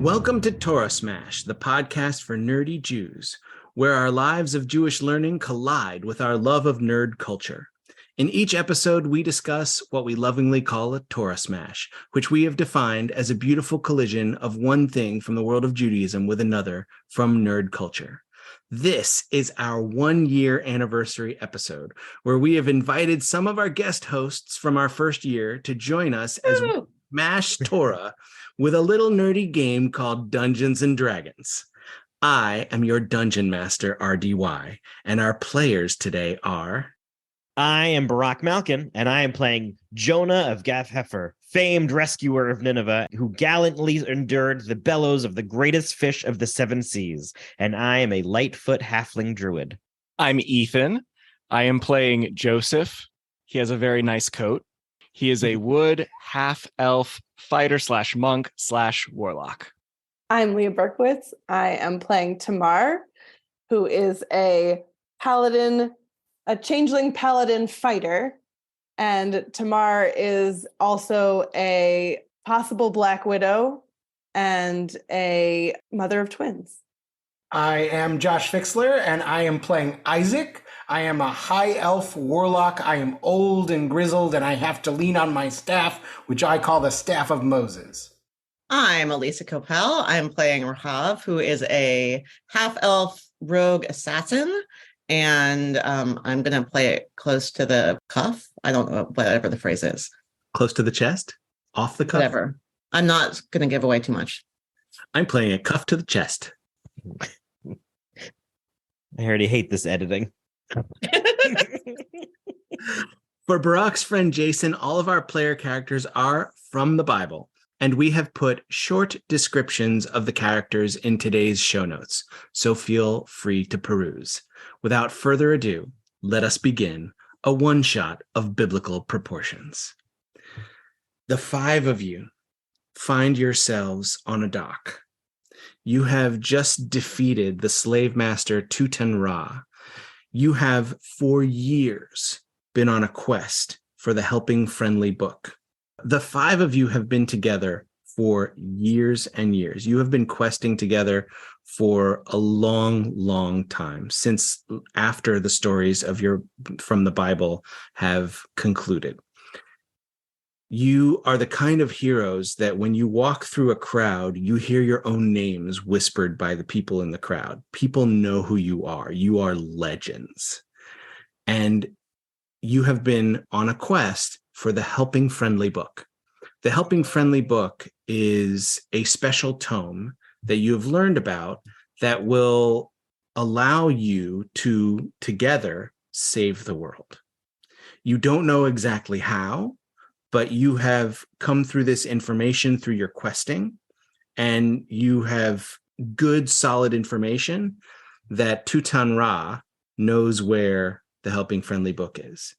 Welcome to Torah Smashed, the podcast for nerdy Jews, where our lives of Jewish learning collide with our love of nerd culture. In each episode, we discuss what we lovingly call a Torah Smash, which we have defined as a beautiful collision of one thing from the world of Judaism with another from nerd culture. This is our 1-year anniversary episode, where we have invited some of our guest hosts from our first year to join us as we smash Torah with a little nerdy game called Dungeons and Dragons. I am your dungeon master, RDY, and our players today are... I am Barak Malkin, and I am playing JONAH of Gath Hefer, famed rescuer of Nineveh, who gallantly endured the bellows of the greatest fish of the 7 seas, and I am a Lightfoot halfling druid. I'm Ethan. I am playing Joseph. He has a very nice coat. He is a wood half-elf fighter/monk/warlock. I'm Leah Berkowitz. I am playing Tamar, who is a paladin, a changeling paladin fighter. And Tamar is also a possible Black Widow and a mother of twins. I am Josh Fixler, and I am playing Isaac. I am a high elf warlock. I am old and grizzled, and I have to lean on my staff, which I call the Staff of Moses. I'm Elisa Copel. I'm playing Rahav, who is a half-elf rogue assassin, and I'm going to play it close to the cuff. I don't know, whatever the phrase is. Close to the chest? Off the cuff? Whatever. I'm not going to give away too much. I'm playing a cuff to the chest. I already hate this editing. For Barak's friend Jason, all of our player characters are from the Bible, and we have put short descriptions of the characters in today's show notes, so feel free to peruse. Without further ado, let us begin a one-shot of biblical proportions. The 5 of you find yourselves on a dock. You have just defeated the slave master Tutan-Ra. You have for years been on a quest for the helping friendly book. The 5 of you have been together for years and years. You have been questing together for a long, long time, since after the stories of from the Bible have concluded. You are the kind of heroes that when you walk through a crowd, you hear your own names whispered by the people in the crowd. People know who you are. You are legends. And you have been on a quest for the Helping Friendly Book. The Helping Friendly Book is a special tome that you have learned about that will allow you to together save the world. You don't know exactly how, but you have come through this information through your questing, and you have good, solid information that Tutan-Ra knows where the Helping Friendly Book is.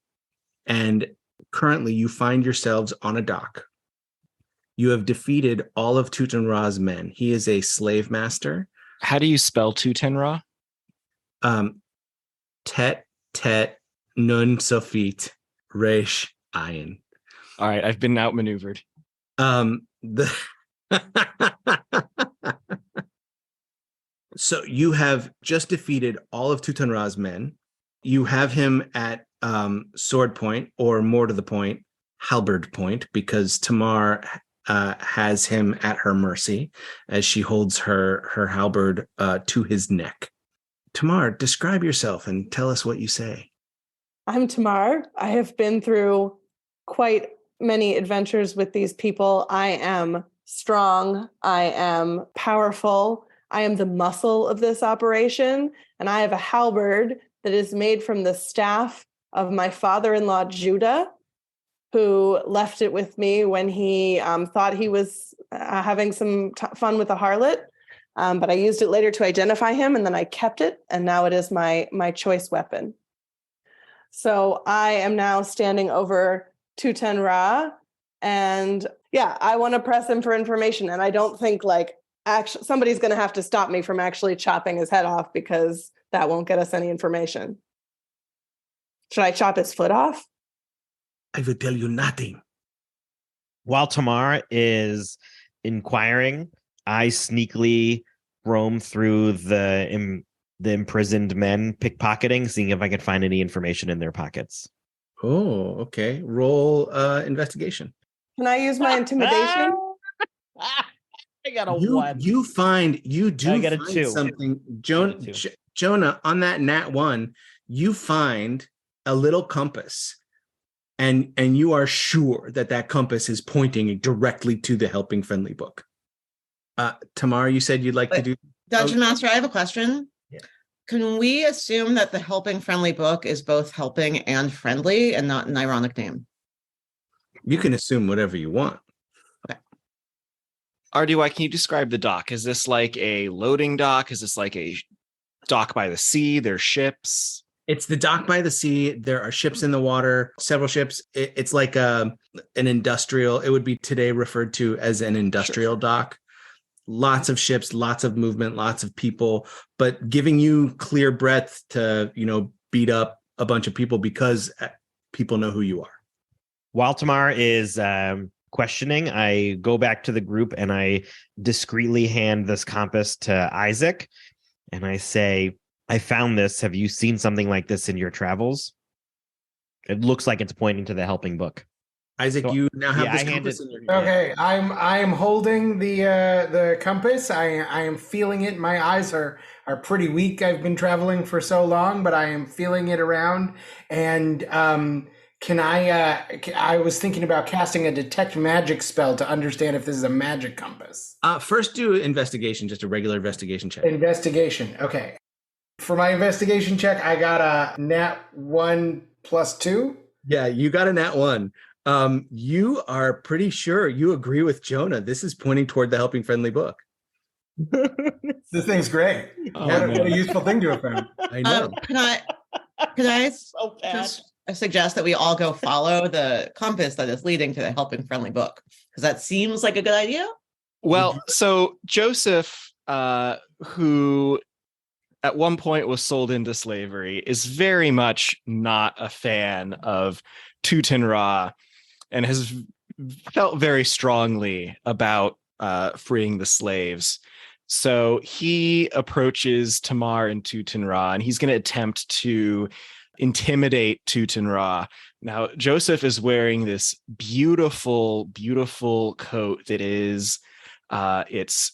And currently you find yourselves on a dock. You have defeated all of Tutan-Ra's men. He is a slave master. How do you spell Tutan-Ra? Tet, tet, nun, sofit, resh, ayin. All right, I've been outmaneuvered. So you have just defeated all of Tutan-Ra's men. You have him at sword point, or more to the point, halberd point, because Tamar has him at her mercy as she holds her halberd to his neck. Tamar, describe yourself and tell us what you say. I'm Tamar. I have been through quite many adventures with these people. I am strong. I am powerful. I am the muscle of this operation. And I have a halberd that is made from the staff of my father-in-law, Judah, who left it with me when he thought he was having some fun with a harlot. But I used it later to identify him, and then I kept it, and now it is my choice weapon. So I am now standing over Tutan-Ra, and I want to press him for information, and I don't think somebody's going to have to stop me from actually chopping his head off, because that won't get us any information. Should I chop his foot off? I will tell you nothing. While Tamar is inquiring, I sneakily roam through the imprisoned men, pickpocketing, seeing if I can find any information in their pockets. Oh, okay. Roll investigation. Can I use my intimidation? I got a You 1. you find you do I got a find 2. something, I got a 2. Jonah, on that nat 1, you find a little compass, and you are sure that compass is pointing directly to the Helping Friendly book. Tamar, you said you'd like to do Dungeon Master, I have a question. Yeah. Can we assume that the Helping Friendly book is both helping and friendly and not an ironic name? You can assume whatever you want. RDY, can you describe the dock? Is this like a loading dock? Is this like a dock by the sea? There's ships. It's the dock by the sea. There are ships in the water, several ships. It's like an industrial, it would be today referred to as an industrial dock. Lots of ships, lots of movement, lots of people, but giving you clear breadth to, beat up a bunch of people because people know who you are. While Tamar is questioning, I go back to the group and I discreetly hand this compass to Isaac. And I say, I found this. Have you seen something like this in your travels? It looks like it's pointing to the helping book. Isaac, So, you now have yeah, this I hand compass it- in your hand. Okay, I'm holding the compass. I am feeling it. My eyes are pretty weak. I've been traveling for so long, but I am feeling it around. And can I was thinking about casting a detect magic spell to understand if this is a magic compass. First do investigation, just a regular investigation check. Investigation. Okay. For my investigation check, I got a nat 1 + 2. Yeah, you got a nat 1. You are pretty sure you agree with Jonah. This is pointing toward the Helping Friendly book. This thing's great. Oh, What man. a useful thing to have found. I know. Can I So bad. just suggest that we all go follow the compass that is leading to the Helping Friendly book? Because that seems like a good idea. Well, so Joseph, who at one point was sold into slavery, is very much not a fan of Tuten Ra and has felt very strongly about freeing the slaves. So he approaches Tamar and Tuten Ra, and he's going to attempt to intimidate Tuten Ra. Now, Joseph is wearing this beautiful, beautiful coat that is, it's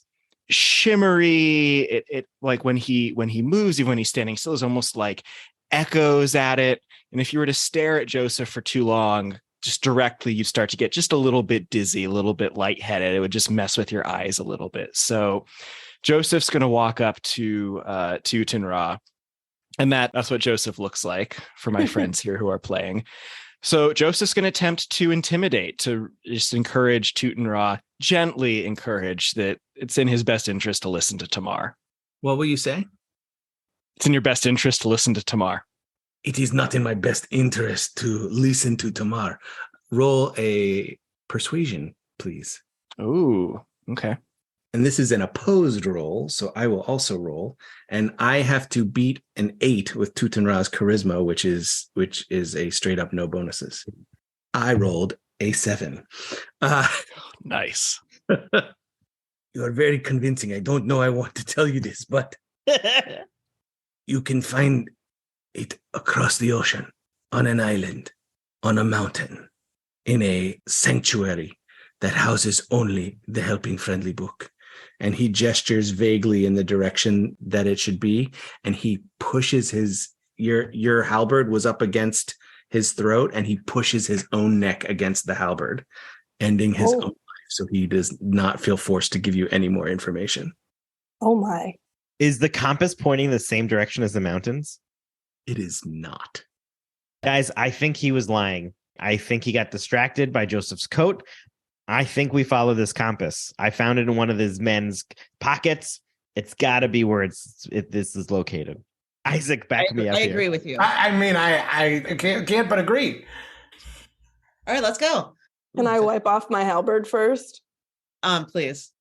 shimmery. It like when he moves, even when he's standing still, is almost like echoes at it. And if you were to stare at Joseph for too long, just directly, you'd start to get just a little bit dizzy, a little bit lightheaded. It would just mess with your eyes a little bit. So Joseph's going to walk up to Tuten Ra, and that's what Joseph looks like for my friends here who are playing. So Joseph's going to attempt to intimidate, to just encourage Tuten Ra, gently encourage that it's in his best interest to listen to Tamar. What will you say? It's in your best interest to listen to Tamar. It is not in my best interest to listen to Tamar. Roll a persuasion, please. Oh, okay. And this is an opposed roll, so I will also roll. And I have to beat an 8 with Tuten Ra's charisma, which is a straight up no bonuses. I rolled a 7. Nice. You are very convincing. I don't know I want to tell you this, but you can find it across the ocean, on an island, on a mountain, in a sanctuary that houses only the Helping Friendly book. And he gestures vaguely in the direction that it should be, and he pushes your halberd was up against his throat, and he pushes his own neck against the halberd, ending his own life, so he does not feel forced to give you any more information. Oh my. Is the compass pointing the same direction as the mountains? It is not. Guys, I think he was lying. I think he got distracted by Joseph's coat. I think we follow this compass. I found it in one of his men's pockets. It's got to be where this is located. Isaac, back me up I here. agree with you. I mean, I can't but agree. All right, let's go. Can I wipe off my halberd first? Please.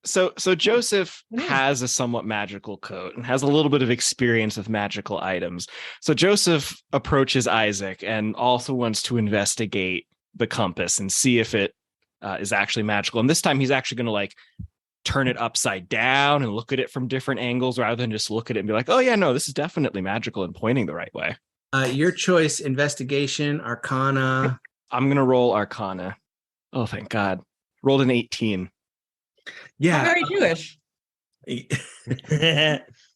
So Joseph has a somewhat magical coat and has a little bit of experience with magical items. So Joseph approaches Isaac and also wants to investigate the compass and see if it is actually magical. And this time he's actually going to turn it upside down and look at it from different angles rather than just look at it and be like, oh yeah, no, this is definitely magical and pointing the right way. Your choice: investigation, arcana. I'm going to roll Arcana. Oh, thank God. Rolled an 18. How very Jewish.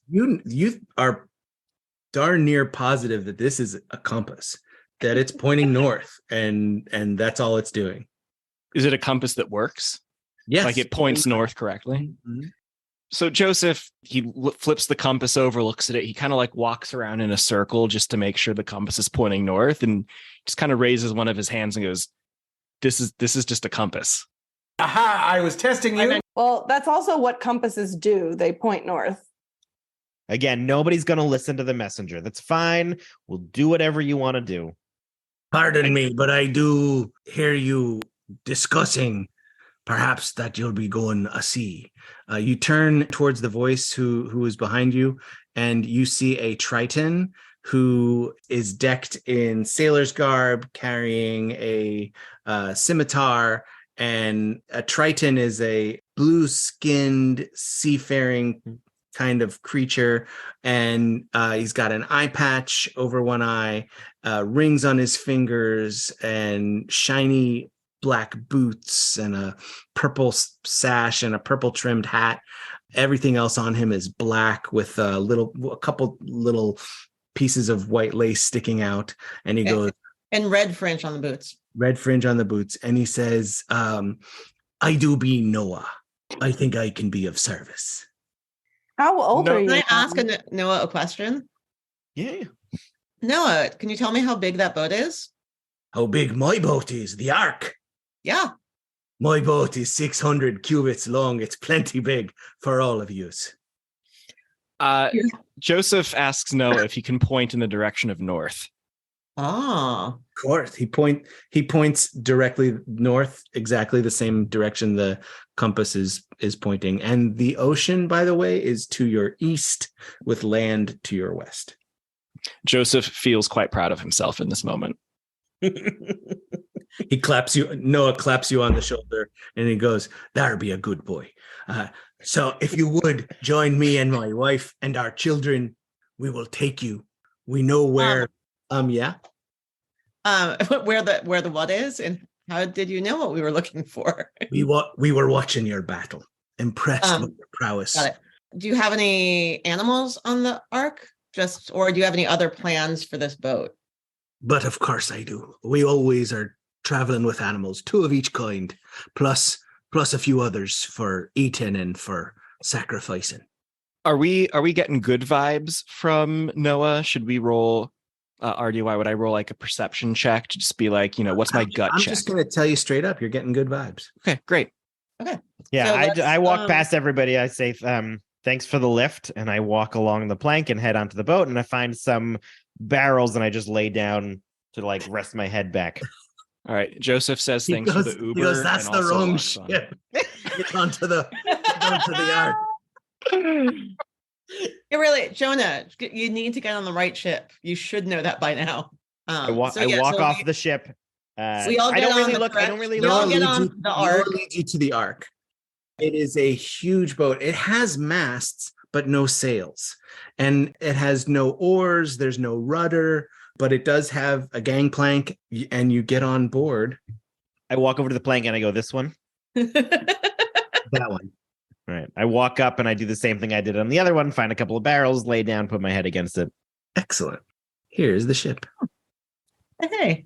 You are darn near positive that this is a compass, that it's pointing north, and that's all it's doing. Is it a compass that works? Yes. Like it points north correctly? Mm-hmm. So Joseph, he flips the compass over, looks at it. He kind of like walks around in a circle just to make sure the compass is pointing north, and just kind of raises one of his hands and goes, this is just a compass. Aha, I was testing you. Well, that's also what compasses do. They point north. Again, nobody's going to listen to the messenger. That's fine. We'll do whatever you want to do. Pardon me, but I do hear you discussing perhaps that you'll be going a sea. You turn towards the voice who is behind you, and you see a Triton who is decked in sailor's garb, carrying a scimitar. And a Triton is a blue-skinned seafaring kind of creature, and he's got an eye patch over one eye, rings on his fingers, and shiny black boots, and a purple sash, and a purple trimmed hat. Everything else on him is black with a couple little pieces of white lace sticking out. And he goes, and red fringe on the boots. Red fringe on the boots. And he says, I do be Noah. I think I can be of service. How old are you? Can I ask Noah a question? Yeah. Noah, can you tell me how big that boat is? How big my boat is? The Ark. Yeah. My boat is 600 cubits long. It's plenty big for all of yous. Joseph asks Noah if he can point in the direction of north. Ah. Of course. He points directly north, exactly the same direction the compass is pointing. And the ocean, by the way, is to your east, with land to your west. Joseph feels quite proud of himself in this moment. He claps you. Noah claps you on the shoulder, and he goes, "That'll be a good boy. So if you would join me and my wife and our children, we will take you. We know where." Yeah. Where the what is, and how did you know what we were looking for? We were watching your battle, impressed with your prowess. Got it. Do you have any animals on the Ark? Or do you have any other plans for this boat? But of course I do. We always are traveling with animals, 2 of each kind, plus a few others for eating and for sacrificing. Are we getting good vibes from Noah? Should we roll RDY? Would I roll like a perception check to just be like, what's my gut check? I'm just going to tell you straight up, you're getting good vibes. Okay, great. Okay. Yeah, So I walk past everybody. I say, thanks for the lift. And I walk along the plank and head onto the boat, and I find some barrels, and I just lay down to like rest my head back. All right. Joseph says thanks for the Uber. He goes, that's the wrong ship. Get onto the Ark. Really, Jonah, you need to get on the right ship. You should know that by now. I walk off the ship. We all get on the Ark. Leads you to the Ark. It is a huge boat. It has masts, but no sails. And it has no oars. There's no rudder, but it does have a gangplank, and you get on board. I walk over to the plank and I go, this one? That one. All right. I walk up and I do the same thing I did on the other one, find a couple of barrels, lay down, put my head against it. Excellent. Here's the ship. Hey.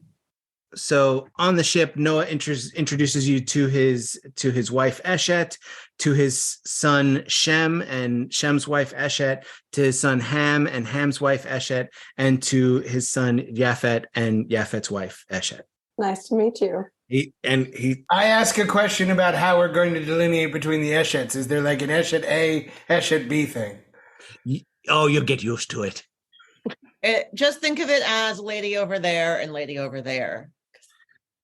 So on the ship, Noah introduces you to his wife Eshet, to his son Shem and Shem's wife Eshet, to his son Ham and Ham's wife Eshet, and to his son Yaphet and Yaphet's wife Eshet. Nice to meet you. I ask a question about how we're going to delineate between the Eshets. Is there like an Eshet A, Eshet B thing? You'll get used to it. Just think of it as lady over there and lady over there.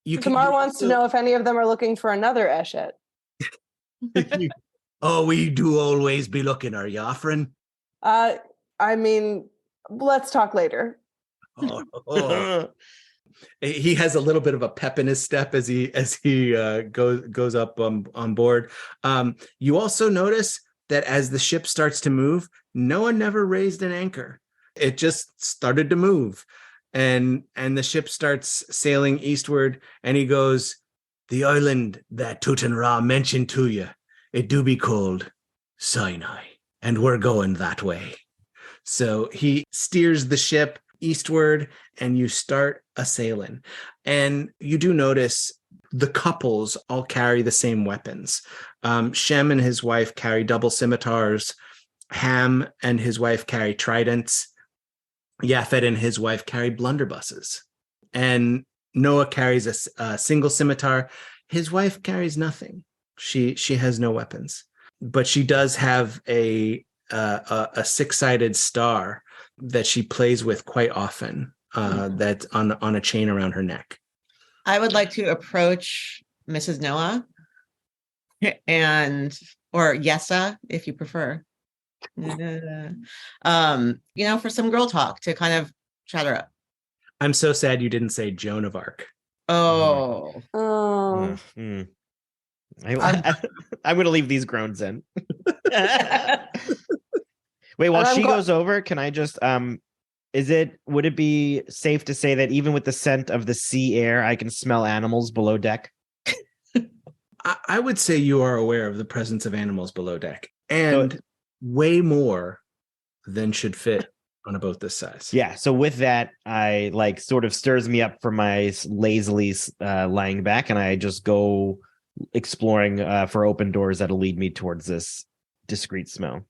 Tamar wants to know if any of them are looking for another Eshet. We do always be looking, are you, Offrin? I mean, let's talk later. He has a little bit of a pep in his step as he goes up on board. You also notice that as the ship starts to move, Noah never raised an anchor. It just started to move, and the ship starts sailing eastward. And he goes, "The island that Tut and Ra mentioned to you, it do be called Sinai, and we're going that way." So he steers the ship eastward, and you start a sailing. And you do notice the couples all carry the same weapons. Shem and his wife carry double scimitars. Ham and his wife carry tridents. Japhet and his wife carry blunderbusses. And Noah carries a single scimitar. His wife carries nothing. She has no weapons, but she does have a six-sided star that she plays with quite often, that's on a chain around her neck. I would like to approach Mrs. Noah or Yessa, if you prefer. For some girl talk to kind of chat her up. I'm so sad you didn't say Joan of Arc. Oh. I'm going to leave these groans in. Wait, while she goes over, can I just would it be safe to say that even with the scent of the sea air, I can smell animals below deck? I would say you are aware of the presence of animals below deck, and way more than should fit on a boat this size. Yeah. So with that, I sort of stirs me up from my lazily lying back, and I just go exploring for open doors that'll lead me towards this discreet smell.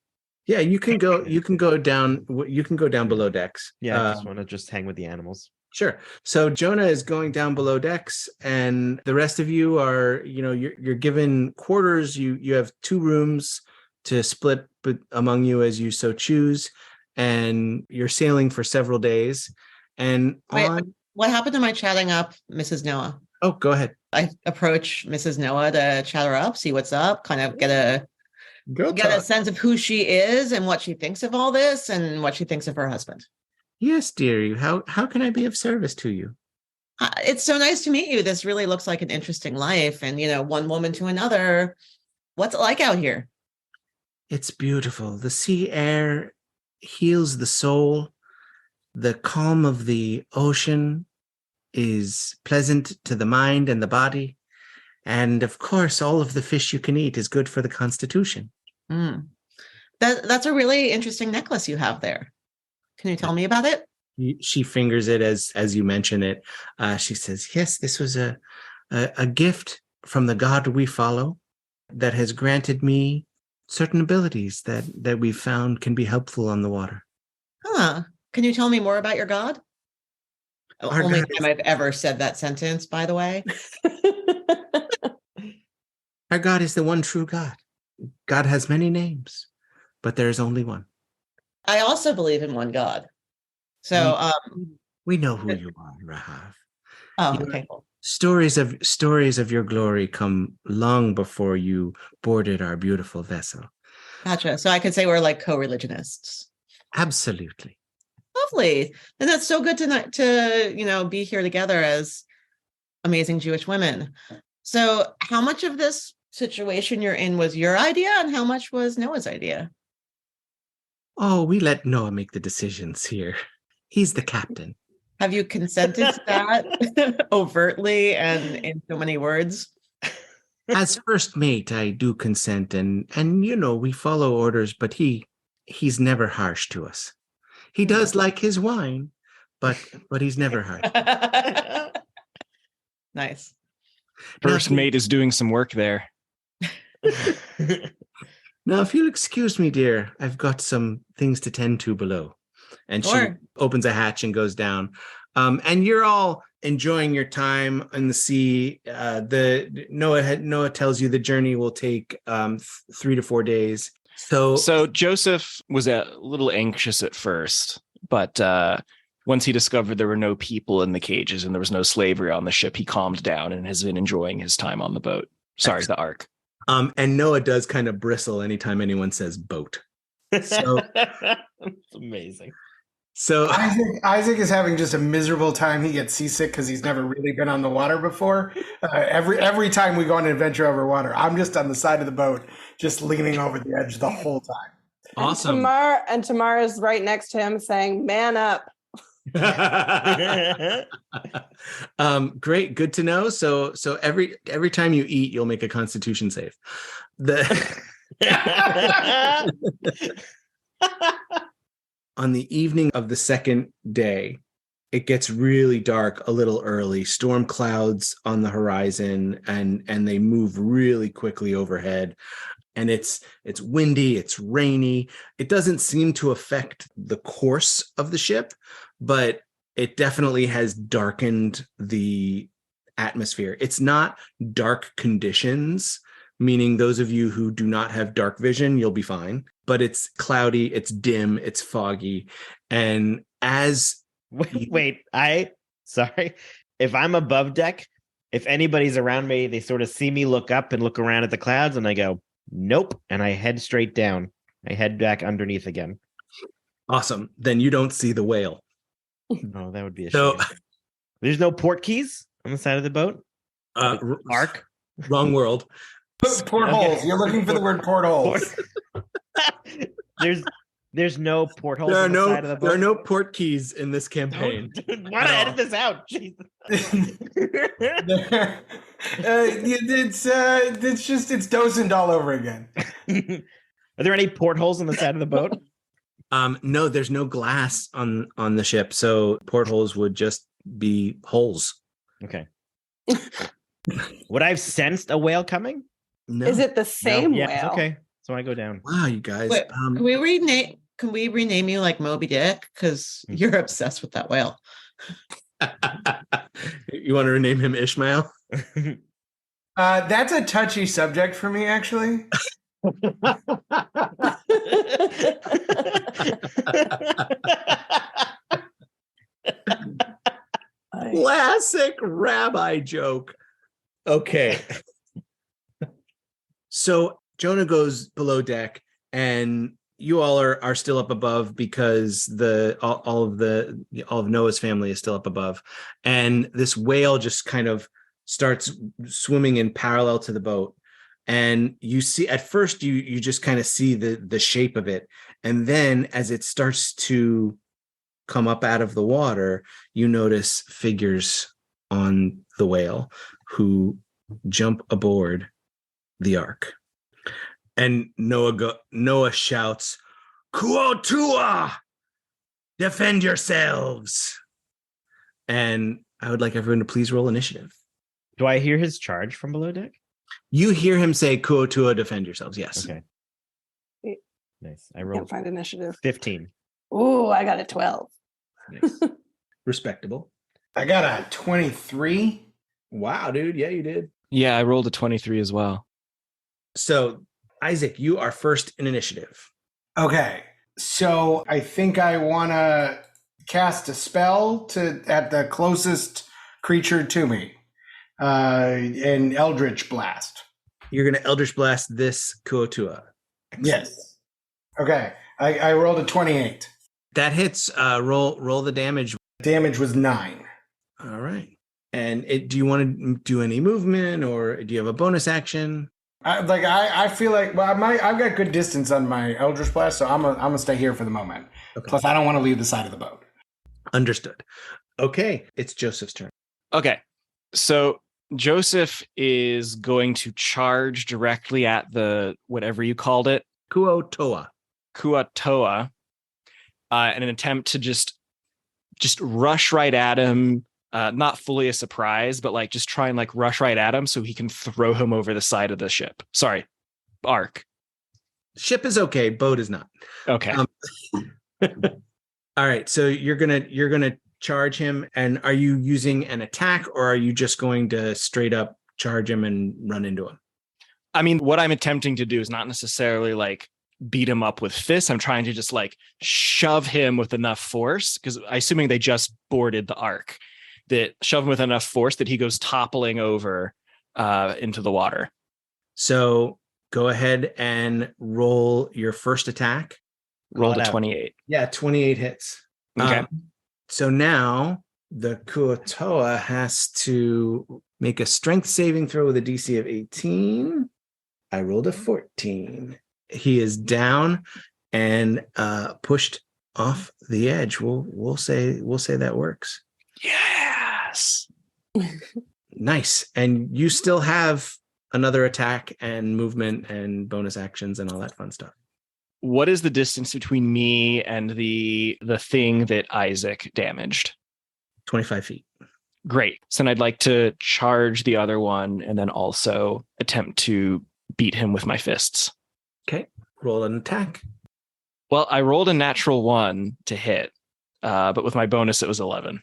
Yeah, you can go down below decks. Yeah, I just want to hang with the animals. Sure. So JONAH is going down below decks, and the rest of you are, you're given quarters. You have 2 rooms to split among you as you so choose, and you're sailing for several days. And what happened to my chatting up Mrs. Noah? Oh, go ahead. I approach Mrs. Noah to chat her up, see what's up, kind of get a sense of who she is and what she thinks of all this and what she thinks of her husband. Yes, dear. How can I be of service to you? It's so nice to meet you. This really looks like an interesting life. And, one woman to another. What's it like out here? It's beautiful. The sea air heals the soul. The calm of the ocean is pleasant to the mind and the body. And of course, all of the fish you can eat is good for the constitution. That's a really interesting necklace you have there. Can you tell me about it? She fingers it as you mention it. She says, "Yes, this was a gift from the God we follow that has granted me certain abilities that we found can be helpful on the water." Can you tell me more about your God? Only time I've ever said that sentence, by the way. Our God is the one true God. God has many names, but there is only one. I also believe in one God. So we know who you are, Rahav. Oh, okay. Cool. Stories of your glory come long before you boarded our beautiful vessel. Gotcha. So I could say we're like co-religionists. Absolutely. Lovely. And that's so good to be here together as amazing Jewish women. So how much of this situation you're in was your idea and how much was Noah's idea? Oh, we let Noah make the decisions here. He's the captain. Have you consented to that overtly and in so many words? As first mate, I do consent, and we follow orders, but he's never harsh to us. He does like his wine, but he's never harsh. Nice. First mate is doing some work there. Now, if you'll excuse me, dear, I've got some things to tend to below. And Sure. She opens a hatch and goes down. And you're all enjoying your time in the sea. Noah tells you the journey will take 3 to 4 days. So Joseph was a little anxious at first, but once he discovered there were no people in the cages and there was no slavery on the ship, he calmed down and has been enjoying his time on the boat. Sorry, the Ark. And Noah does kind of bristle anytime anyone says boat. So it's amazing. So Isaac is having just a miserable time. He gets seasick because he's never really been on the water before. Every time we go on an adventure over water, I'm just on the side of the boat, just leaning over the edge the whole time. awesome. And Tamara's right next to him saying, "Man up." Great, good to know. So every time you eat, you'll make a Constitution save. On the evening of the second day, it gets really dark a little early. Storm clouds on the horizon, and they move really quickly overhead. And it's windy, it's rainy. It doesn't seem to affect the course of the ship, but it definitely has darkened the atmosphere. It's not dark conditions, meaning those of you who do not have dark vision, you'll be fine. But it's cloudy, it's dim, it's foggy. And as sorry. If I'm above deck, if anybody's around me, they sort of see me look up and look around at the clouds and I go, nope. And I head straight down. I head back underneath again. Awesome. Then you don't see the whale. Oh, that would be a shame. There's no port keys on the side of the boat? Arc? Wrong world. Portholes. Okay. You're looking for the word portholes. There's no portholes on the side of the boat? There are no port keys in this campaign. Why not edit this out? Jesus. It's Docent all over again. Are there any portholes on the side of the boat? No, there's no glass on the ship, so portholes would just be holes. Okay. Would I have sensed a whale coming? No. Is it the same whale? Okay. So I go down. Wow, you guys. Wait, can we rename you like Moby Dick? Because you're obsessed with that whale. You want to rename him Ishmael? That's a touchy subject for me, actually. Classic rabbi joke. Okay. So Jonah goes below deck, and you all are still up above because all of Noah's family is still up above, and this whale just kind of starts swimming in parallel to the boat. And you see, at first you just kind of see the shape of it, and then as it starts to come up out of the water, you notice figures on the whale who jump aboard the ark. And Noah shouts, "Kuotua! Defend yourselves!" And I would like everyone to please roll initiative. Do I hear his charge from below deck? You hear him say, "Kuotua, defend yourselves." Yes. Okay. Nice. I Can't find initiative. 15. Ooh, I got a 12. Nice. Respectable. I got a 23. Wow, dude. Yeah, you did. Yeah, I rolled a 23 as well. So, Isaac, you are first in initiative. Okay. So I think I want to cast a spell at the closest creature to me. An Eldritch Blast. You're going to Eldritch Blast this Kuotua. Yes. Okay. I rolled a 28. That hits. Roll the damage. Damage was 9. All right. And do you want to do any movement, or do you have a bonus action? I feel like I've got good distance on my Eldritch Blast, so I'm gonna stay here for the moment. Okay. Plus, I don't want to leave the side of the boat. Understood. Okay, it's Joseph's turn. Okay, so Joseph is going to charge directly at the whatever you called it, Kuotua, in an attempt to just rush right at him. Not fully a surprise, but like just try and like rush right at him so he can throw him over the side of the ship. Sorry, ark. Ship is okay. Boat is not. Okay. All right. So you're gonna charge him, and are you using an attack, or are you just going to straight up charge him and run into him? I mean, what I'm attempting to do is not necessarily like beat him up with fists. I'm trying to just like shove him with enough force, because assuming they just boarded the ark, that shove him with enough force that he goes toppling over into the water. So go ahead and roll your first attack. Rolled a 28. Yeah, 28 hits. Okay. So now the Kuotoa has to make a strength saving throw with a DC of 18. I rolled a 14. He is down and pushed off the edge. We'll say that works. Yes. Nice. And you still have another attack and movement and bonus actions and all that fun stuff. What is the distance between me and the thing that Isaac damaged? 25 feet. Great. So then I'd like to charge the other one and then also attempt to beat him with my fists. Okay. Roll an attack. Well, I rolled a natural 1 to hit, but with my bonus, it was 11.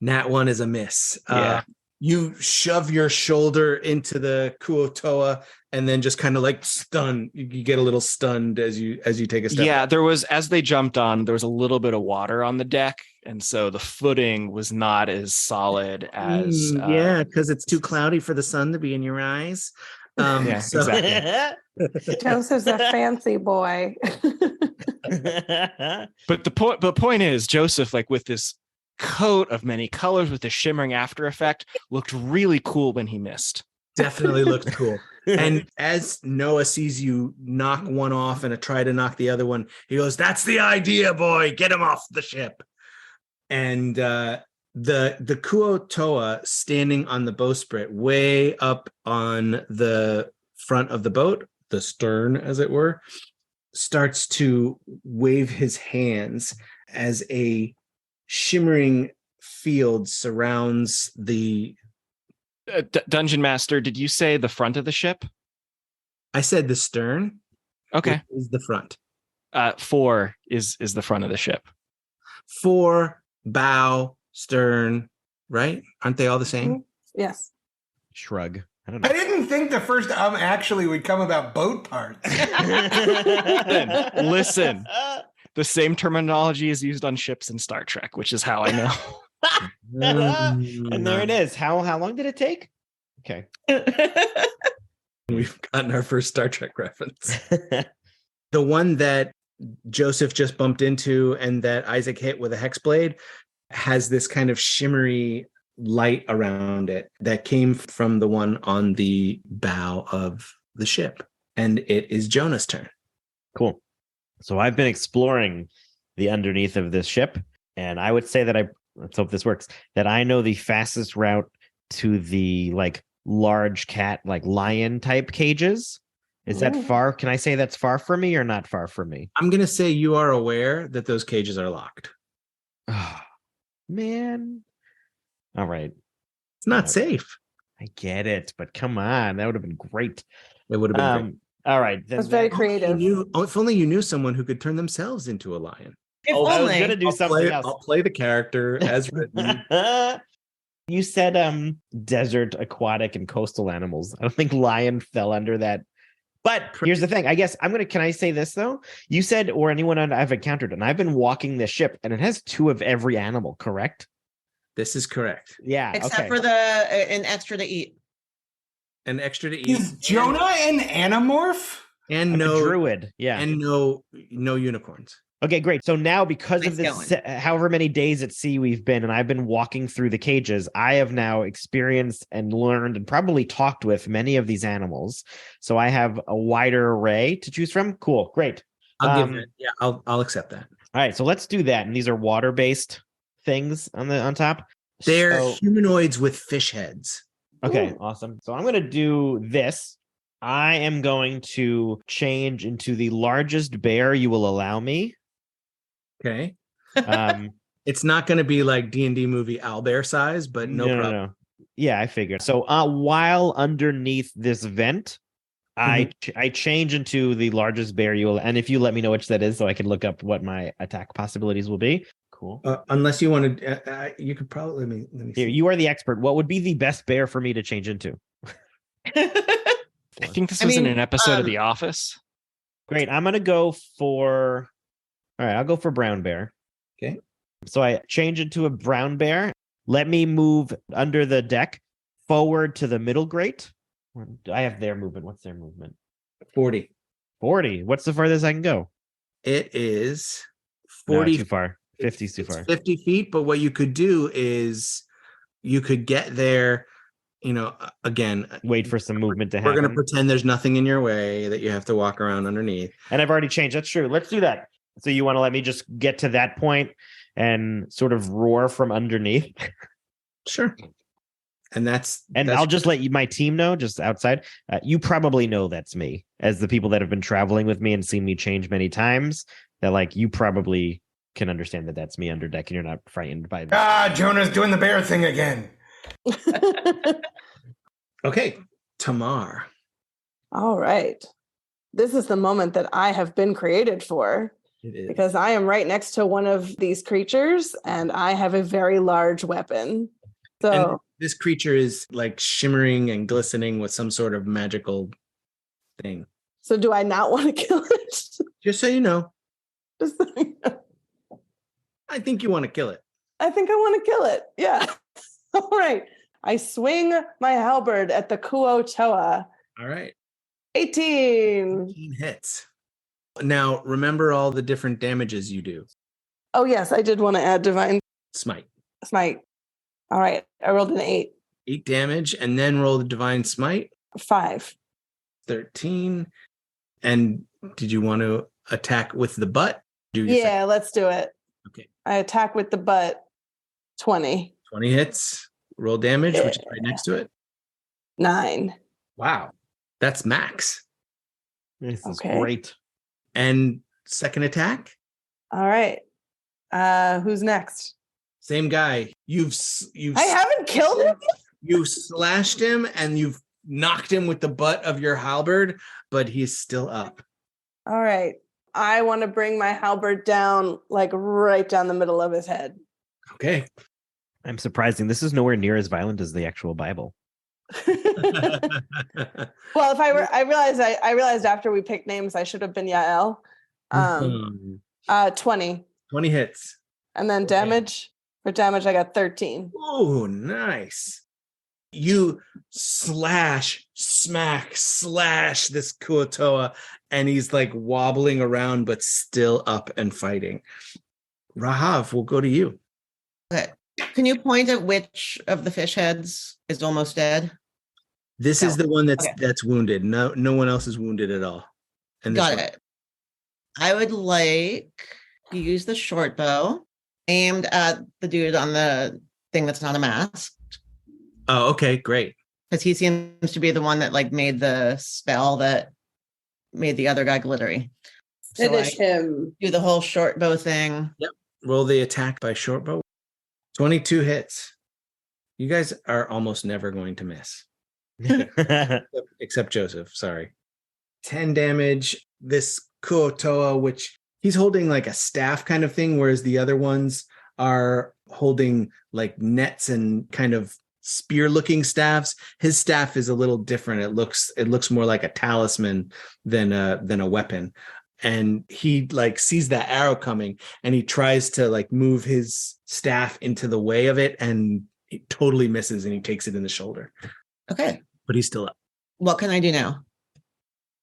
Nat 1 is a miss. Yeah. You shove your shoulder into the Kuotoa and then just kind of like stun. You get a little stunned as you take a step. Yeah, there was, as they jumped on, there was a little bit of water on the deck. And so the footing was not as solid as... yeah, because it's too cloudy for the sun to be in your eyes. Yeah, exactly. Joseph's a fancy boy. But the point is, Joseph, like with this coat of many colors with the shimmering after effect, looked really cool when he missed. Definitely looked cool. And as Noah sees you knock one off and try to knock the other one, he goes, "That's the idea, boy. Get him off the ship." And the Kuotoa standing on the bowsprit, way up on the front of the boat, the stern, as it were, starts to wave his hands as a shimmering field surrounds the... Dungeon Master, did you say the front of the ship? I said the stern. Okay. Is the front. 4 is the front of the ship. 4, bow, stern, right? Aren't they all the same? Yes. Shrug. I don't know. I didn't think the first actually would come about boat parts. Listen. The same terminology is used on ships in Star Trek, which is how I know. And there it is. How long did it take? Okay. We've gotten our first Star Trek reference. The one that Joseph just bumped into and that Isaac hit with a hex blade has this kind of shimmery light around it that came from the one on the bow of the ship. And it is Jonah's turn. Cool. So I've been exploring the underneath of this ship, and I would say that let's hope this works, that I know the fastest route to the like large cat, like lion type cages. Is that far? Can I say that's far for me or not far for me? I'm going to say you are aware that those cages are locked. Oh, man. All right. It's not safe. I get it, but come on. That would have been great. It would have been great. All right. That's very creative. If only you knew someone who could turn themselves into a lion. If I was only. going to do something else. I'll play the character as written. You said desert, aquatic, and coastal animals. I don't think lion fell under that. But here's the thing. I guess can I say this though? You said, or anyone I've encountered, and I've been walking this ship, and it has 2 of every animal, correct? This is correct. Yeah. Except for an extra to eat. An extra to eat. Is Jonah an anamorph? And A no druid. Yeah. And no unicorns. Okay, great. So now, because Nice of this, however many days at sea we've been, and I've been walking through the cages, I have now experienced and learned and probably talked with many of these animals. So I have a wider array to choose from. Cool, great. I'll give it. Yeah, I'll accept that. All right, so let's do that. And these are water-based things on top. They're So- humanoids with fish heads. Okay, Ooh. awesome. So I'm going to do this. I am going to change into the largest bear you will allow me. Okay. Um, It's not going to be like D&D movie owlbear size, but no problem. No. Yeah, I figured. So while underneath this vent, I change into the largest bear you will, and if you let me know which that is, so I can look up what my attack possibilities will be. Cool. Unless you want to, you could probably let me Here, see. you are the expert. What would be the best bear for me to change into? I think this was in an episode of The Office. Great. I'm gonna go for. All right, I'll go for brown bear. Okay. So I change into a brown bear. Let me move under the deck forward to the middle grate. I have their movement. What's their movement? 40. 40. What's the farthest I can go? It is No, 40. too far. 50 is too far. 50 feet, but what you could do is you could get there, again, Wait for some movement to we're happen. going to pretend there's nothing in your way that you have to walk around underneath. And I've already changed. That's true. Let's do that. So you want to let me just get to that point and sort of roar from underneath? Sure. And that's I'll just let my team know just outside. You probably know that's me, as the people that have been traveling with me and seen me change many times, that like you probably can understand that that's me under deck and you're not frightened by this. Jonah's doing the bear thing again. Okay, Tamar. All right. This is the moment that I have been created for, It is. because I am right next to one of these creatures and I have a very large weapon. So And this creature is like shimmering and glistening with some sort of magical thing. so do I not want to kill it? Just so you know, Just so you know. I think you want to kill it. I think I want to kill it. Yeah. All right. I swing my halberd at the Kuo-toa. All right. 18. 18 hits. Now, remember all the different damages you do. Oh, yes. I did want to add divine Smite. smite. All right. I rolled an 8. 8 damage, and then roll the divine smite. 5. 13. And did you want to attack with the butt? Yeah, let's do it. Okay. I attack with the butt. 20. 20 hits. Roll damage, which is right next to it. 9. Wow. That's max. This is Okay. great. And second attack, All right. Who's next? same guy. I haven't killed him yet? You slashed him and you've knocked him with the butt of your halberd, but he's still up. All right. I want to bring my halberd down, like right down the middle of his head. Okay. I'm surprising. This is nowhere near as violent as the actual Bible. Well, if I realized after we picked names, I should have been Yael. 20. 20 hits. And then damage. For damage, I got 13. Oh, nice. You slash this Kuo-toa, and he's like wobbling around, but still up and fighting. Rahav, we'll go to you. Okay. Can you point at which of the fish heads is almost dead? This is the one Okay. that's wounded. No one else is wounded at all. And this Got one- it. I would like to use the short bow aimed at the dude on the thing that's not a mask, Oh, okay, great. because he seems to be the one that like made the spell that made the other guy glittery. So Finish I him. do the whole short bow thing. Roll the attack by short bow. 22 hits. You guys are almost never going to miss. Except Joseph, sorry. 10 damage. This Kuo-toa, which he's holding like a staff kind of thing, whereas the other ones are holding like nets and kind of spear-looking staffs. His staff is a little different. It looks more like a talisman than a weapon. And he like sees that arrow coming and he tries to like move his staff into the way of it, and it totally misses and he takes it in the shoulder. Okay. But he's still up. What can I do now?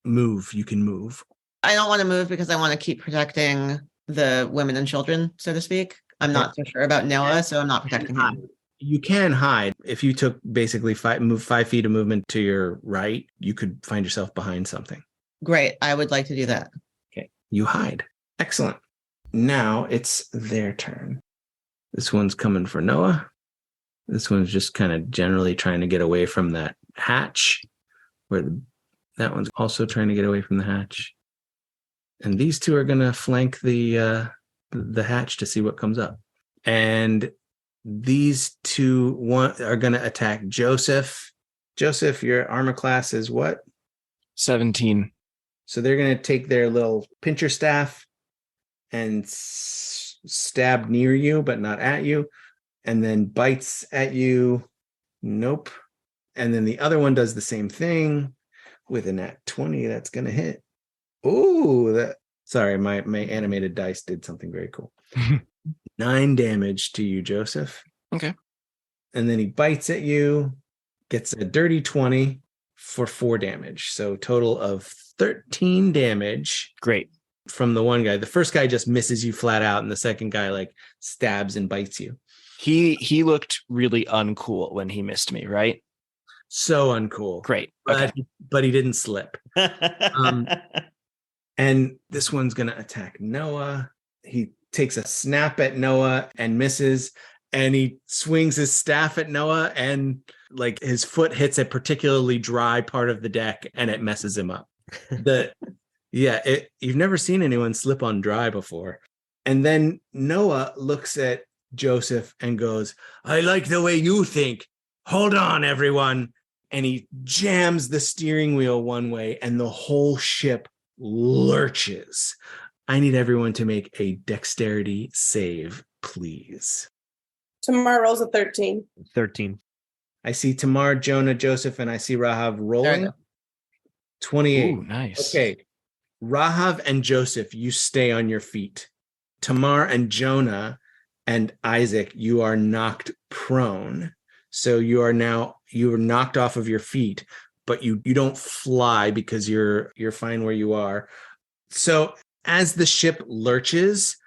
Move. You can move. I don't want to move because I want to keep protecting the women and children, so to speak. I'm not so sure about Noah, so I'm not protecting him. You can hide. If you took basically 5 feet of movement to your right, you could find yourself behind something. Great. I would like to do that. Okay. You hide. Excellent. Now it's their turn. This one's coming for Noah. This one's just kind of generally trying to get away from that hatch, that one's also trying to get away from the hatch. And these two are going to flank the hatch to see what comes up. And these two are going to attack Joseph. Joseph, your armor class is what? 17. So they're going to take their little pincher staff and stab near you, but not at you. And then bites at you. Nope. And then the other one does the same thing with a nat 20. That's going to hit. Ooh, sorry, my animated dice did something very cool. 9 damage to you, Joseph. Okay. And then he bites at you, gets a dirty 20 for 4 damage. So total of 13 damage. Great. from the one guy. The first guy just misses you flat out, and the second guy like stabs and bites you. He looked really uncool when he missed me, right? So uncool. Great. Okay. But he didn't slip. And this one's going to attack Noah. He takes a snap at Noah and misses, and he swings his staff at Noah, and like his foot hits a particularly dry part of the deck and it messes him up. You've never seen anyone slip on dry before. And then Noah looks at Joseph and goes, I like the way you think. Hold on, everyone. And he jams the steering wheel one way and the whole ship lurches. I need everyone to make a dexterity save, please. Tamar rolls a 13. 13. I see Tamar, Jonah, Joseph, and I see Rahav rolling. 28. Ooh, nice. Okay. Rahav and Joseph, you stay on your feet. Tamar and Jonah and Isaac, you are knocked prone. So you are knocked off of your feet, but you don't fly because you're fine where you are. So as the ship lurches,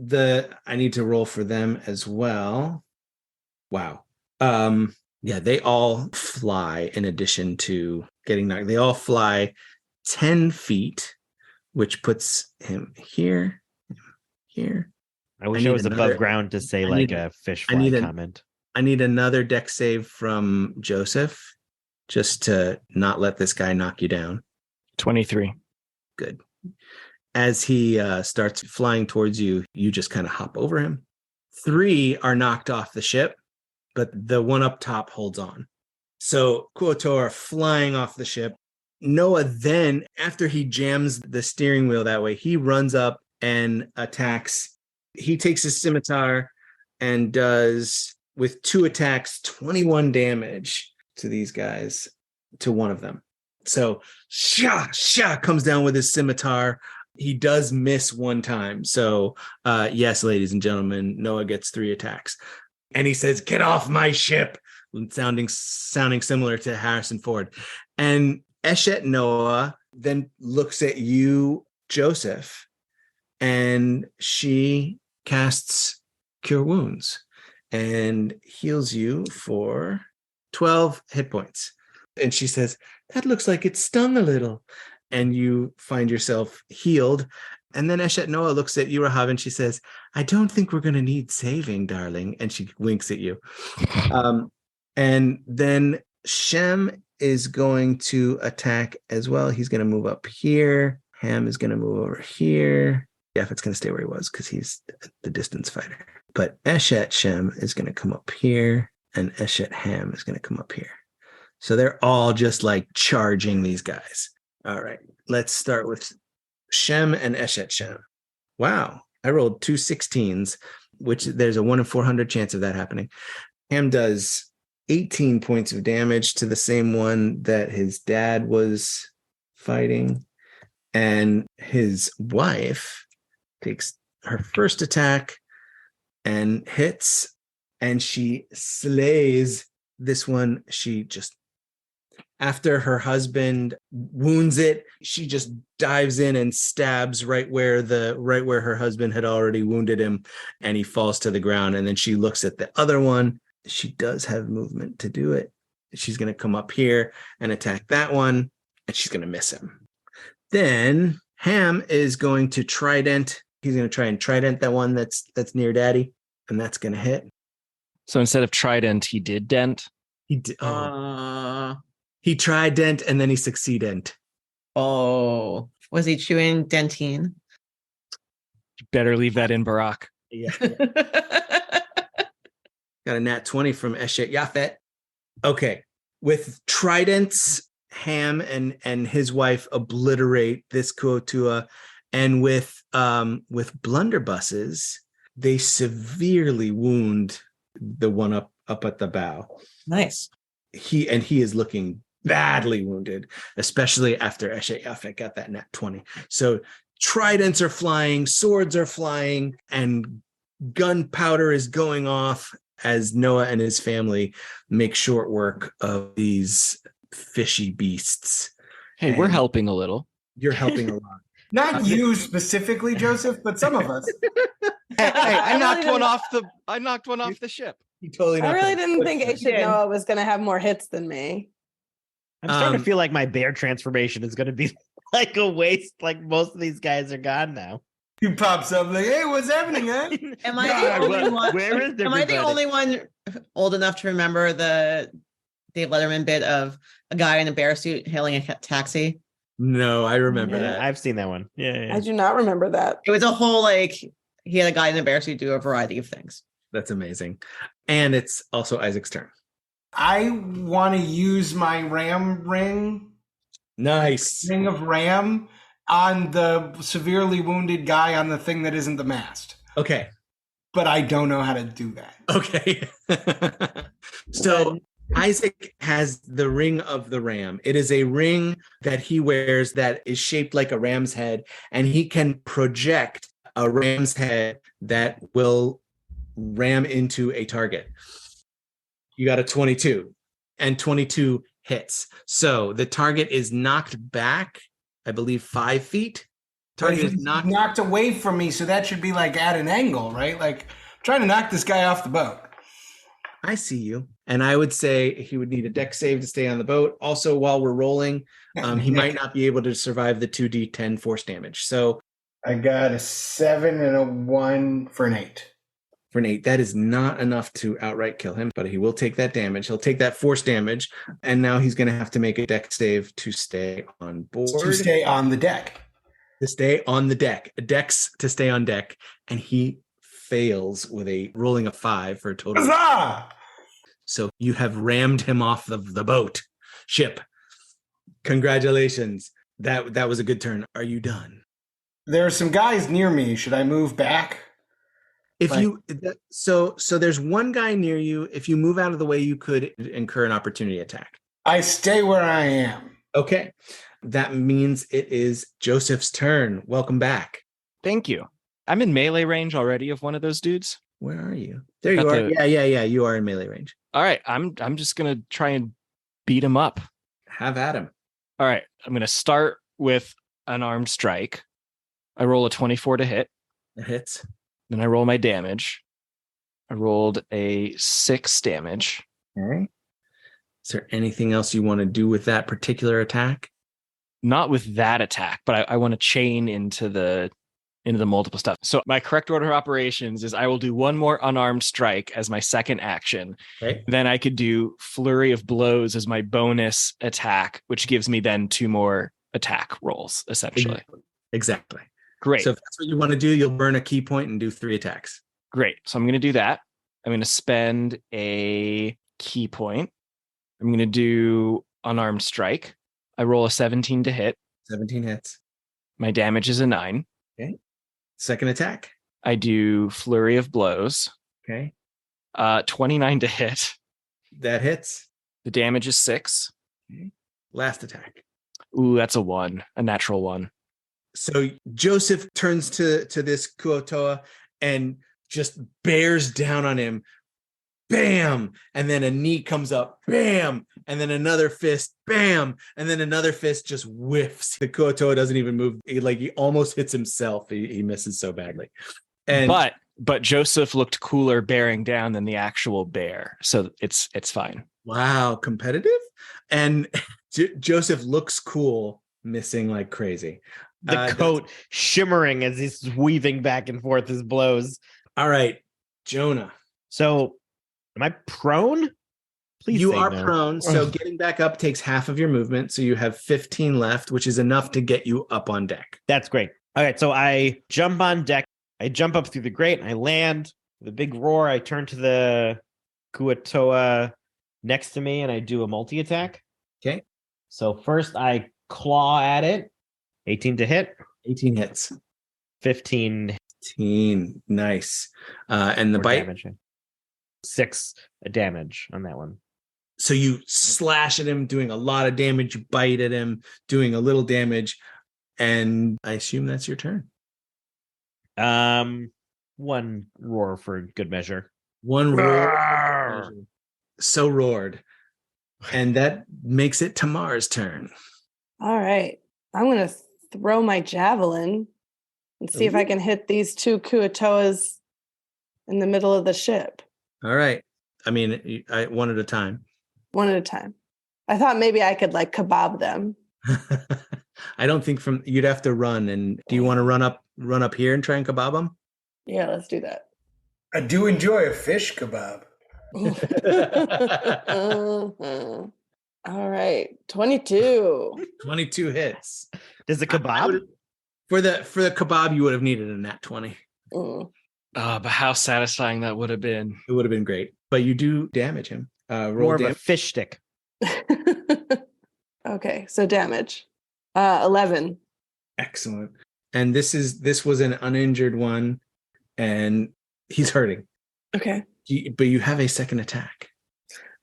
I need to roll for them as well. Wow. They all fly in addition to getting knocked. They all fly 10 feet, which puts him here. I wish I was above ground to say a fish fly comment. I need another dex save from Joseph just to not let this guy knock you down. 23. Good. As he starts flying towards you, you just kind of hop over him. 3 are knocked off the ship, but the one up top holds on. So Kuoto are flying off the ship. Noah then, after he jams the steering wheel that way, he runs up and attacks. He takes his scimitar and does, with 2 attacks, 21 damage to these guys, to one of them. So Shah comes down with his scimitar. He does miss one time. So yes, ladies and gentlemen, Noah gets 3 attacks. And he says, get off my ship, sounding similar to Harrison Ford. And Eshet Noah then looks at you, Joseph, and she casts Cure Wounds and heals you for 12 hit points. And she says, that looks like it stung a little. And you find yourself healed. And then Eshet Noah looks at you, Rahav, and she says, I don't think we're going to need saving, darling. And she winks at you. And then Shem is going to attack as well. He's going to move up here. Ham is going to move over here. Yafet's going to stay where he was because he's the distance fighter. But Eshet Shem is going to come up here, and Eshet Ham is going to come up here. So they're all just like charging these guys. All right, let's start with Shem and Eshet Shem. Wow, I rolled 2 16s, which there's a 1 in 400 chance of that happening. Ham does 18 points of damage to the same one that his dad was fighting. And his wife takes her first attack and hits, and she slays this one. She just, after her husband wounds it, she just dives in and stabs right where her husband had already wounded him, and he falls to the ground. And then she looks at the other one. She does have movement to do it. She's going to come up here and attack that one, and she's going to miss him. Then Ham is going to trident. He's going to try and trident that one that's near Daddy, and that's going to hit. So instead of trident, he did dent. He did. He tried dent and then he succeeded. Oh, was he chewing dentine? You better leave that in, Barak. Yeah. Got a nat 20 from Eshet Yafet. Okay. With tridents, Ham and his wife obliterate this Kuotua, and with blunderbusses, they severely wound the one up at the bow. Nice. He is looking badly wounded, especially after Eshet Yafet got that nat 20. So tridents are flying, swords are flying, and gunpowder is going off as Noah and his family make short work of these fishy beasts. Hey, we're helping a little. You're helping a lot. Not you specifically, Joseph, but some of us. Hey, I really knocked one didn't- off the ship. You totally I not really gonna didn't push think it. Ancient Noah was going to have more hits than me. I'm starting Um, to feel like my bear transformation is going to be like a waste. Like most of these guys are gone now. He pops up like, hey, what's happening, huh? Am I God, the only one? where is Am I the everybody? only one old enough to remember the Dave Letterman bit of a guy in a bear suit hailing a taxi? No, I remember Yeah, that. I've seen that one. Yeah. I do not remember that. It was a whole like he had a guy in a bear suit do a variety of things. That's amazing. And it's also Isaac's turn. I want to use my ram ring Nice. of ram on the severely wounded guy on the thing that isn't the mast. Okay. But I don't know how to do that. Okay. So Isaac has the ring of the ram. It is a ring that he wears that is shaped like a ram's head, and he can project a ram's head that will ram into a target. You got a 22, and 22 hits. So the target is knocked back, I believe, 5 feet. But Target is he's knocked. knocked away from me, so that should be like at an angle, right? Like I'm trying to knock this guy off the boat. I see you. And I would say he would need a deck save to stay on the boat. Also, while we're rolling, he might not be able to survive the 2d10 force damage. So I got a 7 and a 1 for an 8. for an 8, that is not enough to outright kill him, but he will take that damage. He'll take that force damage, and now he's going to have to make a deck save to stay on board. To stay on the deck. To stay on the deck. A dex to stay on deck, and he fails with a rolling a 5 for a total. Huzzah! So you have rammed him off of the boat ship. Congratulations. That was a good turn. Are you done? There are some guys near me. Should I move back? If Right. so there's one guy near you. If you move out of the way, you could incur an opportunity attack. I stay where I am. Okay. That means it is Joseph's turn. Welcome back. Thank you. I'm in melee range already of one of those dudes. Where are you? There you Got are. the- Yeah. You are in melee range. All right, I'm just gonna try and beat him up. Have at him. All right, I'm gonna start with an armed strike. I roll a 24 to hit. It hits. Then I roll my damage. I rolled a 6 damage. Okay. Is there anything else you want to do with that particular attack? Not with that attack, but I want to chain into the multiple stuff. So my correct order of operations is I will do one more unarmed strike as my second action. Okay. Then I could do flurry of blows as my bonus attack, which gives me then 2 more attack rolls, essentially. Exactly. Great. So if that's what you want to do, you'll burn a key point and do 3 attacks. Great. So I'm going to do that. I'm going to spend a key point. I'm going to do unarmed strike. I roll a 17 to hit. 17 hits. My damage is a 9. Second attack. I do flurry of blows. Okay. 29 to hit. That hits. The damage is 6. Last attack. Ooh, that's a natural 1. So Joseph turns to this Kuotoa and just bears down on him. Bam! And then a knee comes up. Bam! And then another fist. Bam! And then another fist just whiffs. The Kuotoa doesn't even move. He almost hits himself. He misses so badly. And But Joseph looked cooler bearing down than the actual bear, so it's fine. wow, competitive. And Joseph looks cool, missing like crazy. The coat shimmering as he's weaving back and forth his blows. All right, Jonah. So, am I prone? Please You say are no. prone, so getting back up takes half of your movement. So you have 15 left, which is enough to get you up on deck. That's great. All right, so I jump on deck. I jump up through the grate. And I land with a big roar. I turn to the Kuotoa next to me, and I do a multi-attack. Okay. So first I claw at it. 18 to hit. 18 hits. 15 15. Nice. And the for bite. damage. 6 damage on that one. So you slash at him, doing a lot of damage. You bite at him, doing a little damage. And I assume that's your turn. One roar for good measure. One roar. So roared. And that makes it Tamar's turn. All right. I'm going to throw my javelin and see if I can hit these two Kuatoas in the middle of the ship. All right. I mean, one at a time. One at a time. I thought maybe I could like kebab them. I don't think you'd have to run. And do you want to run up here and try and kebab them? Yeah, let's do that. I do enjoy a fish kebab. All right, 22. 22 hits. Does the kebab? For the kebab, you would have needed a nat 20. But how satisfying that would have been. It would have been great. But you do damage him. Roll More of a fish stick. Okay, so damage. 11. Excellent. And this was an uninjured one, and he's hurting. Okay. But you have a second attack.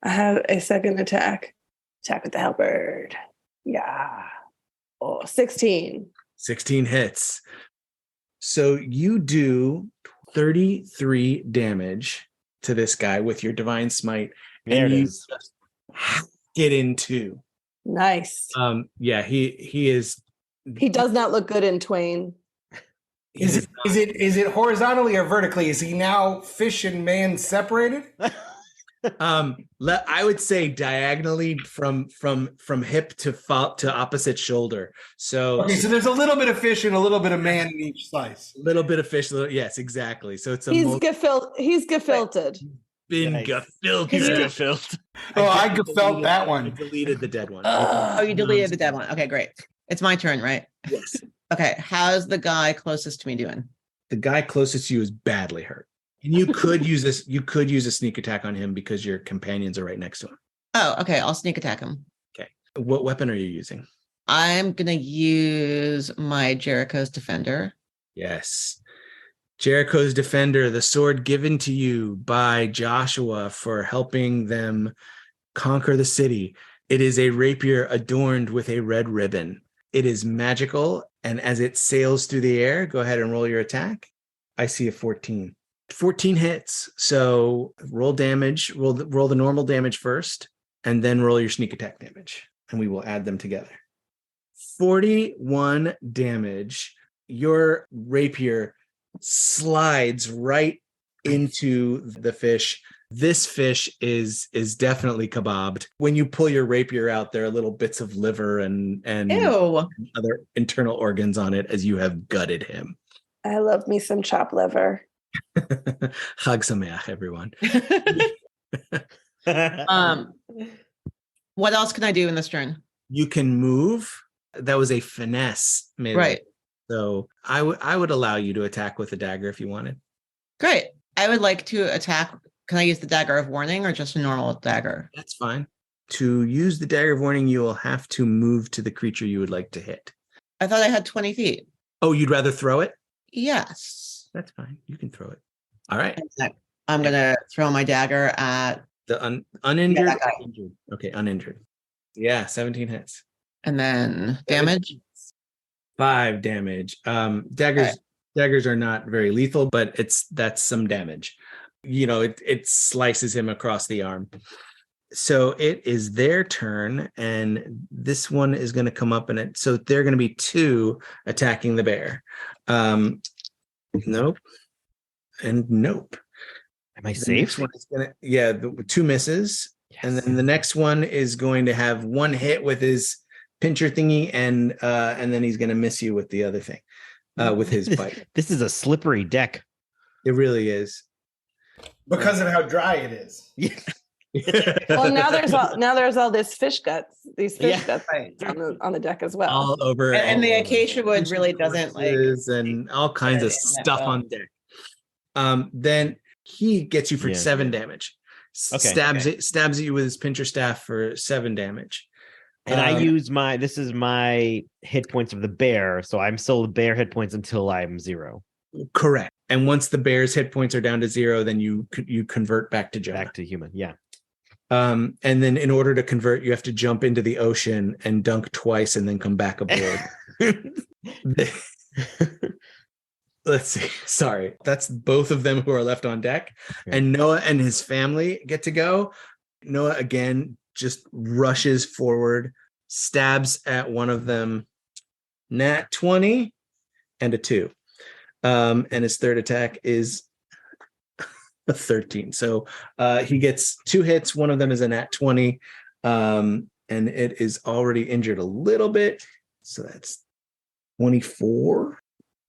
I have a second attack. Attack with the halberd. Yeah. Oh, 16. 16 hits. So you do 33 damage to this guy with your divine smite. There and it you is. just get in two. Nice. Yeah, he is. He does not look good in twain. Is it horizontally or vertically? Is he now fish and man separated? I would say diagonally from hip to opposite shoulder. So Okay, so there's a little bit of fish and a little bit of man in each slice. a little bit of fish. Yes, exactly. So it's He's gefilte. been Nice. gefilte. He's gefilte. Oh, I felt that I one. deleted the dead one. Oh, you deleted the dead one. Okay, great. It's my turn, right? Yes. Okay, how's the guy closest to me doing? The guy closest to you is badly hurt. And you could use this. You could use a sneak attack on him because your companions are right next to him. Oh, okay, I'll sneak attack him. Okay. What weapon are you using? I'm gonna use my Jericho's Defender. Yes. Jericho's Defender, the sword given to you by Joshua for helping them conquer the city. It is a rapier adorned with a red ribbon. It is magical, and as it sails through the air, go ahead and roll your attack. I see a 14. 14 hits. So roll damage, roll the normal damage first, and then roll your sneak attack damage, and we will add them together. 41 damage. Your rapier slides right into the fish. This fish is definitely kebabbed. When you pull your rapier out, there are little bits of liver and Ew. other internal organs on it as you have gutted him. I love me some chopped liver. Chag Sameach, everyone. What else can I do in this turn? You can move. That was a finesse melee. Right. So I would allow you to attack with a dagger if you wanted. Great. I would like to attack. Can I use the dagger of warning or just a normal dagger? That's fine. To use the dagger of warning, you will have to move to the creature you would like to hit. I thought I had 20 feet. Oh, you'd rather throw it? Yes. That's fine. You can throw it. All right. I'm going to throw my dagger at, The uninjured? that guy. Injured. Okay, uninjured. Yeah, 17 hits. and then damage. 5 damage. Daggers are not very lethal, but that's some damage. You know, it slices him across the arm. So it is their turn, and this one is going to come up, and so they're going to be 2 attacking the bear. Nope, and nope. Am I The safe? next one is the 2 misses, Yes. and then the next one is going to have 1 hit with his pincher thingy, and then he's going to miss you with the other thing, with his bite. This is a slippery deck. It really is. Because of how dry it is. Well, now there's all this fish guts, these fish Yeah. guts on the deck as well. All over, And the all acacia wood really doesn't like. corpses and all kinds of Yeah, stuff well. on deck. Then he gets you for Yeah. 7 damage. Okay. Stabs at you with his pincher staff for 7 damage. And I use this is my hit points of the bear, so I'm still the bear hit points until I'm 0. Correct. And once the bear's hit points are down to 0, then you convert back to Jonah. Back to human. Yeah. And then in order to convert, you have to jump into the ocean and dunk twice and then come back aboard. Let's see. Sorry. That's both of them who are left on deck. Yeah. And Noah and his family get to go. Noah again just rushes forward, stabs at one of them. nat 20, and a 2. And his third attack is a 13. So he gets 2 hits. One of them is a nat 20. And it is already injured a little bit. So that's 24.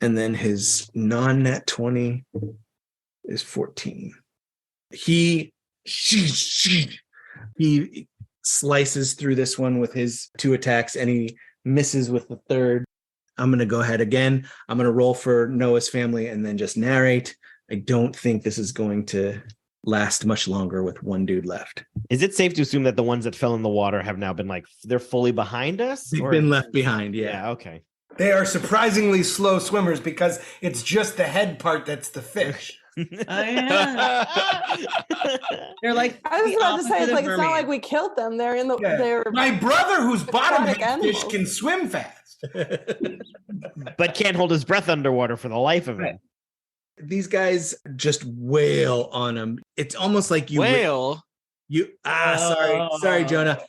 And then his non-nat 20 is 14. He slices through this one with his 2 attacks, and he misses with the third. I'm going to go ahead again. I'm going to roll for Noah's family and then just narrate. I don't think this is going to last much longer with one dude left. Is it safe to assume that the ones that fell in the water have now been they're fully behind us? They've been left behind, yeah. Okay. They are surprisingly slow swimmers because it's just the head part that's the fish. Oh, yeah. They're like, I was about to say, the it's not mermaid. like we killed them. They're in the. Yeah. They're My brother, who's bottom aquatic head fish, animals. can swim fast. But can't hold his breath underwater for the life of him. Right. These guys just wail on him. It's almost like you Whale. sorry, Jonah.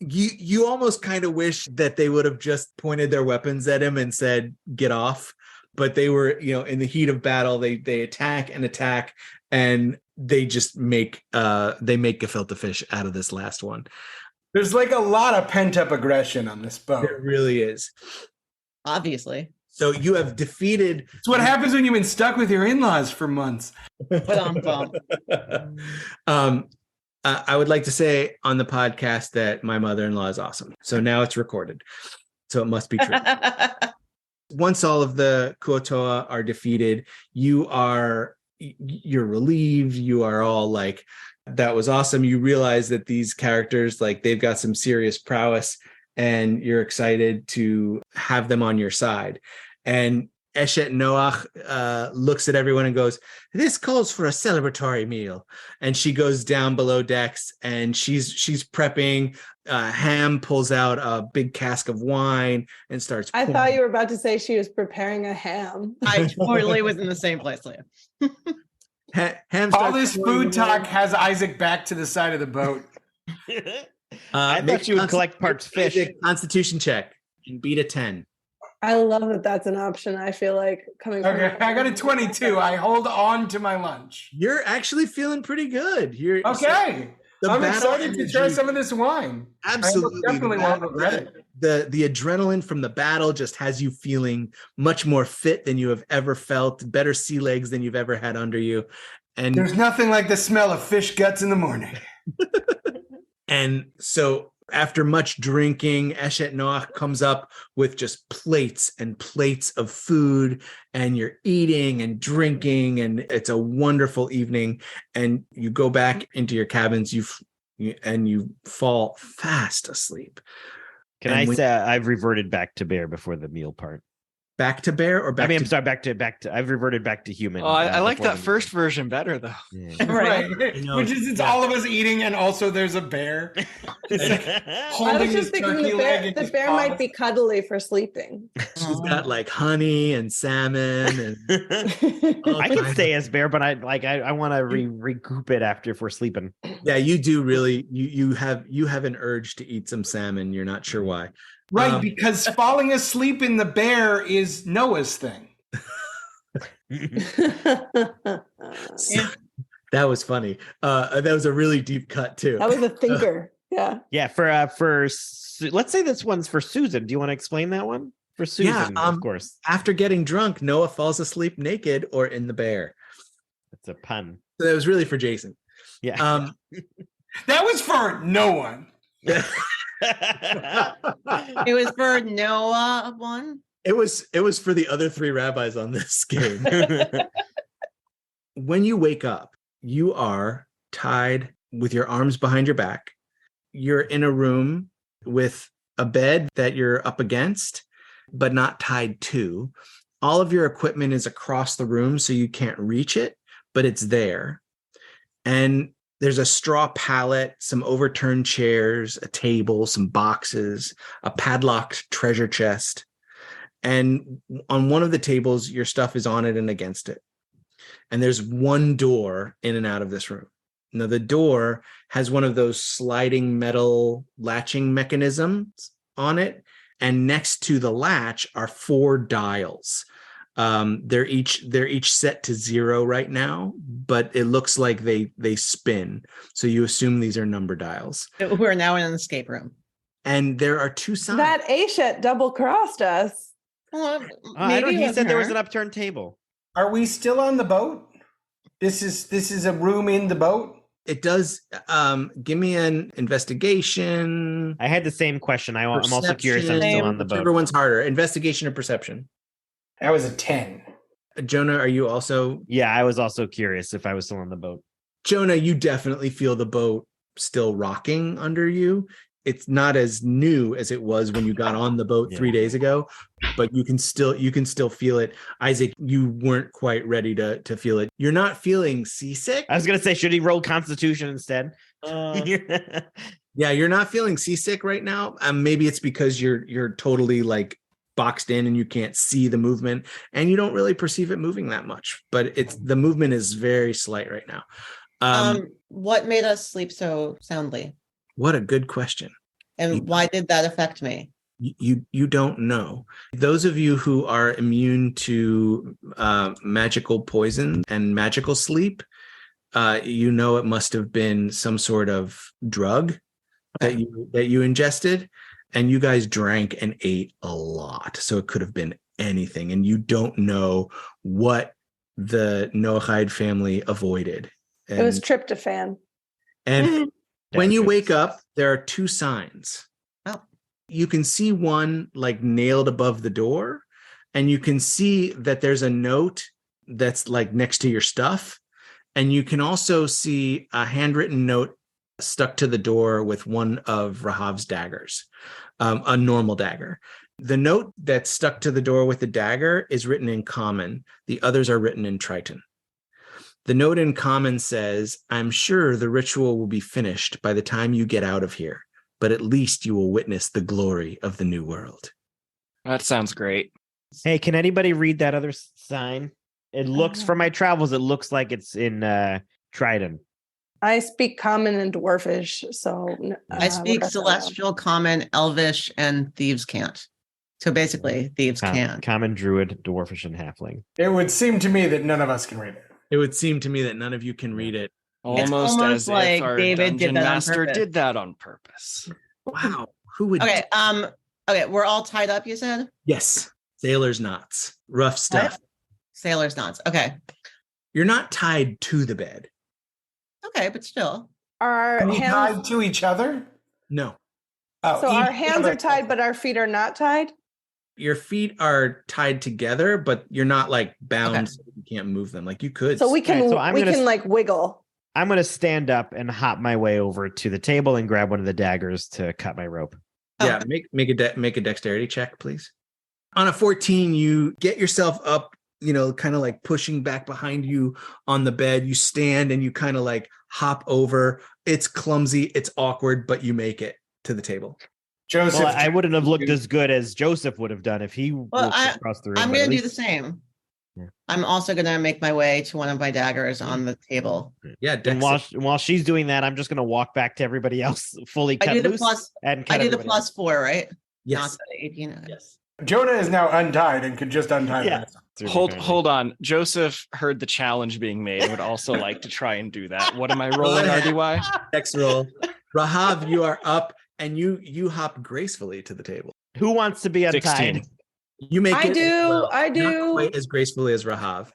You almost kind of wish that they would have just pointed their weapons at him and said, "Get off." But they were, in the heat of battle, they attack, and they just make gefilte fish out of this last one. There's like a lot of pent up aggression on this boat. There really is. Obviously. So you have defeated. It's what happens when you've been stuck with your in-laws for months. I would like to say on the podcast that my mother-in-law is awesome. So now it's recorded. So it must be true. Once all of the Kuotoa are defeated, you're relieved. You are all like, that was awesome. You realize that these characters, they've got some serious prowess, and you're excited to have them on your side. And Eshet Noach looks at everyone and goes, "This calls for a celebratory meal." And she goes down below decks, and she's prepping. Ham pulls out a big cask of wine and starts. I thought you were about to say she was preparing a ham. I totally was in the same place, Leah. Ham All starts this pouring food the wine. talk has Isaac back to the side of the boat. I Make thought you would collect parts fish. a Constitution check and beat a 10. I love that that's an option. I feel like coming from. Okay, I got a 22. I hold on to my lunch. You're actually feeling pretty good. Okay. I'm battle excited to try energy- some of this wine. Absolutely. I definitely won't regret it. The adrenaline from the battle just has you feeling much more fit than you have ever felt, better sea legs than you've ever had under you. And There's nothing like the smell of fish guts in the morning. And so after much drinking, Eshet Noach comes up with just plates and plates of food, and you're eating and drinking, and it's a wonderful evening. And you go back into your cabins, you fall fast asleep. Can I say I've reverted back to bear before the meal part? Back to bear or back I'm to sorry, back to. I've reverted back to human. Oh, I like before that the first version better, though. meal. Right. know, Which is, it's all of us eating, and also there's a bear. It's like I holding was his just thinking turkey leg. in the his bear paw. might be cuddly for sleeping. She's got like honey and salmon and I can stay as bear, but I want to recoup it after if we're sleeping. yeah, you do really you have an urge to eat some salmon. You're not sure why. Right, because falling asleep in the bear is Noah's thing. So, that was funny. That was a really deep cut too. That was a thinker. Yeah. Yeah, let's say this one's for Susan. Do you want to explain that one? For Susan, of course. After getting drunk, Noah falls asleep naked or in the bear. It's a pun. So that was really for Jason. Yeah. That was for no one. It was for Noah one. It was for the other 3 rabbis on this game. When you wake up, you are tied with your arms behind your back. You're in a room with a bed that you're up against, but not tied to. All of your equipment is across the room, so you can't reach it, but it's there. And there's a straw pallet, some overturned chairs, a table, some boxes, a padlocked treasure chest. And on one of the tables, your stuff is on it and against it. And there's one door in and out of this room. Now, the door has one of those sliding metal latching mechanisms on it, and next to the latch are 4 dials. They're each set to 0 right now, but it looks like they spin. So you assume these are number dials. We're now in an escape room. And there are 2 signs. That Ashet double crossed us. Well, I don't. He it said there was her. an upturned table. Are we still on the boat? This is a room in the boat? It does. Give me an investigation. I had the same question. I'm also curious. I'm still on the boat. Whichever one's harder, investigation or perception. That was a 10. Jonah, are you also? Yeah, I was also curious if I was still on the boat. Jonah, you definitely feel the boat still rocking under you. It's not as new as it was when you got on the boat 3 days ago, but you can still feel it. Isaac, you weren't quite ready to feel it. You're not feeling seasick. I was gonna say, should he roll Constitution instead? Yeah, you're not feeling seasick right now. Maybe it's because you're totally like boxed in and you can't see the movement, and you don't really perceive it moving that much. But the movement is very slight right now. What made us sleep so soundly? What a good question. And why did that affect me? You don't know. Those of you who are immune to magical poison and magical sleep, it must have been some sort of drug that you ingested, and you guys drank and ate a lot. So it could have been anything, and you don't know what the Noahide family avoided. It was tryptophan. And when you wake up, there are 2 signs. Oh. You can see one like nailed above the door, and you can see that there's a note that's like next to your stuff. And you can also see a handwritten note stuck to the door with one of Rahav's daggers, a normal dagger. The note that's stuck to the door with the dagger is written in Common. The others are written in Triton. The note in Common says, "I'm sure the ritual will be finished by the time you get out of here, but at least you will witness the glory of the new world." That sounds great. Hey, can anybody read that other sign? It looks, from my travels, it looks like it's in Triton. I speak Common and Dwarfish, so I speak Celestial, Common, Elvish, and Thieves Can't. So basically, Thieves can't. Common, Druid, Dwarfish, and Halfling. It would seem to me that none of us can read it. It would seem to me that none of you can read it. Almost as like if our David dungeon did that on master purpose. did that on purpose. Wow. Who would? Okay, we're all tied up, you said? Yes. Sailor's knots. Rough stuff. What? Sailor's knots. Okay. You're not tied to the bed. Okay, but still. Our Are we hands, tied to each other? No. Oh, so our each hands other. are tied, but our feet are not tied. Your feet are tied together, but you're not like bound. Okay. So you can't move them. Like you could. So we can Alright, so I'm gonna like wiggle. I'm going to stand up and hop my way over to the table and grab one of the daggers to cut my rope. Yeah. Make a dexterity check, please. On a 14, you get yourself up, kind of like pushing back behind you on the bed. You stand and you kind of like hop over. It's clumsy. It's awkward, but you make it to the table. Joseph, Well, I wouldn't have looked as good as Joseph would have done if he walked across the room. I'm but going at to do least- the same. Yeah. I'm also going to make my way to one of my daggers on the table. Yeah. And while she's doing that, I'm just going to walk back to everybody else fully cut I do the loose plus. and cut I do the everybody else. +4, right? Yes. Not the 18. Okay. Yes. Jonah is now untied and could just untie Yeah. himself. Hold on. Joseph heard the challenge being made and would also like to try and do that. What am I rolling, RDY? Next roll. Rahav, you are up and you hop gracefully to the table. Who wants to be untied? 16. You make I it. do. I Not do. quite as gracefully as Rahav.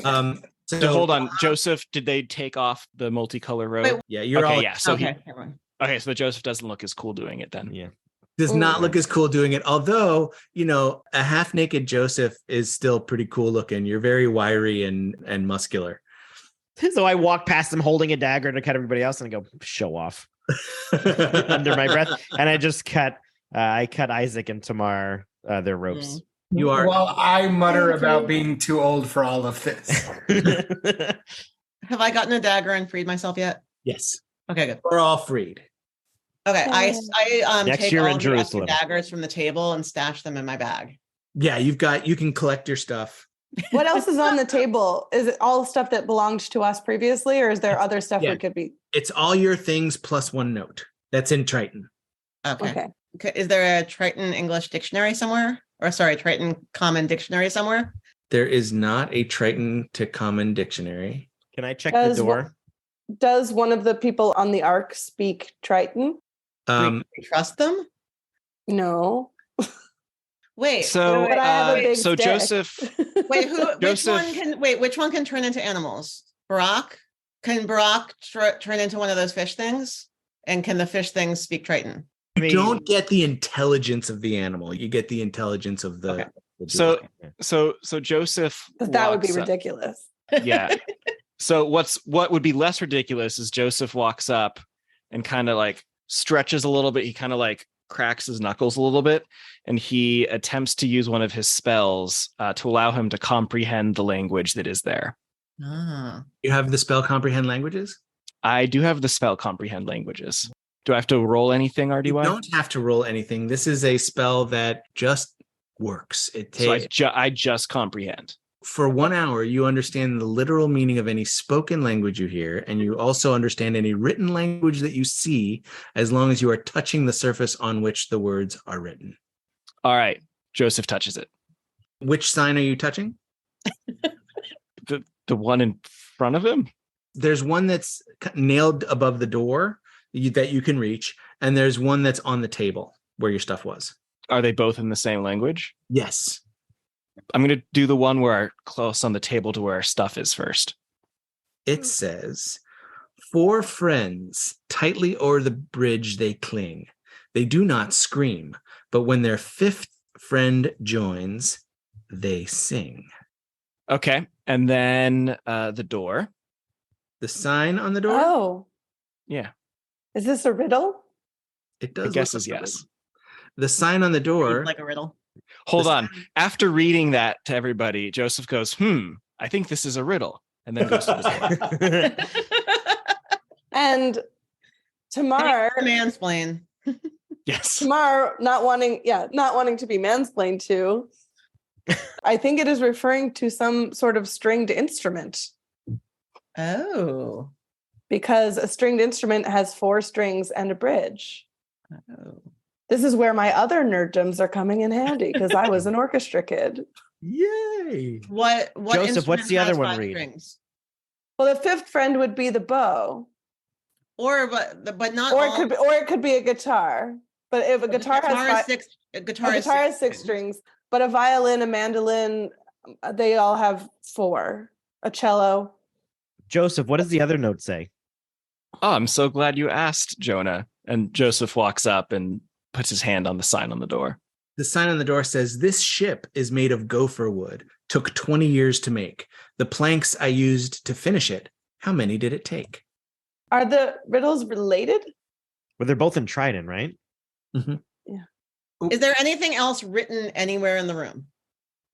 So hold on, Joseph, did they take off the multicolor robe? Wait, Yeah, you're okay, all. yeah. So Okay. never mind. so Joseph doesn't look as cool doing it then. Yeah. Does not look as cool doing it. Although, a half naked Joseph is still pretty cool looking. You're very wiry and muscular. So I walk past him holding a dagger to cut everybody else and I go, show off under my breath. And I just cut Isaac and Tamar their ropes. You are. While I mutter about being too old for all of this. Have I gotten a dagger and freed myself yet? Yes. Okay, good. We're all freed. Okay, I Next take year all in the extra Jerusalem. daggers from the table and stash them in my bag. Yeah, you can collect your stuff. What else is on the table? Is it all stuff that belonged to us previously, or is there other stuff Yeah. we could be? It's all your things plus one note. That's in Triton. Okay. Okay. Is there a Triton English dictionary somewhere? Or sorry, Triton Common Dictionary somewhere? There is not a Triton to Common dictionary. Can I check Does the door? Does one of the people on the ark speak Triton? Do we trust them? No. Wait. So, But I have a big so stick. Joseph, Wait, Joseph- which one can turn into animals? Barak? Can Barak turn into one of those fish things? And can the fish things speak Triton? You don't get the intelligence of the animal. You get the intelligence of the. Okay. So Joseph. That would be walks up- ridiculous. Yeah. So what would be less ridiculous is Joseph walks up and kind of like stretches a little bit. He kind of like cracks his knuckles a little bit, and he attempts to use one of his spells to allow him to comprehend the language that is there. Ah. You have the spell comprehend languages? I do have the spell comprehend languages. Do I have to roll anything, RDY? You don't have to roll anything. This is a spell that just works. It So takes I just comprehend. for 1 hour, you understand the literal meaning of any spoken language you hear, and you also understand any written language that you see, as long as you are touching the surface on which the words are written. All right. Joseph touches it. Which sign are you touching? The one in front of him? There's one that's nailed above the door that you can reach, and there's one that's on the table where your stuff was. Are they both in the same language? Yes. I'm going to do the one where our close on the table to where our stuff is first. It says, 4 friends tightly o'er the bridge they cling. They do not scream, but when their 5th friend joins, they sing. Okay. And then the door. The sign on the door? Oh, Yeah. is this a riddle? It does. The guess look is like a yes. riddle. The sign on the door. Like a riddle. Hold The on. After reading that to everybody, Joseph goes, I think this is a riddle. And then goes to the door. And Tamar, Mansplain. Yes. Tamar, not wanting to be mansplained to. I think it is referring to some sort of stringed instrument, Oh. because a stringed instrument has 4 strings and a bridge. Oh. This is where my other nerddoms are coming in handy, because I was an orchestra kid. Yay. What Joseph, what's instrument the other has one 5 read? strings? Well, the 5th friend would be the bow, But not or all. it could be a guitar. But if a guitar has 5, a a guitar guitar has 6 strings, but a violin, a mandolin, they all have 4. A cello. Joseph, what does the other note say? Oh, I'm so glad you asked, Jonah. And Joseph walks up and puts his hand on the sign on the door. The sign on the door says, "This ship is made of gopher wood. Took 20 years to make. The planks I used to finish it. How many did it take?" Are the riddles related? Well, they're both in Trident, right? Is there anything else written anywhere in the room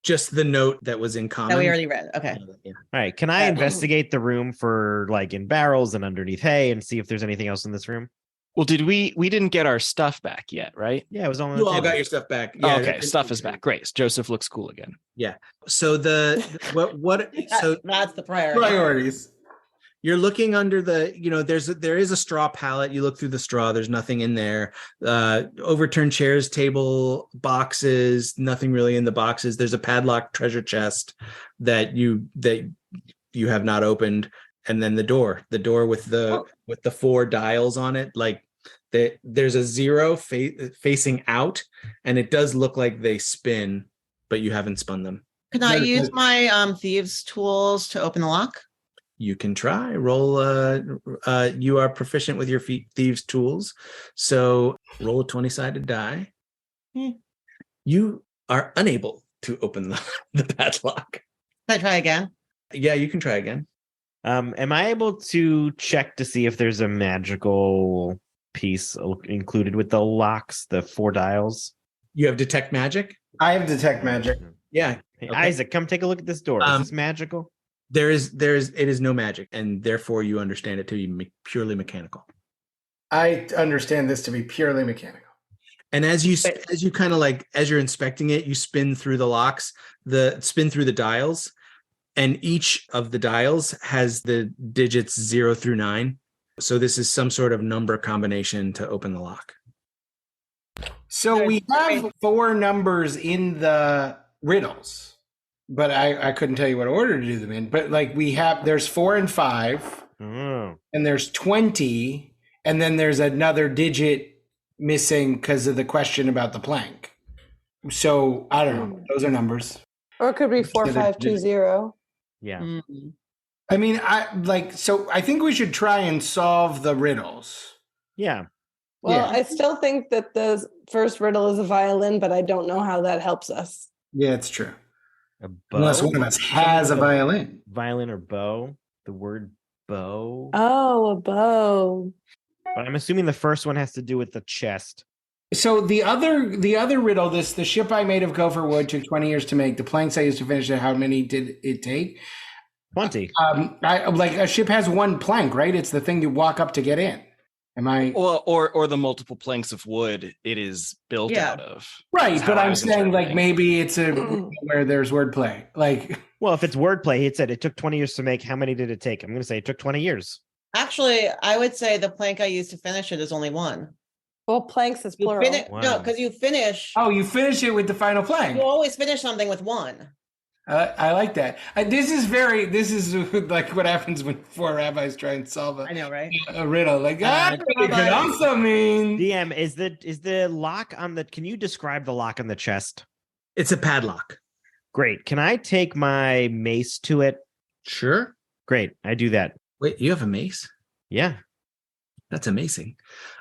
Just the note that was in common. that we already read? Okay. Yeah. All right. Can I investigate the room for like in barrels and underneath hay and see if there's anything else in this room? Well, we didn't get our stuff back yet, right? Yeah, it was on the You all table. got your stuff back. Oh, okay, stuff is back. Great. Joseph looks cool again. So That's the priority. Priorities. you're looking under the, there is a straw pallet. You look through the straw. There's nothing in there. Overturned chairs, table, boxes, nothing really in the boxes. There's a padlocked treasure chest that you have not opened. And then the door with the 4 dials on it, like there's a 0 facing out, and it does look like they spin, but you haven't spun them. Can I use my thieves' tools to open the lock? You can try. Roll. You are proficient with your thieves' tools, so roll a 20-sided die. You are unable to open the padlock. Can I try again? Yeah, you can try again. Am I able to check to see if there's a magical piece included with the locks, the 4 dials? You have detect magic. I have detect magic. Yeah. Hey, Okay. Isaac, come take a look at this door. Is this magical? It is no magic, and therefore you understand it to be purely mechanical. I understand this to be purely mechanical. And as you kind of like, as you're inspecting it, you spin through the locks, spin through the dials, and each of the dials has the digits 0 through 9. So this is some sort of number combination to open the lock. So we have 4 numbers in the riddles, but I couldn't tell you what order to do them in. But like there's 4 and 5, and there's 20, and then there's another digit missing because of the question about the plank. So I don't know. Those are numbers. Or it could be 4520. Yeah. Mm. I mean, I think we should try and solve the riddles. Yeah. Well, Yeah. I still think that the first riddle is a violin, but I don't know how that helps us. Yeah, it's true. A bow? Unless one of us has a violin. Violin or bow. The word bow. Oh, a bow. But I'm assuming the first one has to do with the chest. So the other riddle, the ship I made of gopher wood took 20 years to make. The planks I used to finish it, how many did it take? 20. Like a ship has 1 plank, right? It's the thing you walk up to get in. Am I or the multiple planks of wood it is built out of? right? That's But how I I'm was saying like interpreting. maybe it's where there's wordplay. Like Well, if it's wordplay, it said it took 20 years to make. How many did it take? I'm going to say it took 20 years. Actually, I would say the plank I used to finish it is only 1. Well, planks is You plural. Wow. No, because you finish. you finish it with the final plank. You always finish something with 1. I like that. This is like what happens when 4 rabbis try and solve I know, right? a riddle. Like it could rabbis. also mean DM, is the lock on the? Can you describe the lock on the chest? It's a padlock. Great. Can I take my mace to it? Sure. Great. I do that. Wait, you have a mace? Yeah. That's amazing.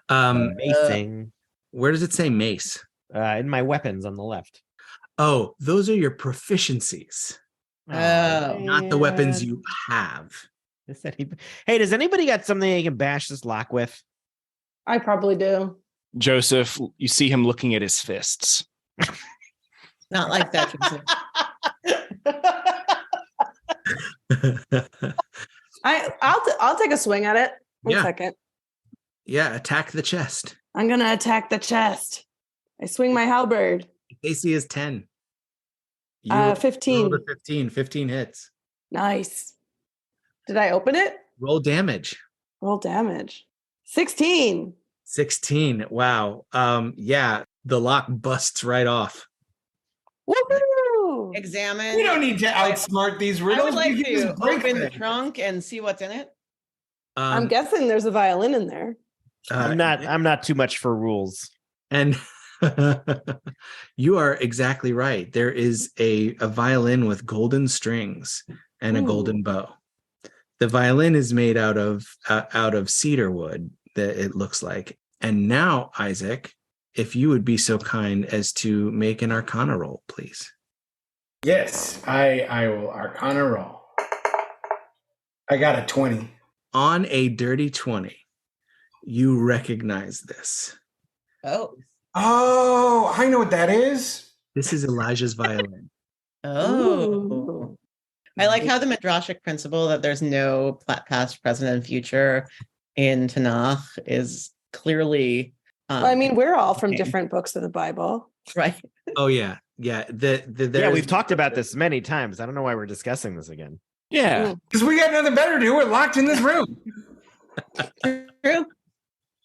Macing. Where does it say mace? In my weapons on the left. Oh, those are your proficiencies, Oh. not the weapons you have. Hey, does anybody got something they can bash this lock with? I probably do. Joseph, you see him looking at his fists. Not like that. Joseph. I'll take a swing at it. One second. Yeah, attack the chest. I'm gonna attack the chest. I swing my halberd. AC is 10. 15. rolled a 15. 15 hits. Nice. Did I open it? Roll damage. Roll damage. 16. 16. Wow. Yeah, the lock busts right off. Woohoo! Examine. we don't need to outsmart these I riddles. would like We can to just break open the things. trunk and see what's in it. I'm guessing there's a violin in there. I'm not too much for rules. And you are exactly right. There is a violin with golden strings and a golden bow. The violin is made out of cedar wood, that it looks like. And now, Isaac, if you would be so kind as to make an Arcana roll, please. Yes, I will Arcana roll. I got a 20. On a dirty 20, you recognize this. Oh, I know what that is. This is Elijah's violin. Oh. I like how the Midrashic principle that there's no past, present, and future in Tanakh is clearly. Well, I mean, we're all from different books of the Bible. Right. Oh, yeah. Yeah. Yeah, we've talked about this many times. I don't know why we're discussing this again. Yeah. Because we got nothing better to do. We're locked in this room. True.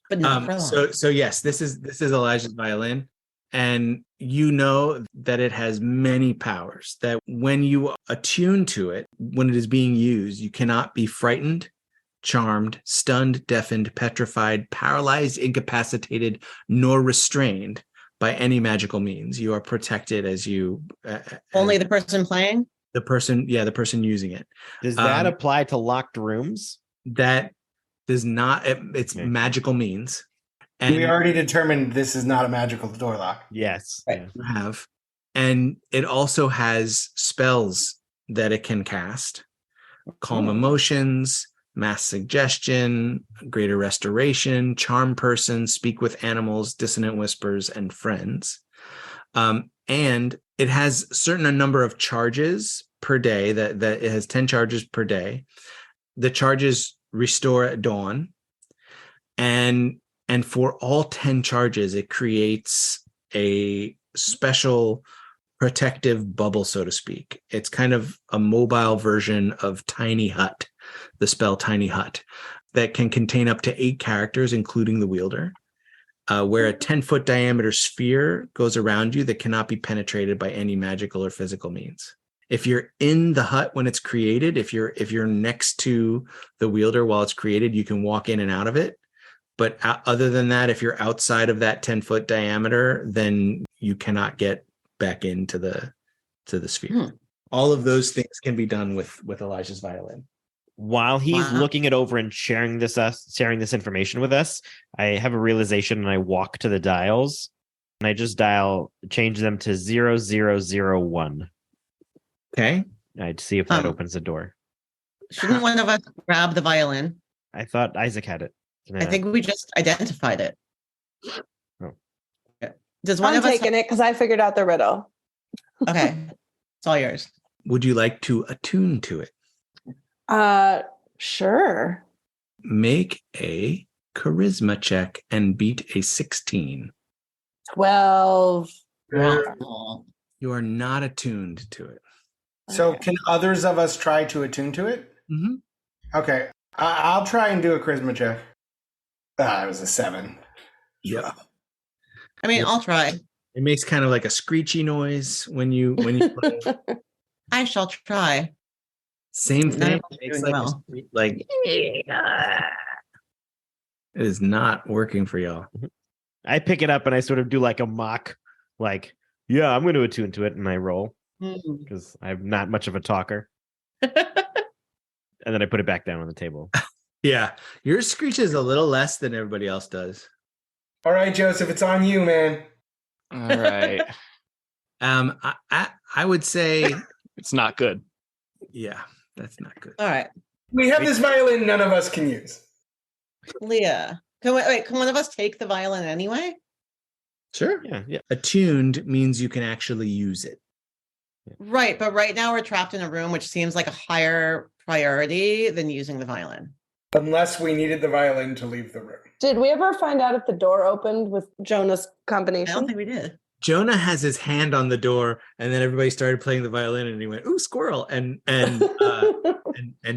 But not for long. So yes, this is Elijah's violin, and you know that it has many powers, that when you attune to it, when it is being used, you cannot be frightened, charmed, stunned, deafened, petrified, paralyzed, incapacitated, nor restrained by any magical means. You are protected as you Only the person playing? the person using it. Does that apply to locked rooms? That does not, it's Okay. magical means. And We already determined this is not a magical door lock. Yes. Right. Yeah. you have. And it also has spells that it can cast. Calm emotions, mass suggestion, greater restoration, charm person, speak with animals, dissonant whispers, and friends. And it has a number of charges per day, that it has 10 charges per day. The charges restore at dawn. And for all 10 charges, it creates a special protective bubble, so to speak. It's kind of a mobile version of Tiny Hut, the spell Tiny Hut, that can contain up to 8 characters, including the wielder. where a 10-foot diameter sphere goes around you that cannot be penetrated by any magical or physical means. If you're in the hut when it's created, if you're next to the wielder while it's created, you can walk in and out of it. But other than that, if you're outside of that 10-foot diameter, then you cannot get back into the sphere. All of those things can be done with Elijah's violin. While he's looking it over and sharing this information with us, I have a realization and I walk to the dials and I just change them to 0001. Okay. I'd see if that opens the door. Shouldn't one of us grab the violin? I thought Isaac had it. I think we just identified it. Oh. Does one I'm of us taking it because I figured out the riddle. Okay. It's all yours. Would you like to attune to it? Sure. Make a charisma check and beat a 16. 12. Oh. You are not attuned to it. So can others of us try to attune to it? Mm-hmm. Okay. I'll try and do a charisma check. It was a 7. Yeah. I mean, I'll try. It makes kind of like a screechy noise when you play. I shall try. Same None thing. of us are It makes doing like, well. like it is not working for y'all. I pick it up and I sort of do like a mock, like, yeah, I'm going to attune to it, and I roll because I'm not much of a talker. And then I put it back down on the table. Yeah, yours screeches a little less than everybody else does. All right, Joseph, it's on you, man. All right. I would say, It's not good. yeah, that's not good. All right. We have this violin none of us can use. Leah. Can one of us take the violin anyway? Sure. Yeah. Attuned means you can actually use it. Right, but right now we're trapped in a room, which seems like a higher priority than using the violin. Unless we needed the violin to leave the room. Did we ever find out if the door opened with Jonah's I combination? don't think we did. Jonah has his hand on the door, and then everybody started playing the violin, and he went, "Ooh, squirrel!" and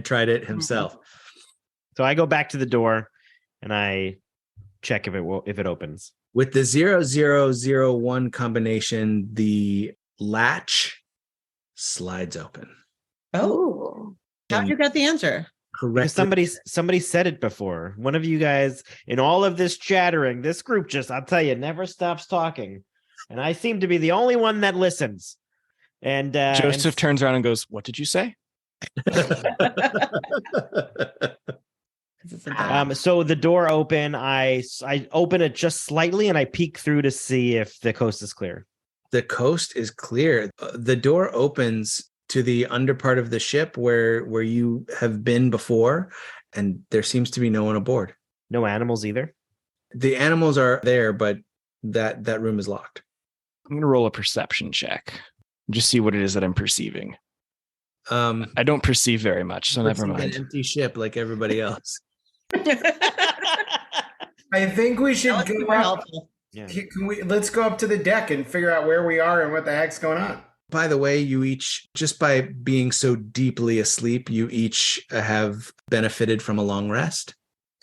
tried it himself. So I go back to the door and I check if it opens. With the 0001 combination, the latch slides open. Oh, how'd you get the answer? Correct. Because somebody said it before. One of you guys, in all of this chattering, this group I'll tell you, never stops talking. And I seem to be the only one that listens. And Joseph turns around and goes, "What did you say?" So the door open, I open it just slightly and I peek through to see if the coast is clear. The coast is clear. The door opens to the under part of the ship where you have been before, and there seems to be no one aboard. No animals either? The animals are there, but that room is locked. I'm going to roll a perception check. Just see what it is that I'm perceiving. I don't perceive very much, so never mind. An empty ship like everybody else. I think we should That was go super up. helpful. Yeah. Let's go up to the deck and figure out where we are and what the heck's going on. By the way, you each, just by being so deeply asleep, you each have benefited from a long rest.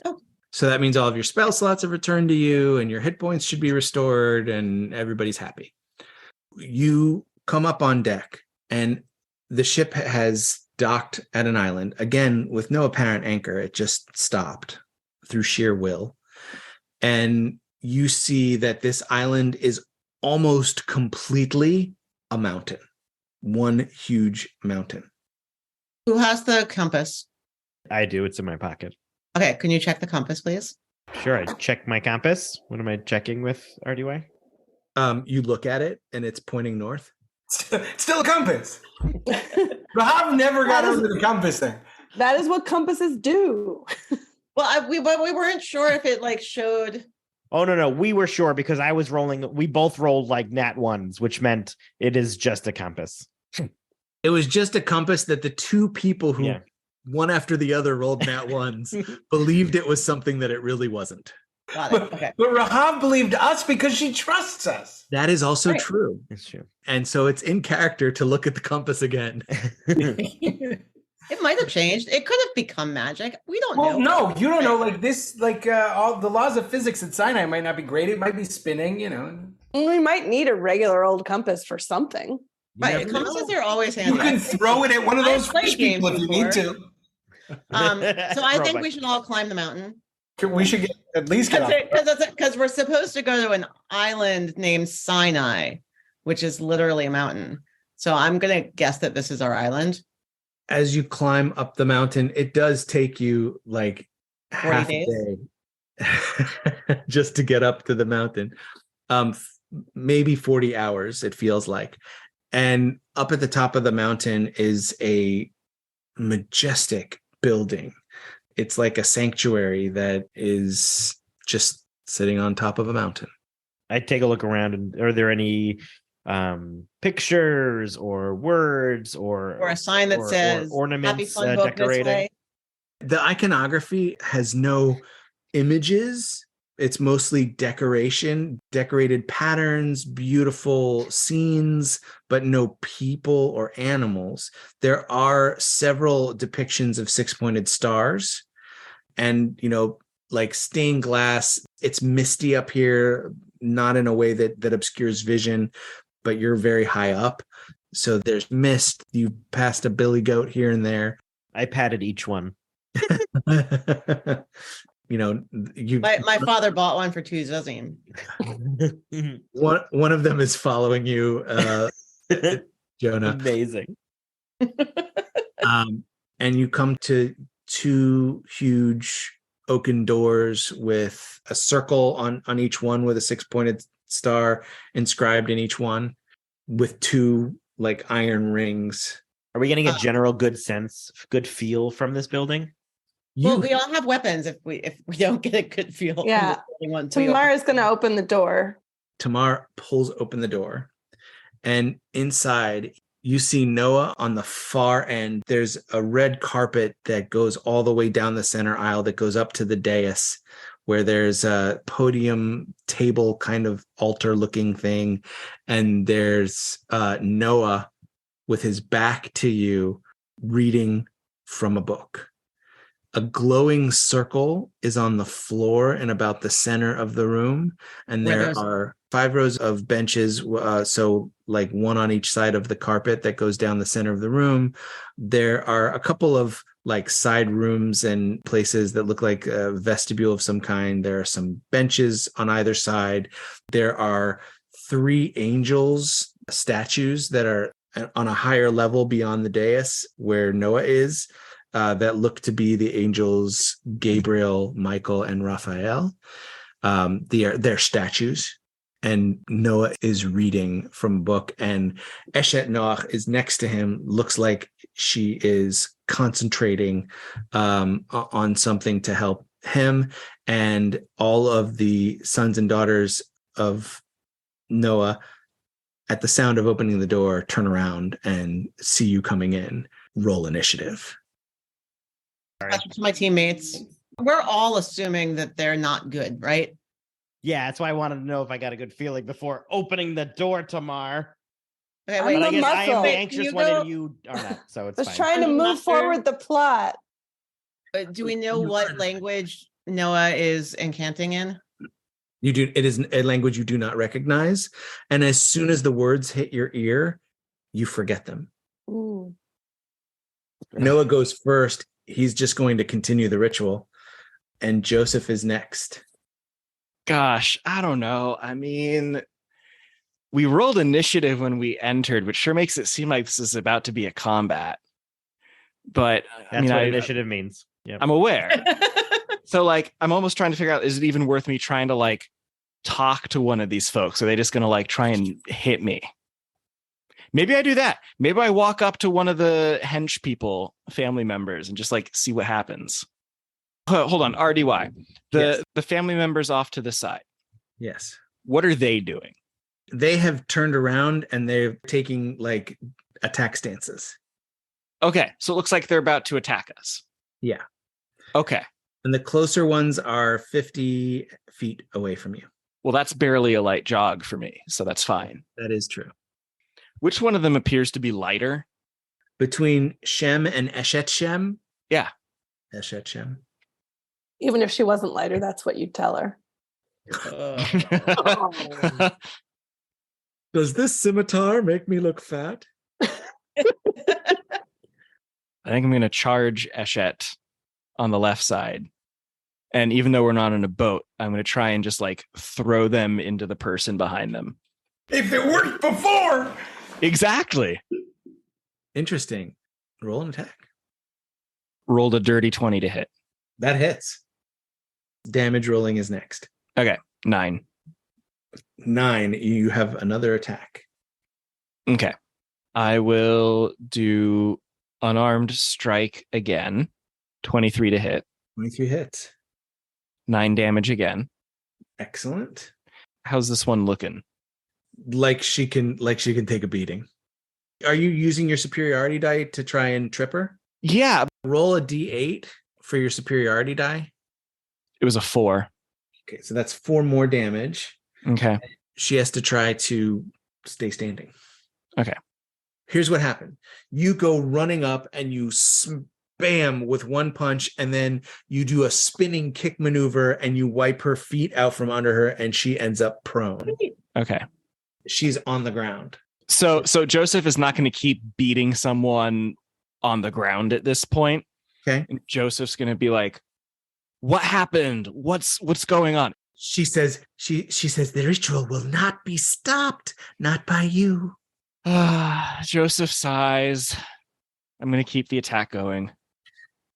Oh. So that means all of your spell slots have returned to you and your hit points should be restored and everybody's happy. You come up on deck and the ship has docked at an island, again, with no apparent anchor. It just stopped through sheer will. And you see that this island is almost completely a mountain, one huge mountain. Who has the compass? I do. It's in my pocket. Okay, can you check the compass, please? Sure. I check my compass. What am I checking with, RDY? You look at it and it's pointing north. Still a compass. Rahab never got over the compass thing. That is what compasses do. Well, we weren't sure if it showed. Oh, no. We were sure because I was rolling. We both rolled like nat ones, which meant it is just a compass. It was just a compass that the two people who one after the other rolled nat ones believed it was something that it really wasn't. Got it. Okay. But Rahab believed us because she trusts us. That is also Right. true. It's true. And so it's in character to look at the compass again. It might have changed. It could have become magic. We don't know. Well, no, you don't know. Like this, all the laws of physics at Sinai might not be great. It might be spinning, We might need a regular old compass for something. Right. Compasses are always handy. You can throw it at one of those I've played fish people if you need to. So I think we should all climb the mountain. We should at least get off. Because we're supposed to go to an island named Sinai, which is literally a mountain. So I'm going to guess that this is our island. As you climb up the mountain, it does take you like 40 half days? a day just to get up to the mountain. Maybe 40 hours, it feels like. And up at the top of the mountain is a majestic building. It's like a sanctuary that is just sitting on top of a mountain. I take a look around, and are there any pictures or words or a sign that says ornaments Happy Fun Book decorating? This way. The iconography has no images. It's mostly decorated patterns, beautiful scenes, but no people or animals. There are several depictions of six-pointed stars and, like stained glass. It's misty up here, not in a way that obscures vision, but you're very high up. So there's mist. You passed a billy goat here and there. I patted each one. My father bought one for 2 zazim. One of them is following you, Jonah. Amazing. And you come to 2 huge oaken doors with a circle on each one with a 6-pointed star inscribed in each one, with 2 like iron rings. Are we getting a general good feel from this building? Well, we all have weapons if we don't get a good feel. Yeah. Tamara's going to open the door. Tamar pulls open the door, and inside you see Noah on the far end. There's a red carpet that goes all the way down the center aisle that goes up to the dais, where there's a podium table kind of altar looking thing. And there's Noah with his back to you reading from a book. A glowing circle is on the floor in about the center of the room. And there are 5 rows of benches. So like one on each side of the carpet that goes down the center of the room. There are a couple of like side rooms and places that look like a vestibule of some kind. There are some benches on either side. There are 3 angels statues that are on a higher level beyond the dais where Noah is. That look to be the angels Gabriel, Michael, and Raphael. They're statues, and Noah is reading from a book, and Eshet Noach is next to him. Looks like she is concentrating on something to help him, and all of the sons and daughters of Noah, at the sound of opening the door, turn around and see you coming in. Roll initiative. To my teammates, we're all assuming that they're not good, right? Yeah, that's why I wanted to know if I got a good feeling before opening the door, Tamar. Okay, I'm wait. But I the guess I am muscle. the anxious You one, go- and you are not, so it's Just fine. trying to move Master? forward the plot. Do we know what language Noah is incanting in? You do. It is a language you do not recognize, and as soon as the words hit your ear, you forget them. Ooh. Noah goes first. He's just going to continue the ritual, and Joseph is next. Gosh, I don't know. I mean, we rolled initiative when we entered, which sure makes it seem like this is about to be a combat. But That's what initiative means. Yeah, I'm aware. So like, I'm almost trying to figure out, is it even worth me trying to like talk to one of these folks? Are they just going to like try and hit me? Maybe I do that. Maybe I walk up to one of the hench people, family members, and just like see what happens. Hold on, RDY. The family members off to the side. Yes. What are they doing? They have turned around and they're taking like attack stances. Okay, so it looks like they're about to attack us. Yeah. Okay. And the closer ones are 50 feet away from you. Well, that's barely a light jog for me, so that's fine. That is true. Which one of them appears to be lighter? Between Shem and Eshet Shem? Yeah. Eshet Shem. Even if she wasn't lighter, that's what you'd tell her. Does this scimitar make me look fat? I think I'm going to charge Eshet on the left side. And even though we're not in a boat, I'm going to try and just like throw them into the person behind them. If it worked before. Exactly. Interesting. Roll an attack. Rolled a dirty 20 to hit. That hits. Damage rolling is next. Okay. 9. 9. You have another attack. Okay. I will do unarmed strike again. 23 to hit. 23 hits. 9 damage again. Excellent. How's this one looking? Like she can take a beating. Are you using your superiority die to try and trip her? Yeah. Roll a d8 for your superiority die. It was a 4. Okay, so that's 4 more damage. Okay. She has to try to stay standing. Okay. Here's what happened. You go running up and you spam with one punch, and then you do a spinning kick maneuver and you wipe her feet out from under her and she ends up prone. Okay. She's on the ground. So Joseph is not going to keep beating someone on the ground at this point. Okay. And Joseph's going to be like, what happened? What's going on? She says, the ritual will not be stopped, not by you. Joseph sighs. I'm going to keep the attack going.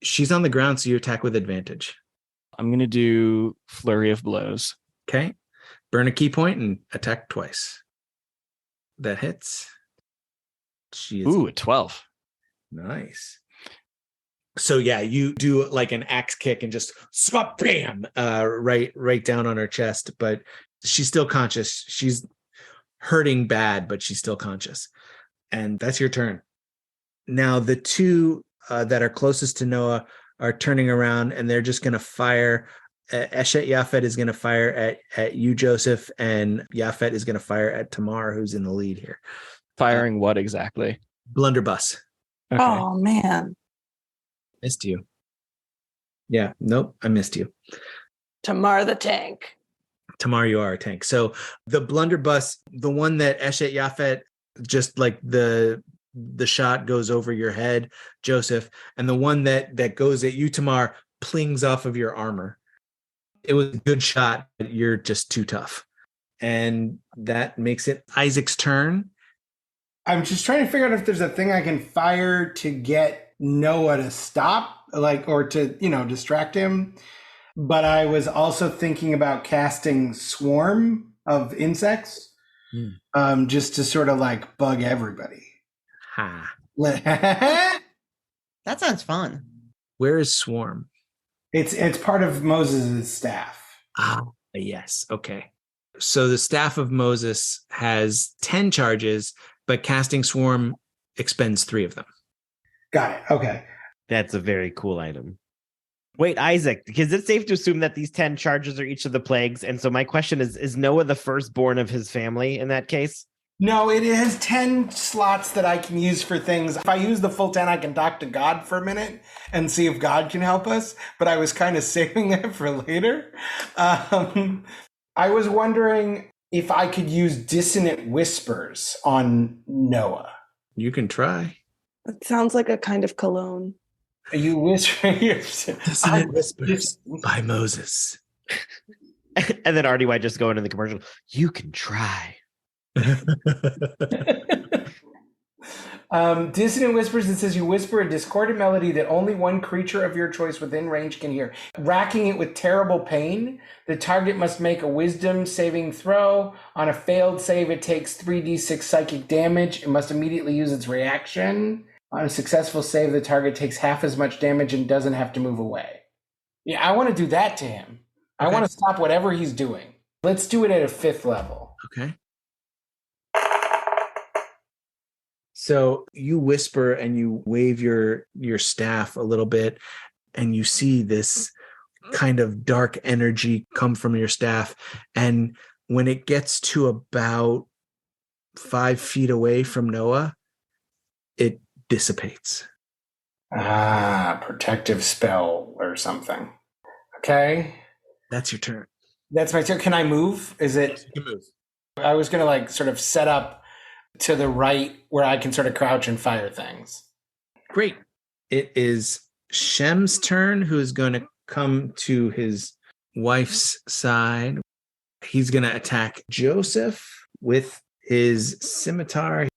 She's on the ground, so you attack with advantage. I'm going to do flurry of blows. Okay. Burn a key point and attack twice. That hits. She is Ooh, a 12. nice. So yeah, you do like an axe kick and just swap, bam, right down on her chest. But she's still conscious. She's hurting bad, but she's still conscious. And that's your turn. Now the two that are closest to Noah are turning around, and they're just going to fire. Eshet Yafet is going to fire at you, Joseph, and Yafet is going to fire at Tamar, who's in the lead here. Firing what exactly? Blunderbuss. Okay. Oh, man. Missed you. Yeah, nope, I missed you. Tamar the tank. Tamar, you are a tank. So the blunderbuss, the one that Eshet Yafet, just like the shot goes over your head, Joseph, and the one that goes at you, Tamar, plings off of your armor. It was a good shot, but you're just too tough. And that makes it Isaac's turn. I'm just trying to figure out if there's a thing I can fire to get Noah to stop, like, or to, distract him. But I was also thinking about casting Swarm of insects, just to sort of like bug everybody. Ha. That sounds fun. Where is Swarm? It's part of Moses' staff. Ah, yes. Okay. So the staff of Moses has 10 charges, but casting Swarm expends 3 of them. Got it. Okay. That's a very cool item. Wait, Isaac, is it safe to assume that these 10 charges are each of the plagues? And so my question is Noah the firstborn of his family in that case? No, it has 10 slots that I can use for things. If I use the full 10, I can talk to God for a minute and see if God can help us. But I was kind of saving that for later. I was wondering if I could use Dissonant Whispers on Noah. You can try. It sounds like a kind of cologne. Are you whispering? Dissonant Whispers by Moses. And then Artie might just go into the commercial. You can try. Dissonant Whispers, it says you whisper a discordant melody that only one creature of your choice within range can hear. Racking it with terrible pain, the target must make a wisdom saving throw. On a failed save, it takes 3d6 psychic damage. It must immediately use its reaction. On a successful save, the target takes half as much damage and doesn't have to move away. Yeah, I want to do that to him. Okay. I want to stop whatever he's doing. Let's do it at a 5th level. Okay. So you whisper and you wave your staff a little bit, and you see this kind of dark energy come from your staff. And when it gets to about 5 feet away from Noah, it dissipates. Protective spell or something. Okay. That's your turn. That's my turn. Can I move? Is it? You can move. I was going to like sort of set up to the right where I can sort of crouch and fire things. Great. It is Shem's turn, who is going to come to his wife's side. He's going to attack Joseph with his scimitar.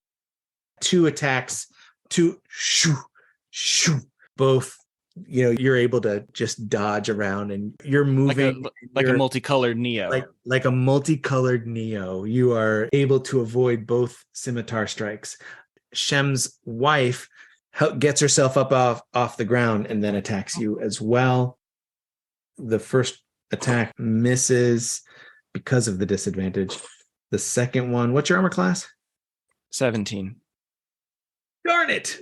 2 attacks, 2 shoo, shoo. Both, you're able to just dodge around, and you're moving like a multicolored Neo. Like a multicolored Neo. You are able to avoid both scimitar strikes. Shem's wife gets herself up off the ground and then attacks you as well. The first attack misses because of the disadvantage. The second one, what's your armor class? 17. Darn it.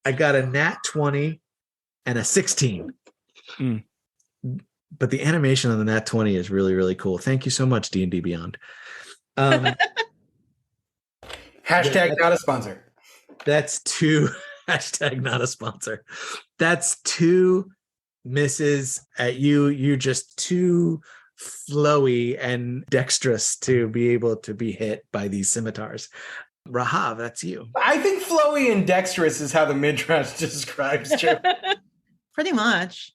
I got a nat 20 and a 16. But the animation on the nat 20 is really, really cool. Thank you so much, D&D Beyond. Hashtag not a sponsor. That's 2. Hashtag not a sponsor. That's 2 misses at you. You're just too flowy and dexterous to be able to be hit by these scimitars. Rahav, that's you. I think flowy and dexterous is how the Midrash describes you. Pretty much.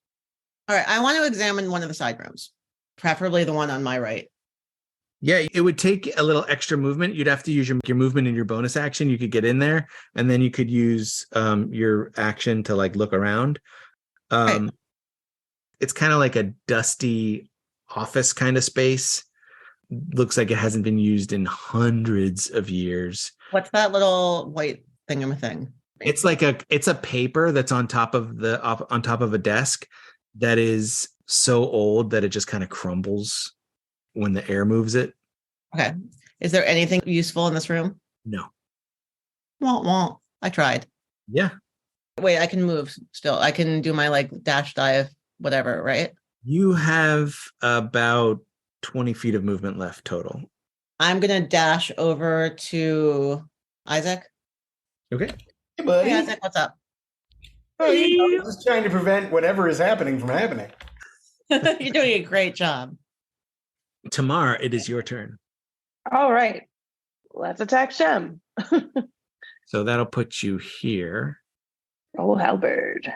All right, I want to examine one of the side rooms, preferably the one on my right. Yeah, it would take a little extra movement. You'd have to use your movement and your bonus action. You could get in there, and then you could use your action to like look around. Right. It's kind of like a dusty office kind of space. Looks like it hasn't been used in hundreds of years. What's that little white thing? It's like it's a paper that's on top of a desk that is so old that it just kind of crumbles when the air moves it. Okay. Is there anything useful in this room? No. Won't. I tried. Yeah. Wait, I can move still. I can do my like dash dive, whatever, right? You have about 20 feet of movement left total. I'm going to dash over to Isaac. Okay. Hey, buddy. Hey, Isaac, what's up? I'm just trying to prevent whatever is happening from happening. You're doing a great job. Tamar, it is your turn. All right. Let's attack Shem. So that'll put you here. Roll halberd.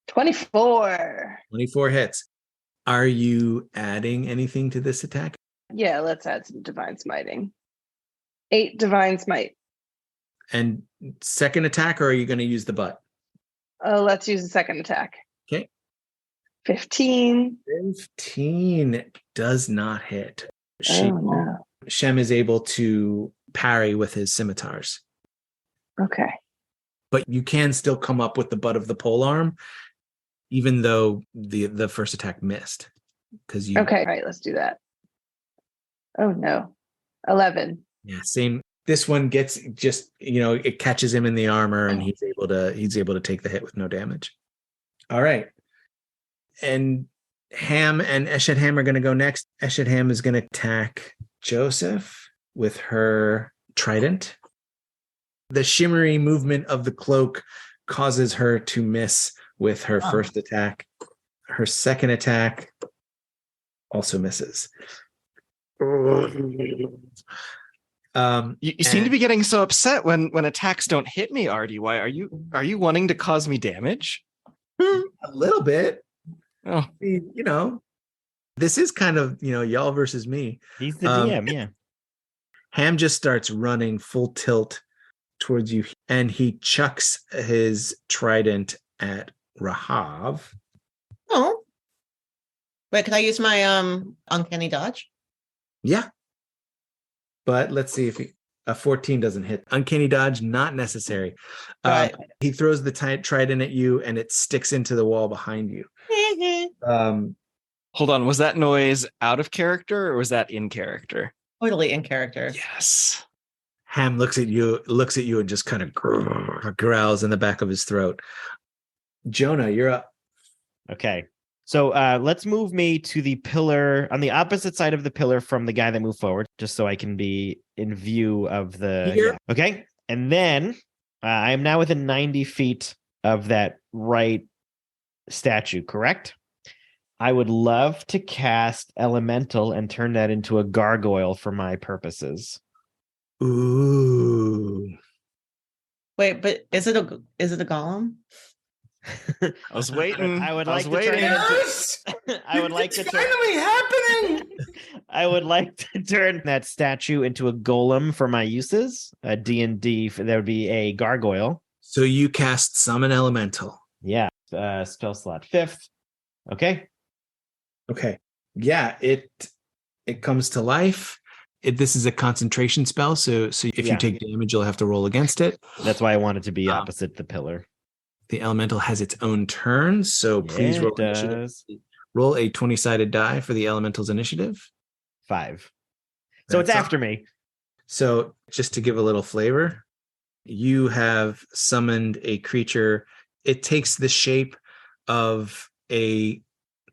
24. 24 hits. Are you adding anything to this attack? Yeah, let's add some divine smiting. 8 divine smite. And second attack, or are you going to use the butt? Let's use the second attack. Okay. 15. 15 does not hit. No. Shem is able to parry with his scimitars. Okay. But you can still come up with the butt of the polearm, even though the first attack missed. Okay, all right, let's do that. Oh no. 11. Yeah, same. This one gets just, it catches him in the armor and he's able to take the hit with no damage. All right. And Ham and Eshed Ham are going to go next. Eshed Ham is going to attack Joseph with her trident. The shimmery movement of the cloak causes her to miss with her first attack. Her second attack also misses. You seem to be getting so upset when attacks don't hit me, Artie. Why are you wanting to cause me damage? A little bit. Oh, this is kind of, y'all versus me. He's the DM, yeah. Ham just starts running full tilt towards you, and he chucks his trident at Rahav. Oh. Wait, can I use my uncanny dodge? Yeah. But let's see if a 14 doesn't hit. Uncanny dodge, not necessary. Right. He throws the trident at you, and it sticks into the wall behind you. Hold on. Was that noise out of character or was that in character? Totally in character. Yes. Ham looks at you and just kind of growls in the back of his throat. Jonah, you're up. Okay. So let's move me to the pillar on the opposite side of the pillar from the guy that moved forward, just so I can be in view of the. Here. Yeah. Okay. And then I am now within 90 feet of that right statue, correct? I would love to cast Elemental and turn that into a gargoyle for my purposes. Ooh. Wait, but is it a golem? I was waiting. I would I was like to turn waiting. it into- Yes! I would like It's to turn. finally happening! I would like to turn that statue into a golem for my uses. A D&D, that would be a gargoyle. So you cast Summon Elemental. Yeah, spell slot 5th. Okay. Okay. Yeah, it comes to life. This is a concentration spell, so if Yeah. you take damage, you'll have to roll against it. That's why I want it to be opposite the pillar. The elemental has its own turn, so please Yeah, roll it does. roll a 20-sided die for the elemental's initiative. 5. So it's That's after me. So just to give a little flavor, you have summoned a creature. It takes the shape of a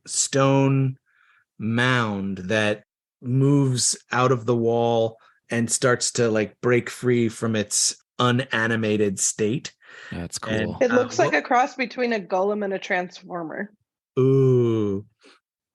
stone mound that moves out of the wall and starts to like break free from its unanimated state. That's And- cool. It looks like a cross between a golem and a transformer. Ooh.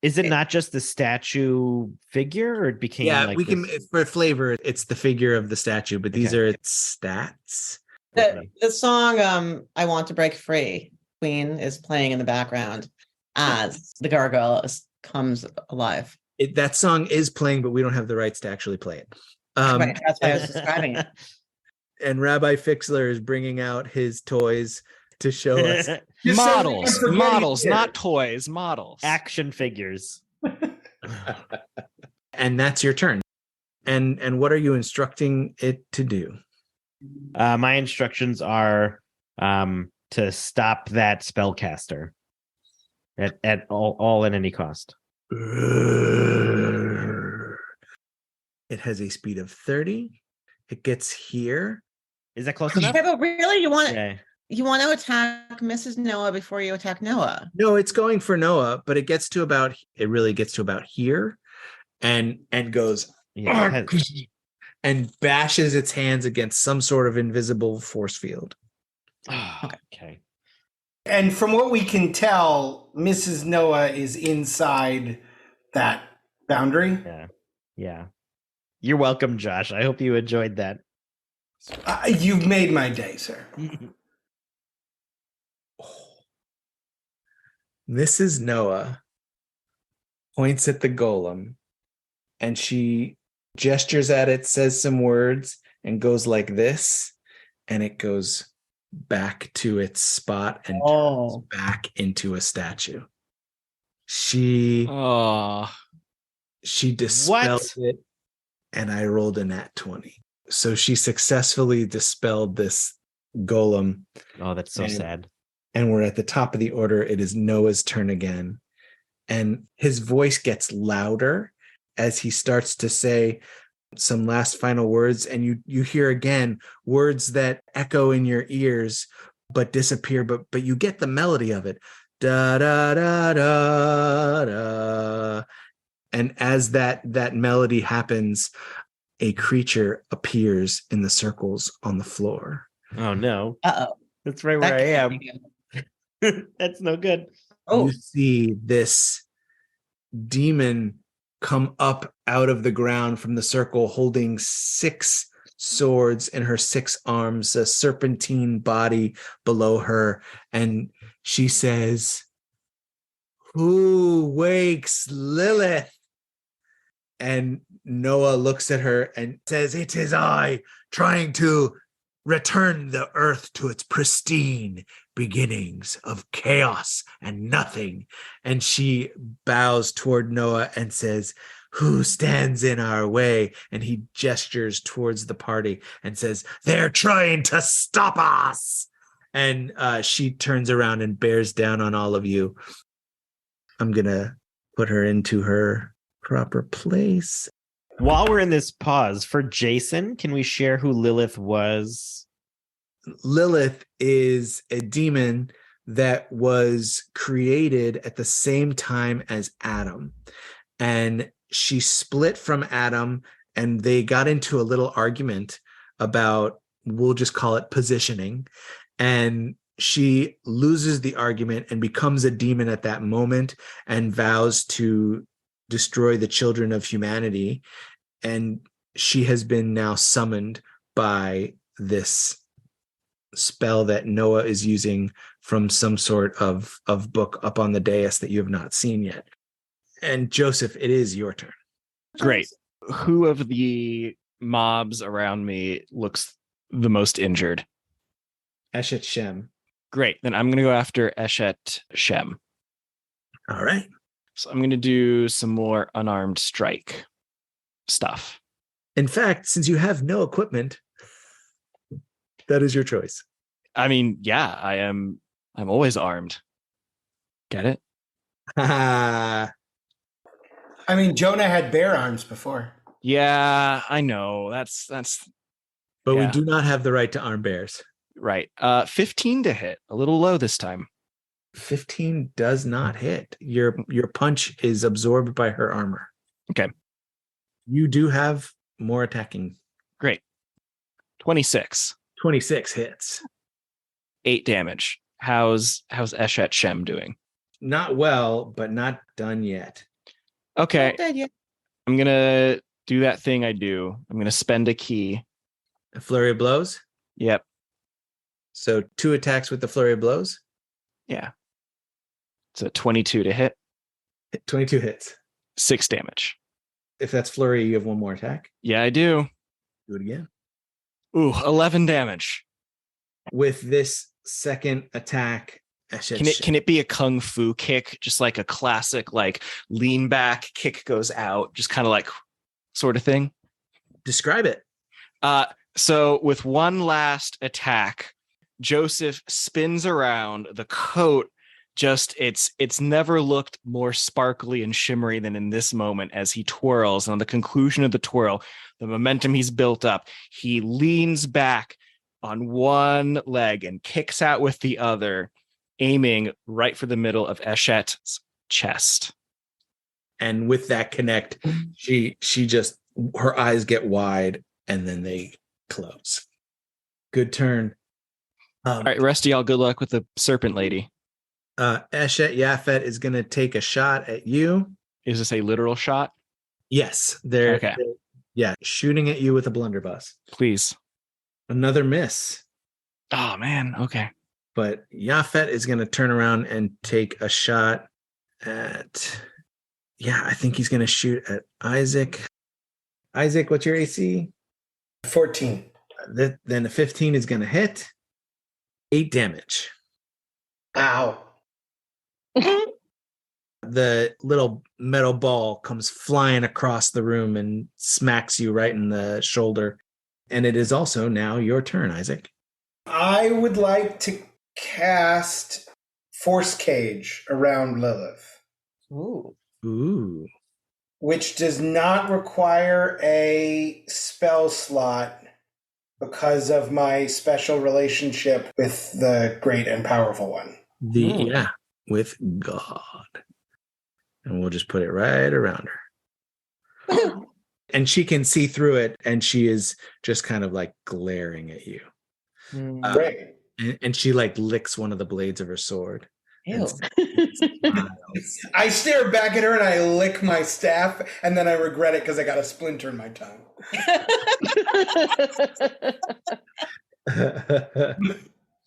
Is it not just the statue figure, or it became Yeah, like we can this- for flavor, it's the figure of the statue, but these Okay. are its stats. The song I Want to Break Free, Queen, is playing in the background as the gargoyle comes alive. That song is playing, but we don't have the rights to actually play it. Right, that's why I was describing it. And Rabbi Fixler is bringing out his toys to show us. Just so we Models, don't forget models, either. not toys, models. action figures. And that's your turn. And what are you instructing it to do? My instructions are to stop that spellcaster at all at any cost. It has a speed of 30. It gets here. Is that close enough? Yeah, but really, you want Okay. to attack Mrs. Noah before you attack Noah. No, it's going for Noah, but it really gets to about here and goes Yeah, it has- and bashes its hands against some sort of invisible force field. okay. And from what we can tell, Mrs. Noah is inside that boundary. Yeah. You're welcome, Josh. I hope you enjoyed that. You've made my day, sir. Mrs. Noah points at the golem and she gestures at it, says some words, and goes like this, and it goes back to its spot and turns back into a statue. She Oh, dispelled What? it, and I rolled a nat 20. So she successfully dispelled this golem. Oh, that's so And- sad. And we're at the top of the order. It is Noah's turn again. And his voice gets louder as he starts to say some last final words. And you hear again words that echo in your ears but disappear, but you get the melody of it. Da da da da da. And as that melody happens, a creature appears in the circles on the floor. Oh no. Uh-oh. That's right where I am. That's no good. You see this demon come up out of the ground from the circle holding 6 swords in her 6 arms, a serpentine body below her. And she says, "Who wakes Lilith?" And Noah looks at her and says, "It is I, trying to return the earth to its pristine beginnings of chaos and nothing." And she bows toward Noah and says, "Who stands in our way?" And he gestures towards the party and says, "They're trying to stop us." And she turns around and bears down on all of you. I'm going to put her into her proper place. While we're in this pause, for Jason, can we share who Lilith was? Lilith is a demon that was created at the same time as Adam. And she split from Adam, and they got into a little argument about we'll just call it positioning. And she loses the argument and becomes a demon at that moment and vows to destroy the children of humanity. And she has been now summoned by this spell that Noah is using from some sort of book up on the dais that you have not seen yet. And Joseph, it is your turn. Great. Who of the mobs around me looks the most injured? Eshet Shem. Great. Then I'm going to go after Eshet Shem. All right. So I'm going to do some more unarmed strike stuff. In fact, since you have no equipment, that is your choice. I mean, yeah, I'm always armed. Get it? I mean, Jonah had bear arms before. Yeah, I know. That's But we yeah. do not have the right to arm bears. Right. 15 to hit. A little low this time. 15 does not hit. Your punch is absorbed by her armor. Okay. You do have more attacking. Great. 26. 26 hits. 8 damage. How's Eshet Shem doing? Not well, but not done yet. Okay. Dead yet. I'm going to do that thing I do. I'm going to spend a key. A flurry of blows. Yep. So 2 attacks with the flurry of blows. Yeah. It's a 22 to hit. 22 hits. 6 damage. If that's flurry, you have 1 more attack. Yeah, I do. Do it again. Ooh, 11 damage. With this second attack, Can it be a kung fu kick? Just like a classic, like lean back, kick goes out, just kind of like sort of thing. Describe it. So with one last attack, Joseph spins around. The coat just it's never looked more sparkly and shimmery than in this moment as he twirls. And on the conclusion of the twirl, the momentum he's built up, he leans back on one leg and kicks out with the other, aiming right for the middle of Eshet's chest. And with that connect, she just, her eyes get wide and then they close. Good turn. All right, rest of y'all, good luck with the serpent lady. Eshet Yafet is going to take a shot at you. Is this a literal shot? Yes, Okay. yeah, shooting at you with a blunderbuss. Please. Another miss. Oh, man. Okay. But Yafet is going to turn around and take a shot at, I think he's going to shoot at Isaac. Isaac, what's your AC? 14. Then the 15 is going to hit. 8 damage. Ow. The little metal ball comes flying across the room and smacks you right in the shoulder. And it is also now your turn, Isaac. I would like to cast Force Cage around Lilith, Ooh. which does not require a spell slot because of my special relationship with the great and powerful one. With God. And we'll just put it right around her. And she can see through it, and she is just kind of like glaring at you. Great. And she like licks one of the blades of her sword. Ew. I stare back at her and I lick my staff, and then I regret it because I got a splinter in my tongue.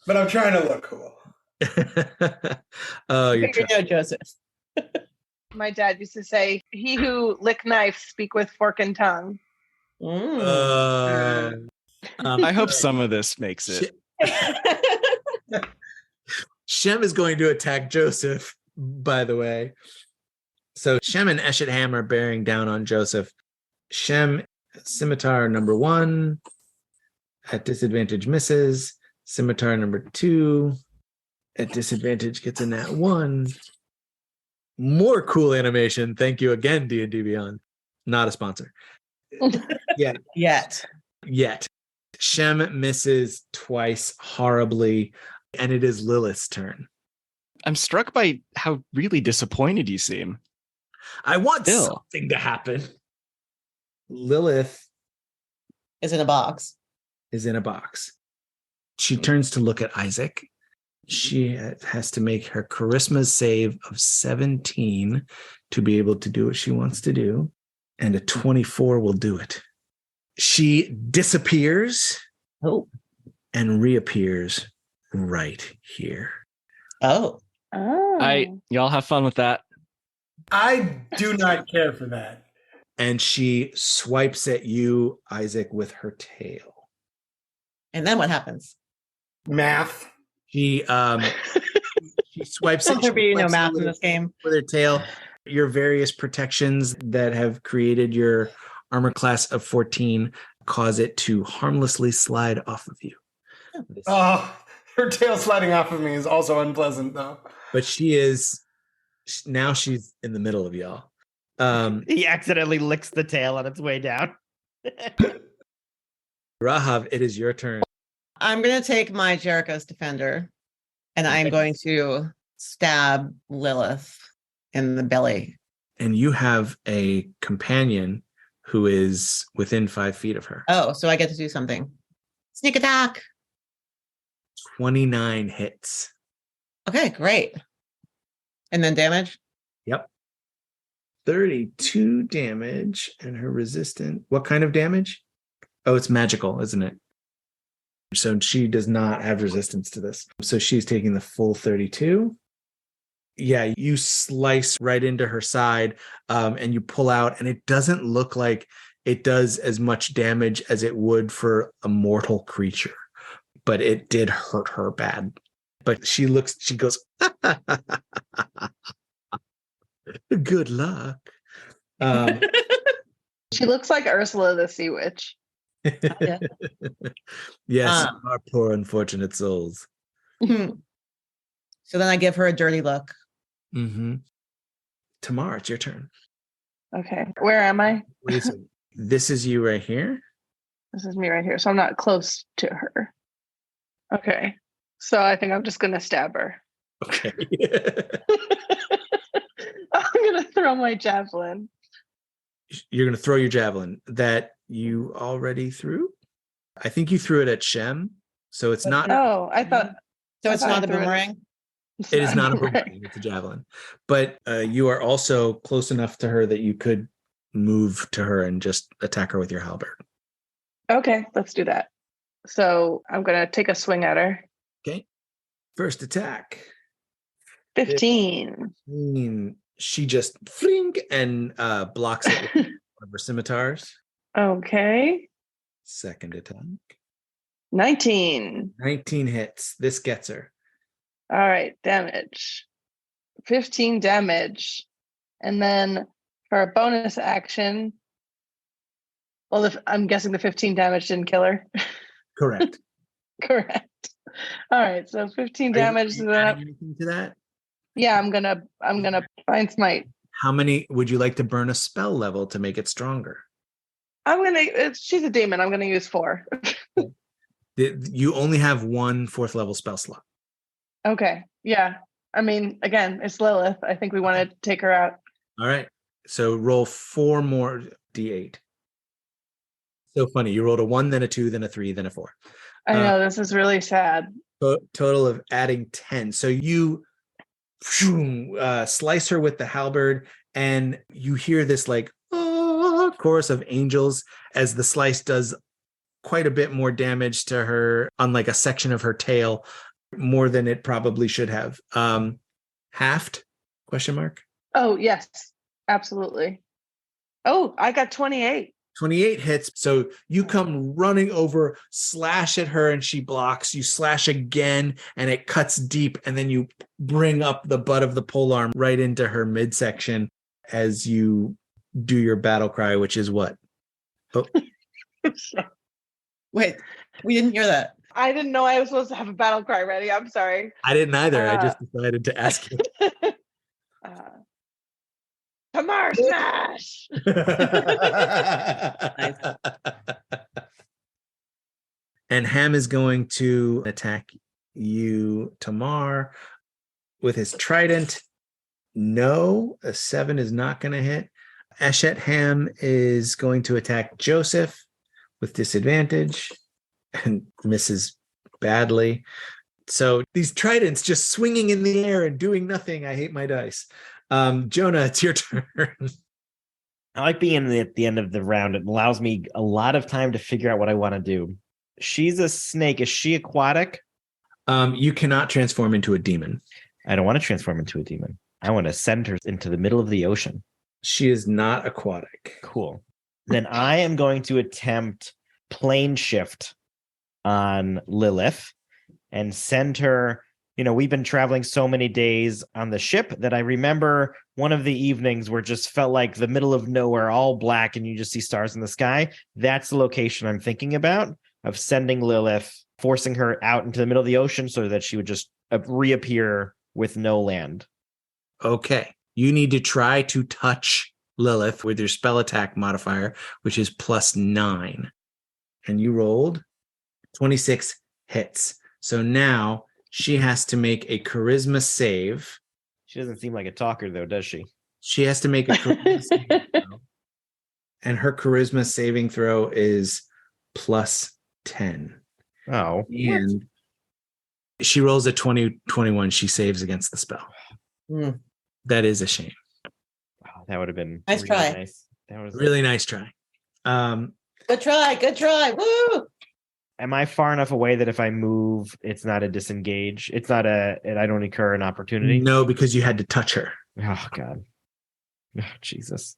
But I'm trying to look cool. Oh, you're Figure it out, Joseph. My dad used to say, "He who lick knife speak with fork and tongue." I I hope some of this makes it. Shem is going to attack Joseph, by the way. So Shem and Eshet Ham are bearing down on Joseph. Shem, scimitar number 1, at disadvantage misses. Scimitar number 2, at disadvantage gets a nat 1. More cool animation. Thank you again, D&D Beyond. Not a sponsor. Yet. Shem misses twice horribly, and it is Lilith's turn. I'm struck by how really disappointed you seem. I want Still. something to happen. Lilith Is in a box. is in a box. She turns to look at Isaac. She has to make her charisma save of 17 to be able to do what she wants to do. And a 24 will do it. She disappears and reappears right here. Oh. Y'all have fun with that. I do not care for that. And she swipes at you, Isaac, with her tail. And then what happens? Math. She swipes Will it. there be no swipes math it in this game? with her tail. Your various protections that have created your armor class of 14 cause it to harmlessly slide off of you. Oh, her tail sliding off of me is also unpleasant, though. But she's in the middle of y'all. He accidentally licks the tail on its way down. Rahav, it is your turn. I'm going to take my Jericho's Defender and I'm going to stab Lilith in the belly. And you have a companion who is within 5 feet of her. Oh, so I get to do something. Sneak attack. 29 hits. Okay, great. And then damage? Yep. 32 damage, and her resistant. What kind of damage? Oh, it's magical, isn't it? So she does not have resistance to this. So she's taking the full 32. Yeah, you slice right into her side, and you pull out, and it doesn't look like it does as much damage as it would for a mortal creature, but it did hurt her bad. But she goes, good luck. She looks like Ursula the Sea Witch. Yeah. Yes, our poor unfortunate souls. So then I give her a dirty look. Mm-hmm. Tamar, it's your turn. Okay. Where am I? This is you right here. This is me right here. So I'm not close to her. Okay. So I think I'm just going to stab her. Okay. I'm going to throw my javelin. You're going to throw your javelin that you already threw? I think you threw it at Shem. So it's not. Oh, I thought. So it's not a boomerang? It is not a boomerang. It's a javelin. But you are also close enough to her that you could move to her and just attack her with your halberd. Okay, let's do that. So I'm going to take a swing at her. Okay. First attack. 15. She just fling and blocks it with one of her scimitars. Okay. Second attack. 19. 19 hits. This gets her. All right, damage. 15 damage. And then for a bonus action, well, I'm guessing the 15 damage didn't kill her. Correct. Correct. All right, so 15 damage. Are you adding anything to that? Yeah, I'm gonna find smite. How many would you like to burn a spell level to make it stronger? She's a demon. I'm gonna use 4. You only have 1 4th level spell slot. Okay. Yeah. I mean, again, it's Lilith. I think we want to take her out. All right. So roll 4 more d8. So funny. You rolled a 1, then a 2, then a 3, then a 4. I know, this is really sad. Total of adding 10. So you slice her with the halberd, and you hear this like chorus of angels as the slice does quite a bit more damage to her on like a section of her tail, more than it probably should have. Halved? Question mark. Oh, yes, absolutely. Oh, I got 28. 28 hits. So you come running over, slash at her, and she blocks. You slash again, and it cuts deep. And then you bring up the butt of the polearm right into her midsection as you do your battle cry, which is what? Oh. Wait, we didn't hear that. I didn't know I was supposed to have a battle cry ready. I'm sorry. I didn't either. I just decided to ask you. Torah Smashed. And Ham is going to attack you, Tamar, with his trident. No, a 7 is not going to hit. Eshet Ham is going to attack Joseph with disadvantage. and misses badly. So these tridents just swinging in the air and doing nothing. I hate my dice. Jonah, it's your turn. I like being at the end of the round. It allows me a lot of time to figure out what I want to do. She's a snake. Is she aquatic? You cannot transform into a demon. I don't want to transform into a demon. I want to send her into the middle of the ocean. She is not aquatic. Cool. Then I am going to attempt plane shift on Lilith and send her. We've been traveling so many days on the ship that I remember one of the evenings where just felt like the middle of nowhere, all black, and you just see stars in the sky. That's the location I'm thinking about, of sending Lilith, forcing her out into the middle of the ocean so that she would just reappear with no land. Okay. You need to try to touch Lilith with your spell attack modifier, which is +9. And you rolled 26 hits. So now she has to make a charisma save. She doesn't seem like a talker, though, does she? She has to make a charisma saving throw. And her charisma saving throw is +10. Oh. And she rolls a 21. She saves against the spell. That is a shame. Wow, that would have been Nice really try. nice. That was Really nice try. Good try. Woo! Am I far enough away that if I move, it's not a disengage? It's not I don't incur an opportunity? No, because you had to touch her. Oh, God. Oh, Jesus.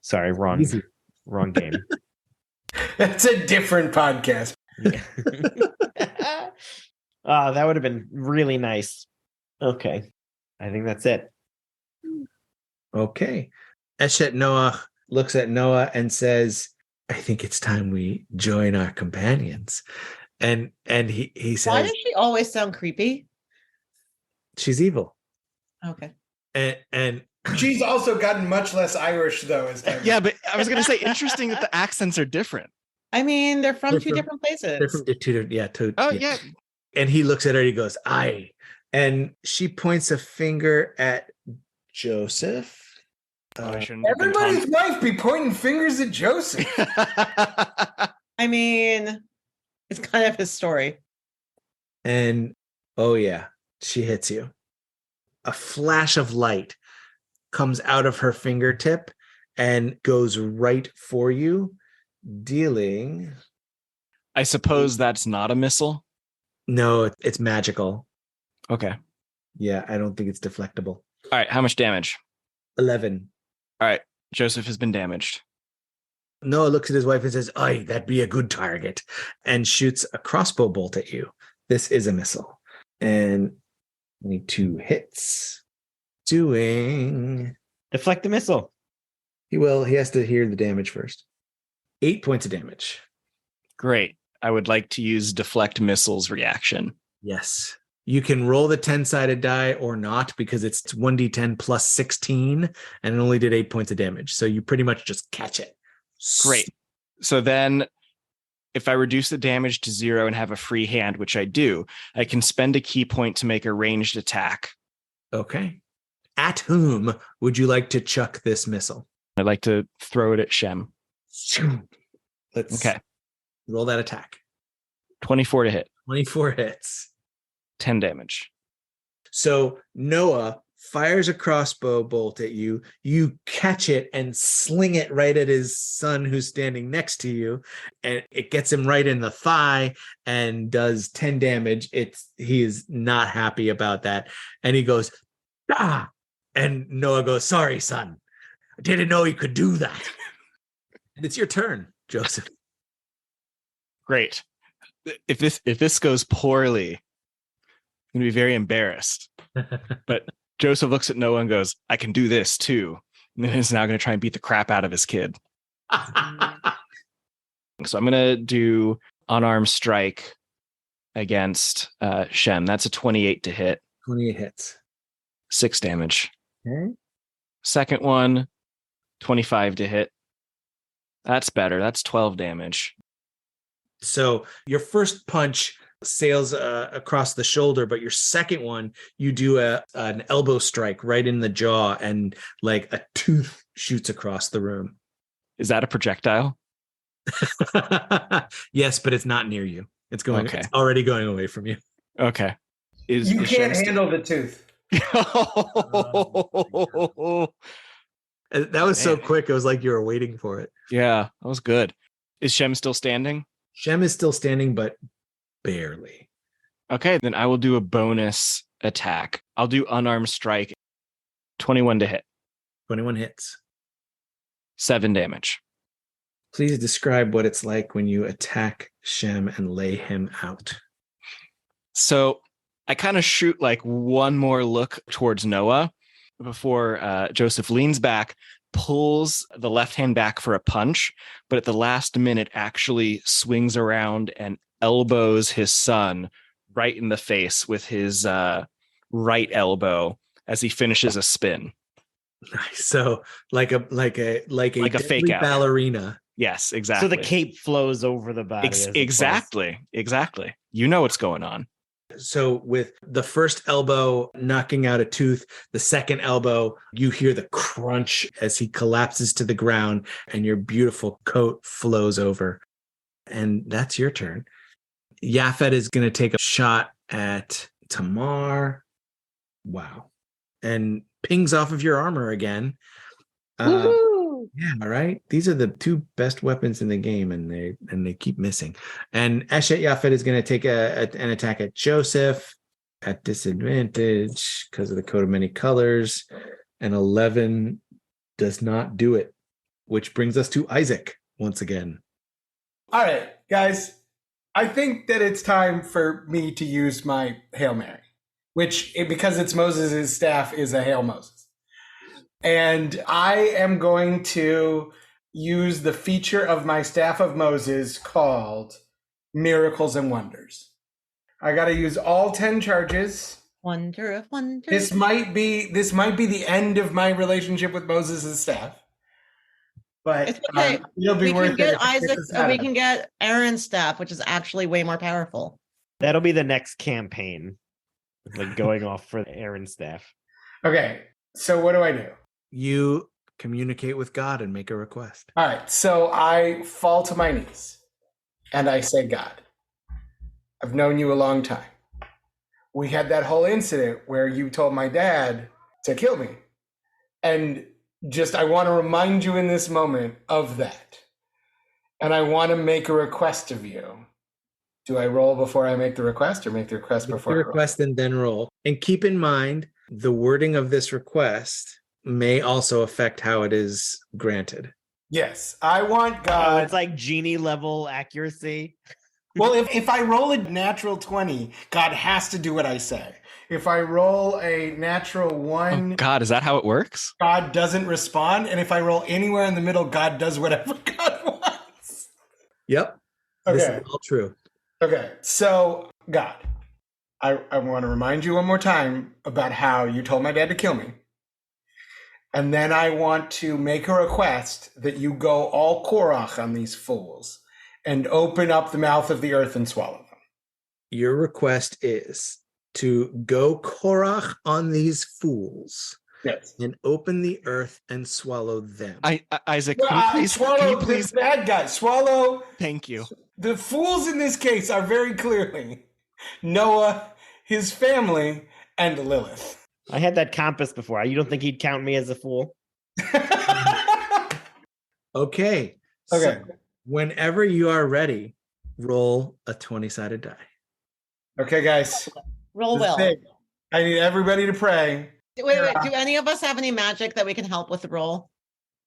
Sorry, wrong Easy. game. That's a different podcast. That would have been really nice. Okay. I think that's it. Okay. Eshet Noah looks at Noah and says, I think it's time we join our companions. And he says, Why does she always sound creepy? she's evil. Okay. And She's also gotten much less Irish, though, as time. Yeah, but I was going to say, interesting that the accents are different. I mean, they're from They're two from- different places. they're from Oh, yeah. And he looks at her and he goes, aye. And she points a finger at Joseph. Oh, I shouldn't have been Everybody's wife be pointing fingers at Joseph. I mean, it's kind of his story. And oh yeah, she hits you. A flash of light comes out of her fingertip and goes right for you, dealing. I suppose that's not a missile. No, it's magical. Okay. Yeah, I don't think it's deflectible. All right. How much damage? 11. All right. Joseph has been damaged. Noah looks at his wife and says, aye, that'd be a good target, and shoots a crossbow bolt at you. This is a missile. And only 2 hits. Doing. Deflect the missile. He has to hear the damage first. 8 points of damage. Great. I would like to use deflect missiles reaction. Yes. You can roll the 10-sided die or not, because it's 1d10 plus 16, and it only did 8 points of damage. So you pretty much just catch it. Great. So then if I reduce the damage to 0 and have a free hand, which I do, I can spend a key point to make a ranged attack. Okay. At whom would you like to chuck this missile? I'd like to throw it at Shem. Let's Okay. roll that attack. 24 to hit. 24 hits. 10 damage. So Noah fires a crossbow bolt at you. You catch it and sling it right at his son who's standing next to you. And it gets him right in the thigh and does 10 damage. He is not happy about that. And he goes, ah. And Noah goes, sorry, son. I didn't know he could do that. And it's your turn, Joseph. Great. If this goes poorly, I'm going to be very embarrassed. But Joseph looks at Noah and goes, I can do this too. And then he's now going to try and beat the crap out of his kid. So I'm going to do unarmed strike against Shem. That's a 28 to hit. 28 hits. 6 damage. Okay. Second one, 25 to hit. That's better. That's 12 damage. So your first punch sails across the shoulder, but your second one, you do an elbow strike right in the jaw, and like a tooth shoots across the room. Is that a projectile? Yes, but it's not near you. It's going. Okay. It's already going away from you. Okay. You Is can't Shem still- handle the tooth. That was so Man. quick. It was like you were waiting for it. Yeah, that was good. Is Shem still standing? Shem is still standing, but barely. Okay, then I will do a bonus attack. I'll do unarmed strike. 21 to hit. 21 hits. 7 damage. Please describe what it's like when you attack Shem and lay him out. So I kind of shoot like one more look towards Noah before Joseph leans back, pulls the left hand back for a punch, but at the last minute actually swings around and elbows his son right in the face with his right elbow as he finishes a spin. Nice. So like a Like a fake deadly out. ballerina. Yes, exactly. So the cape flows over the body. as it Exactly. You know what's going on. So with the first elbow knocking out a tooth, the second elbow, you hear the crunch as he collapses to the ground and your beautiful coat flows over. And that's your turn. Yaphet is going to take a shot at Tamar. Wow. And pings off of your armor again. Woohoo! Yeah, all right. These are the two best weapons in the game, and they keep missing. And Eshet Yaphet is going to take an attack at Joseph at disadvantage because of the coat of many colors. And 11 does not do it, which brings us to Isaac once again. All right, guys. I think that it's time for me to use my Hail Mary, which, because it's Moses' staff, is a Hail Moses. And I am going to use the feature of my Staff of Moses called Miracles and Wonders. I got to use all 10 charges. Wonder of wonders. This might be the end of my relationship with Moses' staff. But It's okay. it'll be We worth can get it. if I Isaac, this out we of it. can get Aaron's staff, which is actually way more powerful. That'll be the next campaign. Like going off for Aaron's staff. Okay, so what do I do? You communicate with God and make a request. All right, so I fall to my knees and I say, God, I've known you a long time. We had that whole incident where you told my dad to kill me. And I want to remind you in this moment of that. And I want to make a request of you. Do I roll before I make the request or make the request before I roll? Request and then roll. And keep in mind, the wording of this request may also affect how it is granted. Yes, I want Oh, God. it's like genie level accuracy. Well, if I roll a natural 20, God has to do what I say. If I roll a natural 1, Oh, God, is that how it works? God doesn't respond. And if I roll anywhere in the middle, God does whatever God wants. Yep. This Okay. is all true. Okay. So, God, I want to remind you one more time about how you told my dad to kill me. And then I want to make a request that you go all Korach on these fools and open up the mouth of the earth and swallow them. Your request is to go Korach on these fools Yes. and open the earth and swallow them. Isaac, Well, can swallow you please? the bad guys. Swallow. Thank you. The fools in this case are very clearly Noah, his family, and Lilith. I had that compass before. You don't think he'd count me as a fool? Okay. Okay. So whenever you are ready, roll a 20-sided die. Okay, guys. Roll This is well. big. I need everybody to pray. Wait. Do any of us have any magic that we can help with the roll?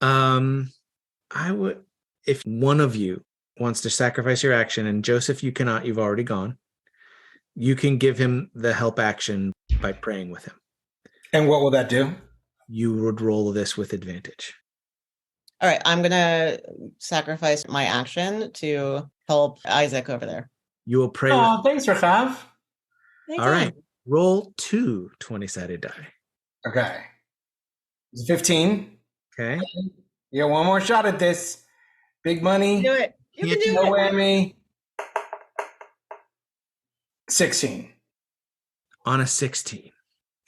I would, if one of you wants to sacrifice your action, and Joseph, you cannot, you've already gone. You can give him the help action by praying with him. And what will that do? You would roll this with advantage. All right, I'm gonna sacrifice my action to help Isaac over there. You will pray. Oh, thanks, Rachav. All right. Roll 2 20-sided die. Okay. It's 15. Okay. You got one more shot at this. Big money. Do it. You can do No it. whammy. 16. On a 16,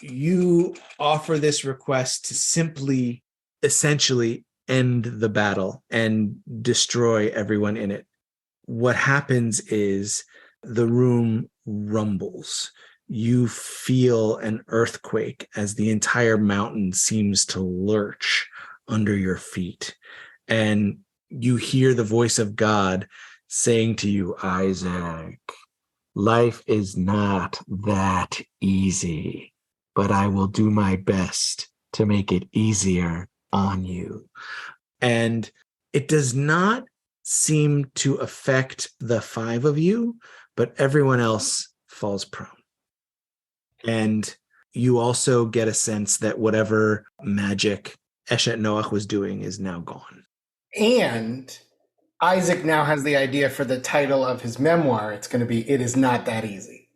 you offer this request to simply, essentially end the battle and destroy everyone in it. What happens is the room rumbles. You feel an earthquake as the entire mountain seems to lurch under your feet. And you hear the voice of God saying to you, Isaac, life is not that easy, but I will do my best to make it easier on you. And it does not seem to affect the 5 of you, but everyone else falls prone. And you also get a sense that whatever magic Eshet Noach was doing is now gone. And Isaac now has the idea for the title of his memoir. It's going to be It Is Not That Easy.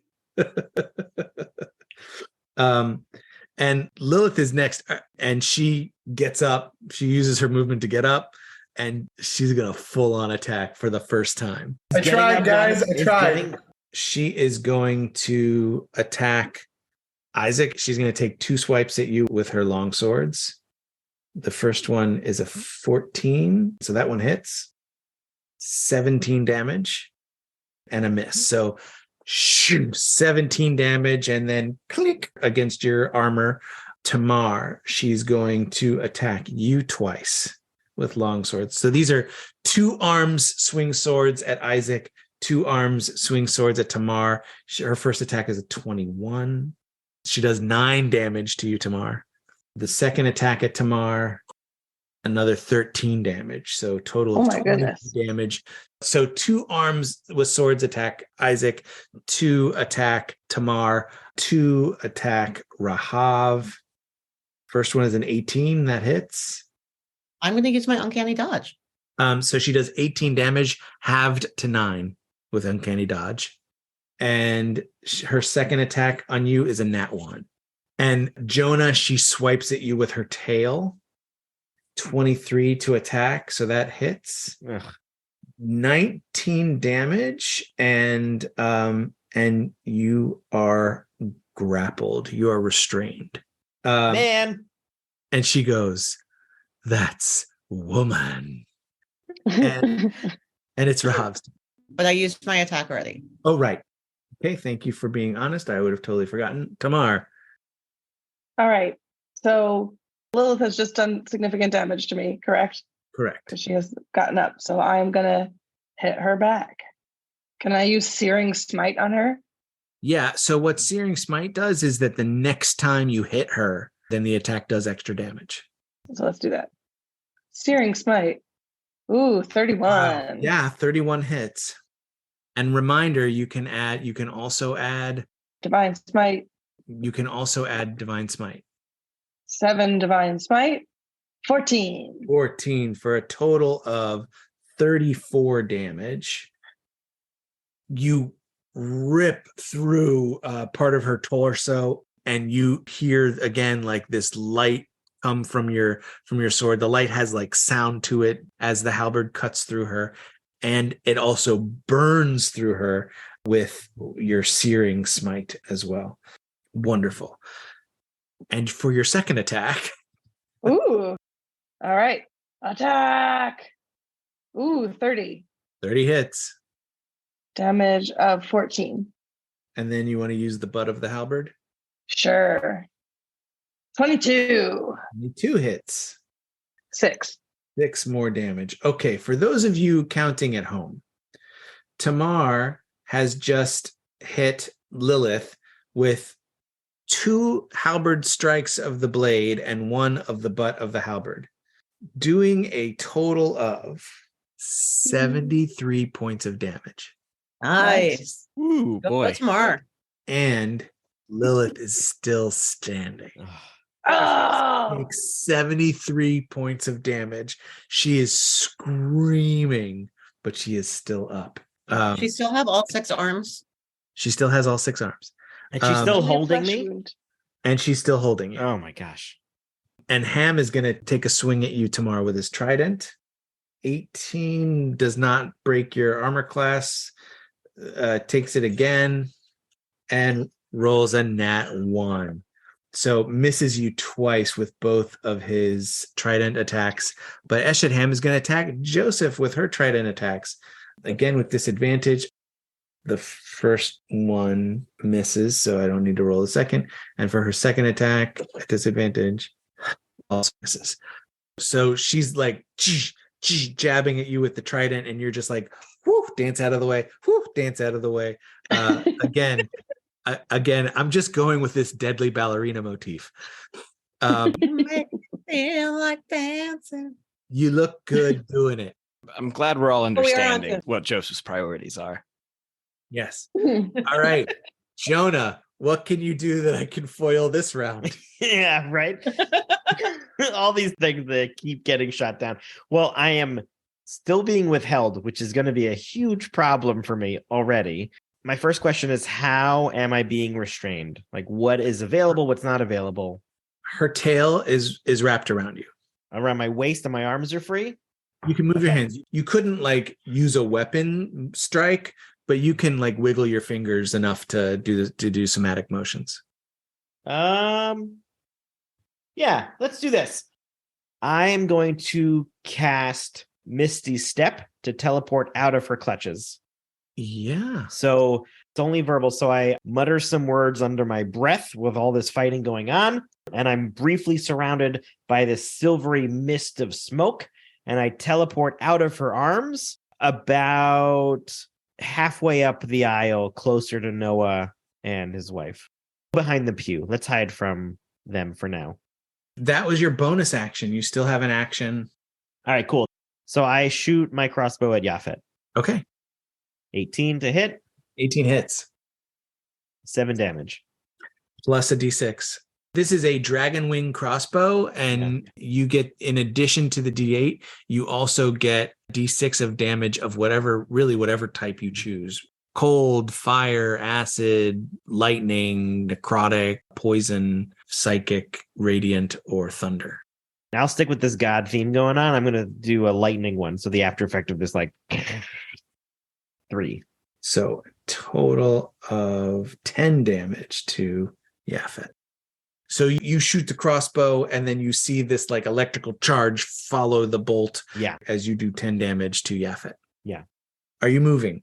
And Lilith is next, and she gets up. She uses her movement to get up, and she's going to full on attack for the first time. I tried, guys. I tried. She is going to attack Isaac. She's going to take 2 swipes at you with her long swords. The first one is a 14, so that one hits. 17 damage and a miss. So shoot, 17 damage and then click against your armor. Tamar, she's going to attack you twice with long swords. So these are 2 arms swing swords at Isaac, 2 arms swing swords at Tamar. Her first attack is a 21. She does 9 damage to you, Tamar. The second attack at Tamar, another 13 damage. So total of 20 damage. So 2 arms with swords attack Isaac, 2 attack Tamar, 2 attack Rahav. First one is an 18 that hits. I'm going to use my uncanny dodge. So she does 18 damage, halved to 9 with uncanny dodge. And her second attack on you is a nat 1. And Jonah, she swipes at you with her tail. 23 to attack, so that hits. Ugh. 19 damage, and you are grappled. You are restrained. Man. And she goes, "That's woman." And it's Rahav's. But I used my attack already. Oh, right. Okay, thank you for being honest. I would have totally forgotten. Tamar. All right. So Lilith has just done significant damage to me, correct? Correct. Because she has gotten up. So I am going to hit her back. Can I use Searing Smite on her? Yeah, so what Searing Smite does is that the next time you hit her, then the attack does extra damage. So let's do that. Searing Smite. Ooh, 31. Wow. Yeah, 31 hits. And reminder, you can also add Divine Smite. You can also add Divine Smite. 7 Divine Smite. 14. 14 for a total of 34 damage. You rip through part of her torso, and you hear again like this light come from your sword. The light has like sound to it as the halberd cuts through her, and it also burns through her with your Searing Smite as well. Wonderful. And for your second attack. Ooh. All right. Attack. Ooh, 30. 30 hits. Damage of 14. And then you want to use the butt of the halberd? Sure. 22. 22 hits. 6. 6 more damage. Okay, for those of you counting at home, Tamar has just hit Lilith with 2 halberd strikes of the blade and 1 of the butt of the halberd, doing a total of 73 points of damage. Nice. Ooh, boy. What's more? And Lilith is still standing. Oh! Takes 73 points of damage. She is screaming, but she is still up. She still have all 6 arms. She still has all 6 arms. And she's still Only a holding flesh me? wound. And she's still holding you. Oh my gosh. And Ham is going to take a swing at you tomorrow with his trident. 18 does not break your armor class. Takes it again and rolls a nat 1. So misses you twice with both of his trident attacks. But Eshetam is going to attack Joseph with her trident attacks. Again, with disadvantage. The first one misses, so I don't need to roll a second. And for her second attack, at disadvantage, also misses. So she's like jabbing at you with the trident, and you're just like, whoo, dance out of the way, whoo, dance out of the way. Again, I'm just going with this deadly ballerina motif. You make me feel like dancing. You look good doing it. I'm glad we're all we are understanding on what Joseph's priorities are. Yes. All right. Jonah, what can you do that I can foil this round? Yeah, right. All these things that keep getting shot down. Well, I am still being withheld, which is going to be a huge problem for me already. My first question is, how am I being restrained? Like, what is available, what's not available? Her tail is wrapped around you. Around my waist and my arms are free? You can move your hands. You couldn't like use a weapon strike, but you can like wiggle your fingers enough to do somatic motions. Yeah, let's do this. I am going to cast Misty Step to teleport out of her clutches. Yeah. So it's only verbal. So I mutter some words under my breath with all this fighting going on, and I'm briefly surrounded by this silvery mist of smoke, and I teleport out of her arms about halfway up the aisle, closer to Noah and his wife. Behind the pew. Let's hide from them for now. That was your bonus action. You still have an action. All right, cool. So I shoot my crossbow at Yaphet. Okay. 18 to hit, 18 hits. 7 damage. Plus a d6. This is a dragon wing crossbow, and you get, in addition to the d8, you also get d6 of damage of whatever type you choose. Cold, fire, acid, lightning, necrotic, poison, psychic, radiant, or thunder. Now I'll stick with this god theme going on. I'm going to do a lightning one. So the after effect of this, like 3. So total of 10 damage to Yaphet. So you shoot the crossbow, and then you see this like electrical charge follow the bolt. Yeah. As you do 10 damage to Yaphet. Yeah. Are you moving?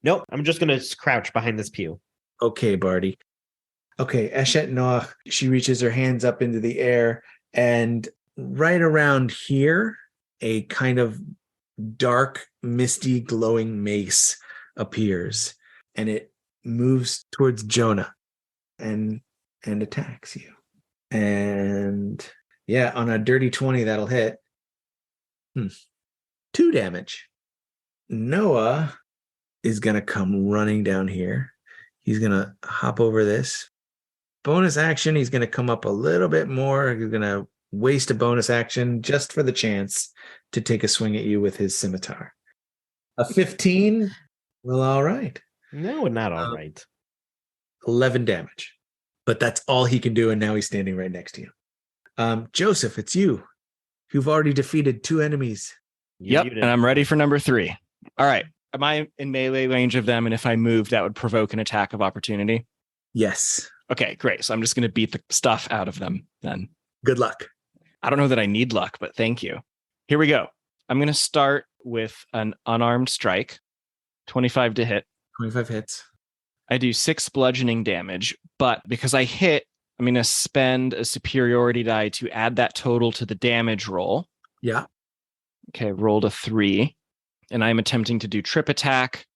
Nope. I'm just going to crouch behind this pew. Okay, Barty. Okay, Eshet Noach, she reaches her hands up into the air, and right around here, a kind of dark, misty, glowing mace appears, and it moves towards Jonah and attacks you. And yeah, on a dirty 20, that'll hit. 2 damage. Noah is going to come running down here. He's going to hop over this. Bonus action, he's going to come up a little bit more. He's going to waste a bonus action just for the chance to take a swing at you with his scimitar. A 15? Well, all right. No, not all right. 11 damage. But that's all he can do, and now he's standing right next to you. Joseph, it's you. You've already defeated 2 enemies. Yep, and I'm ready for number 3. All right. Am I in melee range of them? And if I move, that would provoke an attack of opportunity? Yes. Okay, great. So I'm just going to beat the stuff out of them then. Good luck. I don't know that I need luck, but thank you. Here we go. I'm going to start with an unarmed strike. 25 to hit. 25 hits. I do 6 bludgeoning damage, but because I hit, I'm going to spend a superiority die to add that total to the damage roll. Yeah. Okay, rolled a 3. And I'm attempting to do trip attack.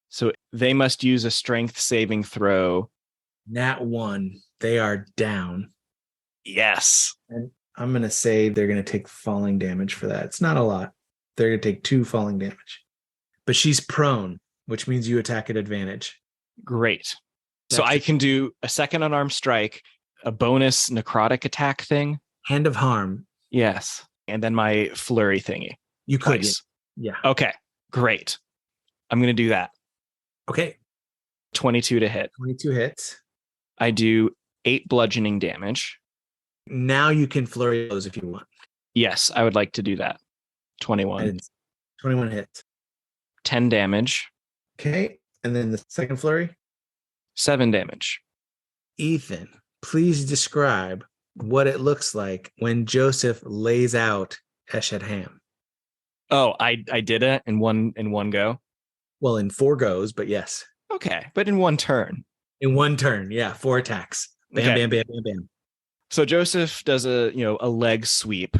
So they must use a strength saving throw. Nat 1. They are down. Yes. And I'm going to say they're going to take falling damage for that. It's not a lot. They're going to take 2 falling damage. But she's prone, which means you attack at advantage. Great. So I can do a second unarmed strike, a bonus necrotic attack thing. Hand of harm. Yes. And then my flurry thingy. You could. Twice. Yeah. Okay. Great. I'm going to do that. Okay. 22 to hit. 22 hits. I do 8 bludgeoning damage. Now you can flurry those if you want. Yes, I would like to do that. 21. 21 hits. 10 damage. Okay. And then the second flurry? 7 damage. Ethan, please describe what it looks like when Joseph lays out Eshet Ham. Oh, I did it in one go. Well, in 4 goes, but yes. Okay, but in one turn. In 1 turn, yeah, 4 attacks. Bam, Okay. bam, bam, bam, bam. So Joseph does a leg sweep.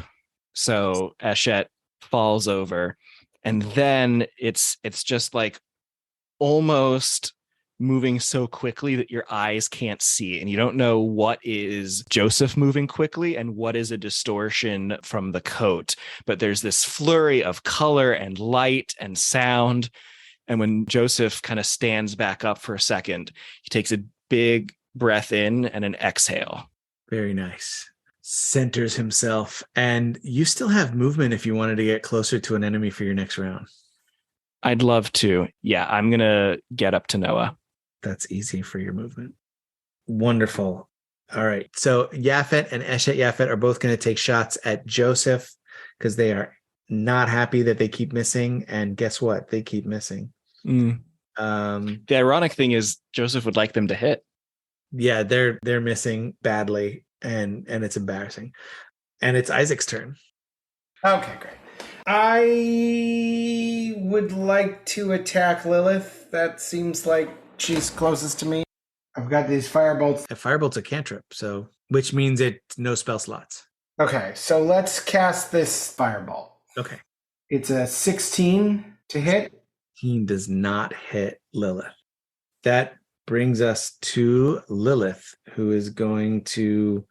So Eshet falls over, and then it's just like almost moving so quickly that your eyes can't see, and you don't know what is Joseph moving quickly and what is a distortion from the coat. But there's this flurry of color and light and sound. And when Joseph kind of stands back up for a second, he takes a big breath in and an exhale. Very nice. Centers himself. And you still have movement if you wanted to get closer to an enemy for your next round. I'd love to. Yeah, I'm going to get up to Noah. That's easy for your movement. Wonderful. All right. So Yaphet and Eshet Yaphet are both going to take shots at Joseph because they are not happy that they keep missing. And guess what? They keep missing. The ironic thing is Joseph would like them to hit. Yeah, they're missing badly, and it's embarrassing. And it's Isaac's turn. Okay, great. I would like to attack Lilith. That seems like she's closest to me. I've got these firebolts. A firebolt's a cantrip, so which means it's no spell slots. Okay, so let's cast this fireball. Okay. It's a 16 to hit. 16 does not hit Lilith. That brings us to Lilith, who is going to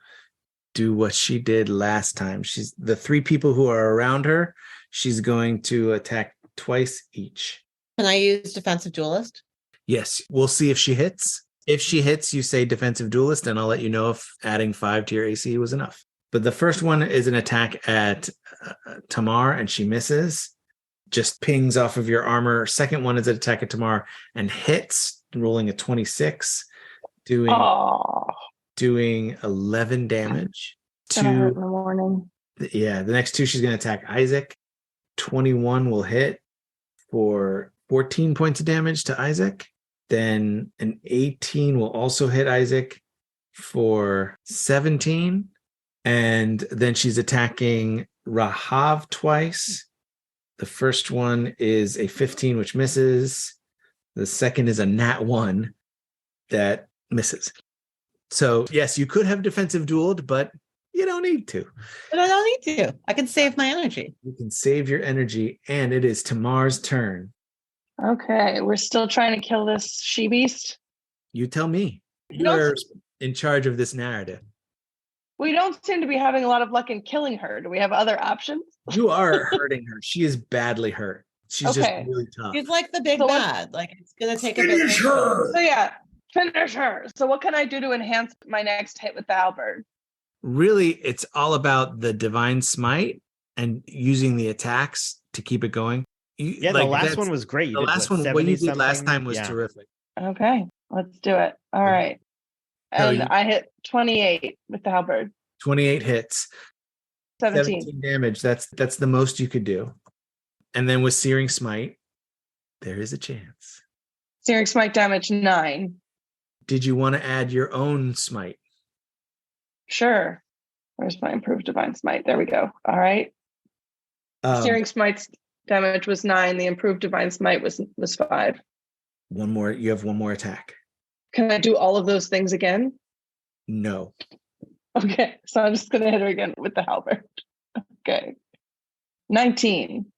do what she did last time. She's the 3 people who are around her. She's going to attack twice each. Can I use defensive duelist? Yes, we'll see if she hits. If she hits, you say defensive duelist, and I'll let you know if adding 5 to your AC was enough. But the first one is an attack at Tamar, and she misses. Just pings off of your armor. Second one is an attack at Tamar and hits, rolling a 26, doing 11 damage. It's gonna hurt in the morning. Yeah, the next 2 she's going to attack Isaac. 21 will hit for 14 points of damage to Isaac. Then an 18 will also hit Isaac for 17. And then she's attacking Rahav twice. The first one is a 15, which misses. The second is a nat 1 that misses. So, yes, you could have defensive dueled, but you don't need to. But I don't need to. I can save my energy. You can save your energy, and it is Tamar's turn. Okay, we're still trying to kill this she-beast. You tell me. You don't- You're in charge of this narrative. We don't seem to be having a lot of luck in killing her. Do we have other options? You are hurting her. She is badly hurt. She's Okay. just really tough. She's like the big So what- bad. Like it's gonna take a bit. Finish her! So yeah, finish her. So what can I do to enhance my next hit with the halberd? Really, it's all about the divine smite and using the attacks to keep it going. Yeah, the last one was great. You The did, last what, one, what you did 70 last something? time was Yeah. terrific. Okay, let's do it. All Okay. right. So And you- I hit 28 with the halberd. 28 hits, 17. damage. That's the most you could do. And then with Searing Smite, there is a chance. Searing smite damage 9. Did you want to add your own smite? Sure. Where's my improved divine smite? There we go. All right. Searing smite's damage was 9. The improved divine smite was 5. One more. You have one more attack. Can I do all of those things again? No. Okay, so I'm just gonna hit her again with the halberd. Okay. 19.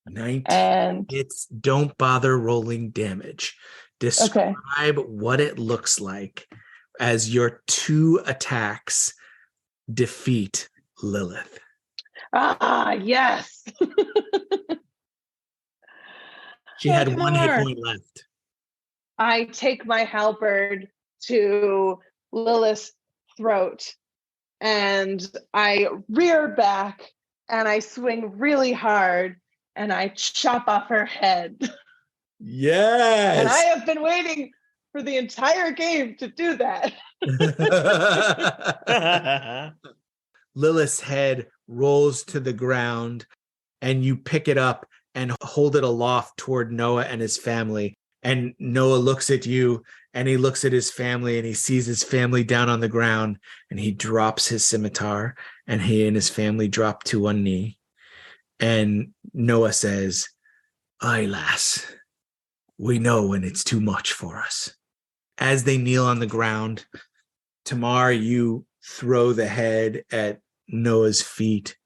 19 And hits. Don't bother rolling damage. Describe what it looks like as your 2 attacks defeat Lilith. Yes. She had 1 hit Tamar. point left. I take my halberd to Lilith's throat and I rear back and I swing really hard and I chop off her head. Yes. And I have been waiting for the entire game to do that. Lilith's head rolls to the ground and you pick it up and hold it aloft toward Noah and his family. And Noah looks at you and he looks at his family and he sees his family down on the ground and he drops his scimitar and he and his family drop to one knee. And Noah says, "Aye, lass, we know when it's too much for us." As they kneel on the ground, Tamar, you throw the head at Noah's feet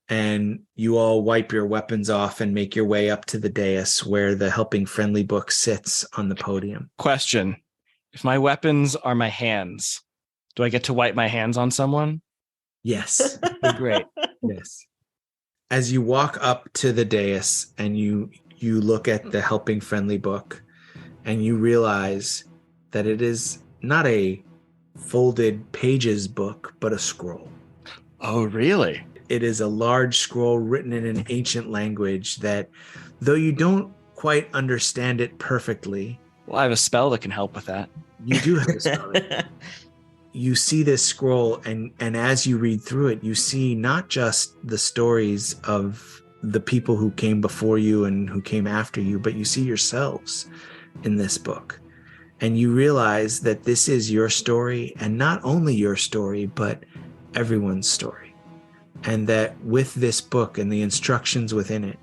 and you all wipe your weapons off and make your way up to the dais where the Helping Friendly book sits on the podium. Question. If my weapons are my hands, do I get to wipe my hands on someone? Yes. Great. Yes. As you walk up to the dais and you look at the Helping Friendly book and you realize that it is not a folded pages book, but a scroll. Oh, really? It is a large scroll written in an ancient language that, though you don't quite understand it perfectly. Well, I have a spell that can help with that. You do have a spell. You see this scroll, and as you read through it, you see not just the stories of the people who came before you and who came after you, but you see yourselves in this book. And you realize that this is your story, and not only your story, but everyone's story. And that with this book and the instructions within it,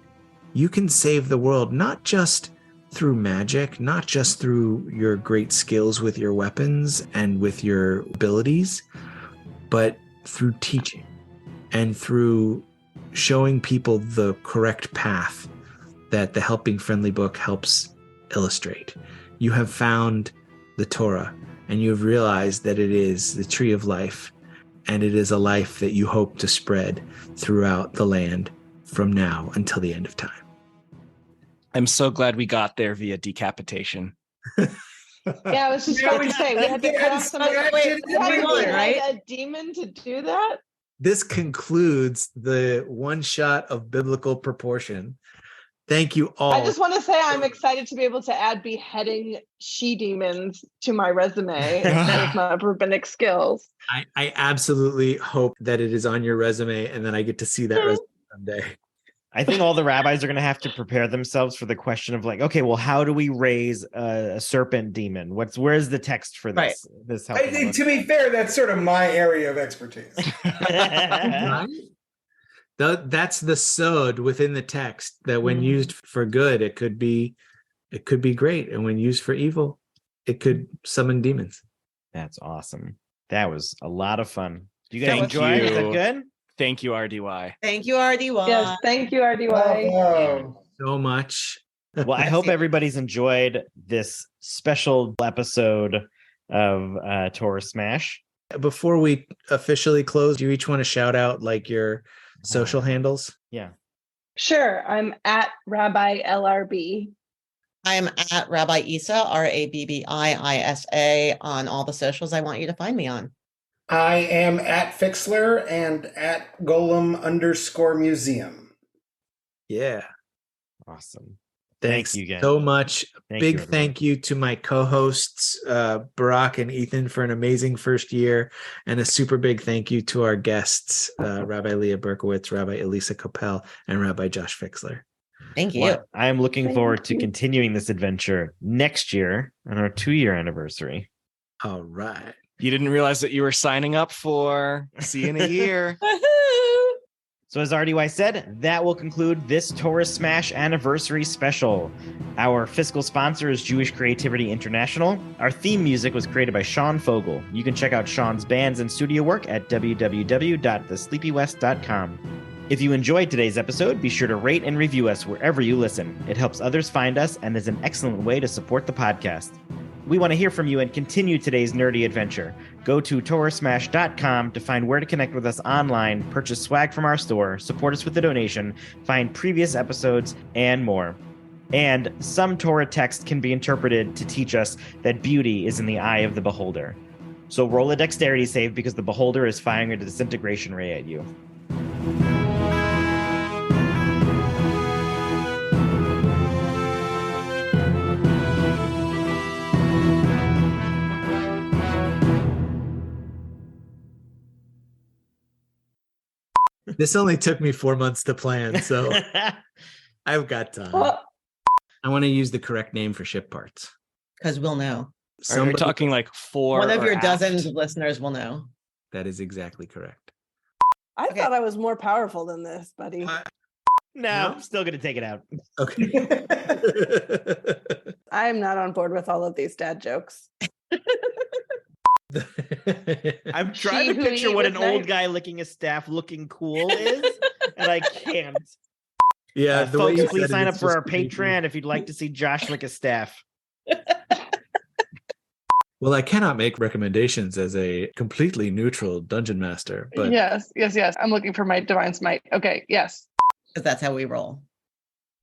you can save the world, not just through magic, not just through your great skills with your weapons and with your abilities, but through teaching and through showing people the correct path that the Helping Friendly book helps illustrate. You have found the Torah and you have realized that it is the tree of life, and it is a life that you hope to spread throughout the land from now until the end of time. I'm so glad we got there via decapitation. Yeah, I was just going to say, we had to cut off some a demon to do that. This concludes the one shot of biblical proportion. Thank you all. I just want to say I'm excited to be able to add beheading she-demons to my resume with my rabbinic skills. I absolutely hope that it is on your resume and then I get to see that resume someday. I think all the rabbis are going to have to prepare themselves for the question of like, okay, well, how do we raise a serpent demon? Where's the text for this? Right. This I think, to be fair, that's sort of my area of expertise. Right? That's the sod within the text that when used for good, it could be great. And when used for evil, it could summon demons. That's awesome. That was a lot of fun. Do you guys Thank enjoy? you. Is that good? Thank you, RDY. Thank you, RDY. Yes, thank you, RDY. Oh, So much. Well, I hope everybody's enjoyed this special episode of Torah Smash. Before we officially close, do you each want to shout out like your social handles? Yeah. Sure, I'm at Rabbi LRB. I am at Rabbi Isa, RABBIISA, on all the socials I want you to find me on. I am at Fixler and at Golem_museum. Yeah. Awesome. Thanks Thank you again. so much. Thank Big you, everyone. thank you to my co-hosts, Barak and Ethan, for an amazing first year. And a super big thank you to our guests, Rabbi Leah Berkowitz, Rabbi Elisa Koppel, and Rabbi Josh Fixler. Thank you. Well, I am looking Thank forward to you. continuing this adventure next year on our 2-year anniversary. All right. You didn't realize that you were signing up for. See you in a year. So as RDY said, that will conclude this Torah Smash anniversary special. Our fiscal sponsor is Jewish Creativity International. Our theme music was created by Sean Fogel. You can check out Sean's bands and studio work at www.thesleepywest.com. If you enjoyed today's episode, be sure to rate and review us wherever you listen. It helps others find us and is an excellent way to support the podcast. We want to hear from you and continue today's nerdy adventure. Go to TorahSmashed.com to find where to connect with us online, purchase swag from our store, support us with a donation, find previous episodes, and more. And some Torah text can be interpreted to teach us that beauty is in the eye of the beholder. So roll a dexterity save because the beholder is firing a disintegration ray at you. This only took me 4 months to plan, so I've got time. Well, I want to use the correct name for ship parts. Because we'll know. Are you talking like fore One of or your aft? dozens of listeners will know. That is exactly correct. I Okay. thought I was more powerful than this, buddy. No, No? I'm still going to take it out. Okay. I am not on board with all of these dad jokes. I'm trying She to who picture eat what with an old knife. guy licking a staff looking cool is, and I can't. Yeah, the way Folks, you please said it, sign up it's for just our creepy. Patreon if you'd like to see Josh lick a staff. Well, I cannot make recommendations as a completely neutral dungeon master, but Yes. I'm looking for my divine smite. Okay, yes. Because that's how we roll.